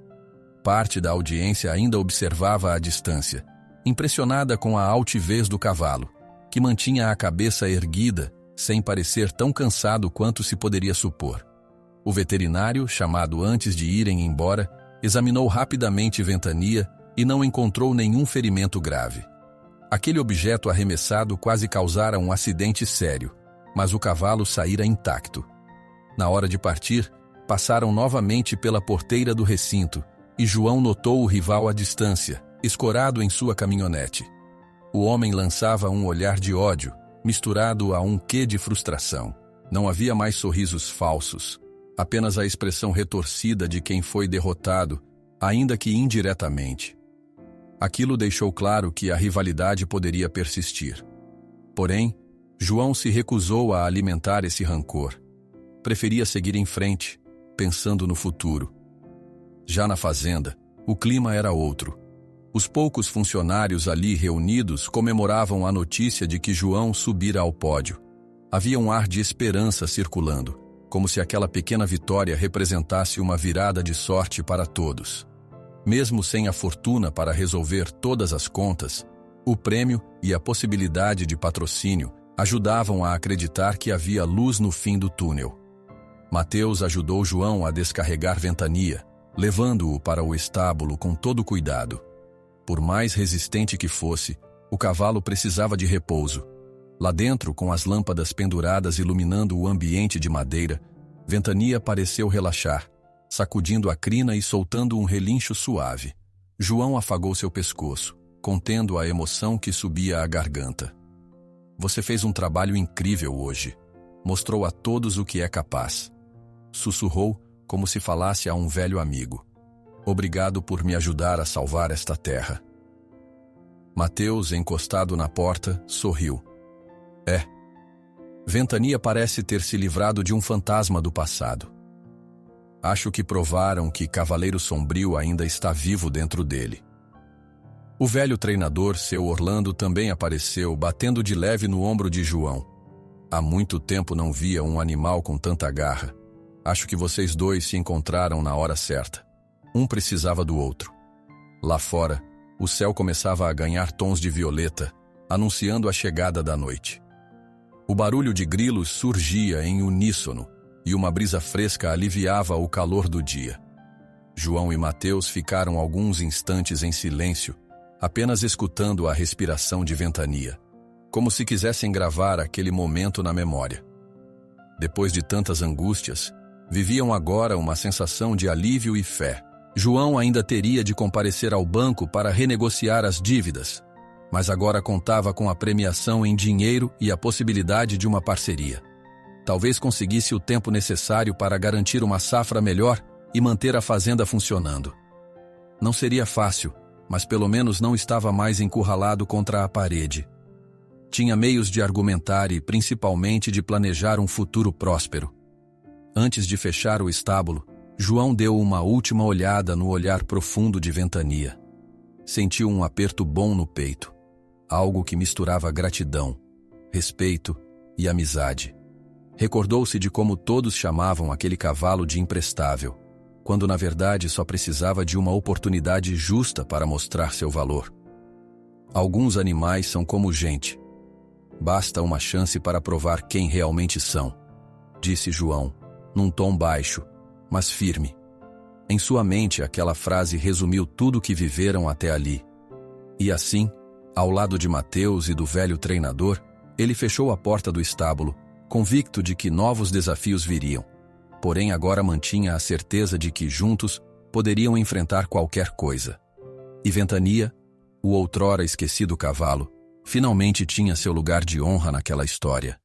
Parte da audiência ainda observava à distância, impressionada com a altivez do cavalo, que mantinha a cabeça erguida, sem parecer tão cansado quanto se poderia supor. O veterinário, chamado antes de irem embora, examinou rapidamente Ventania e não encontrou nenhum ferimento grave. Aquele objeto arremessado quase causara um acidente sério, mas o cavalo saíra intacto. Na hora de partir, passaram novamente pela porteira do recinto e João notou o rival à distância, escorado em sua caminhonete. O homem lançava um olhar de ódio, misturado a um quê de frustração. Não havia mais sorrisos falsos, apenas a expressão retorcida de quem foi derrotado, ainda que indiretamente. Aquilo deixou claro que a rivalidade poderia persistir. Porém, João se recusou a alimentar esse rancor. Preferia seguir em frente, pensando no futuro. Já na fazenda, o clima era outro. Os poucos funcionários ali reunidos comemoravam a notícia de que João subira ao pódio. Havia um ar de esperança circulando, como se aquela pequena vitória representasse uma virada de sorte para todos. Mesmo sem a fortuna para resolver todas as contas, o prêmio e a possibilidade de patrocínio ajudavam a acreditar que havia luz no fim do túnel. Mateus ajudou João a descarregar Ventania, levando-o para o estábulo com todo cuidado. Por mais resistente que fosse, o cavalo precisava de repouso. Lá dentro, com as lâmpadas penduradas iluminando o ambiente de madeira, Ventania pareceu relaxar, sacudindo a crina e soltando um relincho suave. João afagou seu pescoço, contendo a emoção que subia à garganta. Você fez um trabalho incrível hoje. Mostrou a todos o que é capaz. Sussurrou, como se falasse a um velho amigo. Obrigado por me ajudar a salvar esta terra. Mateus, encostado na porta, sorriu. Ventania parece ter se livrado de um fantasma do passado. Acho que provaram que Cavaleiro Sombrio ainda está vivo dentro dele. O velho treinador, seu Orlando, também apareceu, batendo de leve no ombro de João. Há muito tempo não via um animal com tanta garra. Acho que vocês dois se encontraram na hora certa. Um precisava do outro. Lá fora, o céu começava a ganhar tons de violeta, anunciando a chegada da noite. O barulho de grilos surgia em uníssono, e uma brisa fresca aliviava o calor do dia. João e Mateus ficaram alguns instantes em silêncio, apenas escutando a respiração de Ventania, como se quisessem gravar aquele momento na memória. Depois de tantas angústias, viviam agora uma sensação de alívio e fé. João ainda teria de comparecer ao banco para renegociar as dívidas, mas agora contava com a premiação em dinheiro e a possibilidade de uma parceria. Talvez conseguisse o tempo necessário para garantir uma safra melhor e manter a fazenda funcionando. Não seria fácil, mas pelo menos não estava mais encurralado contra a parede. Tinha meios de argumentar e, principalmente, de planejar um futuro próspero. Antes de fechar o estábulo, João deu uma última olhada no olhar profundo de Ventania. Sentiu um aperto bom no peito, algo que misturava gratidão, respeito e amizade. Recordou-se de como todos chamavam aquele cavalo de imprestável, quando na verdade só precisava de uma oportunidade justa para mostrar seu valor. Alguns animais são como gente. Basta uma chance para provar quem realmente são, disse João, num tom baixo, mas firme. Em sua mente, aquela frase resumiu tudo o que viveram até ali. E assim, ao lado de Mateus e do velho treinador, ele fechou a porta do estábulo, convicto de que novos desafios viriam, porém agora mantinha a certeza de que, juntos, poderiam enfrentar qualquer coisa. E Ventania, o outrora esquecido cavalo, finalmente tinha seu lugar de honra naquela história.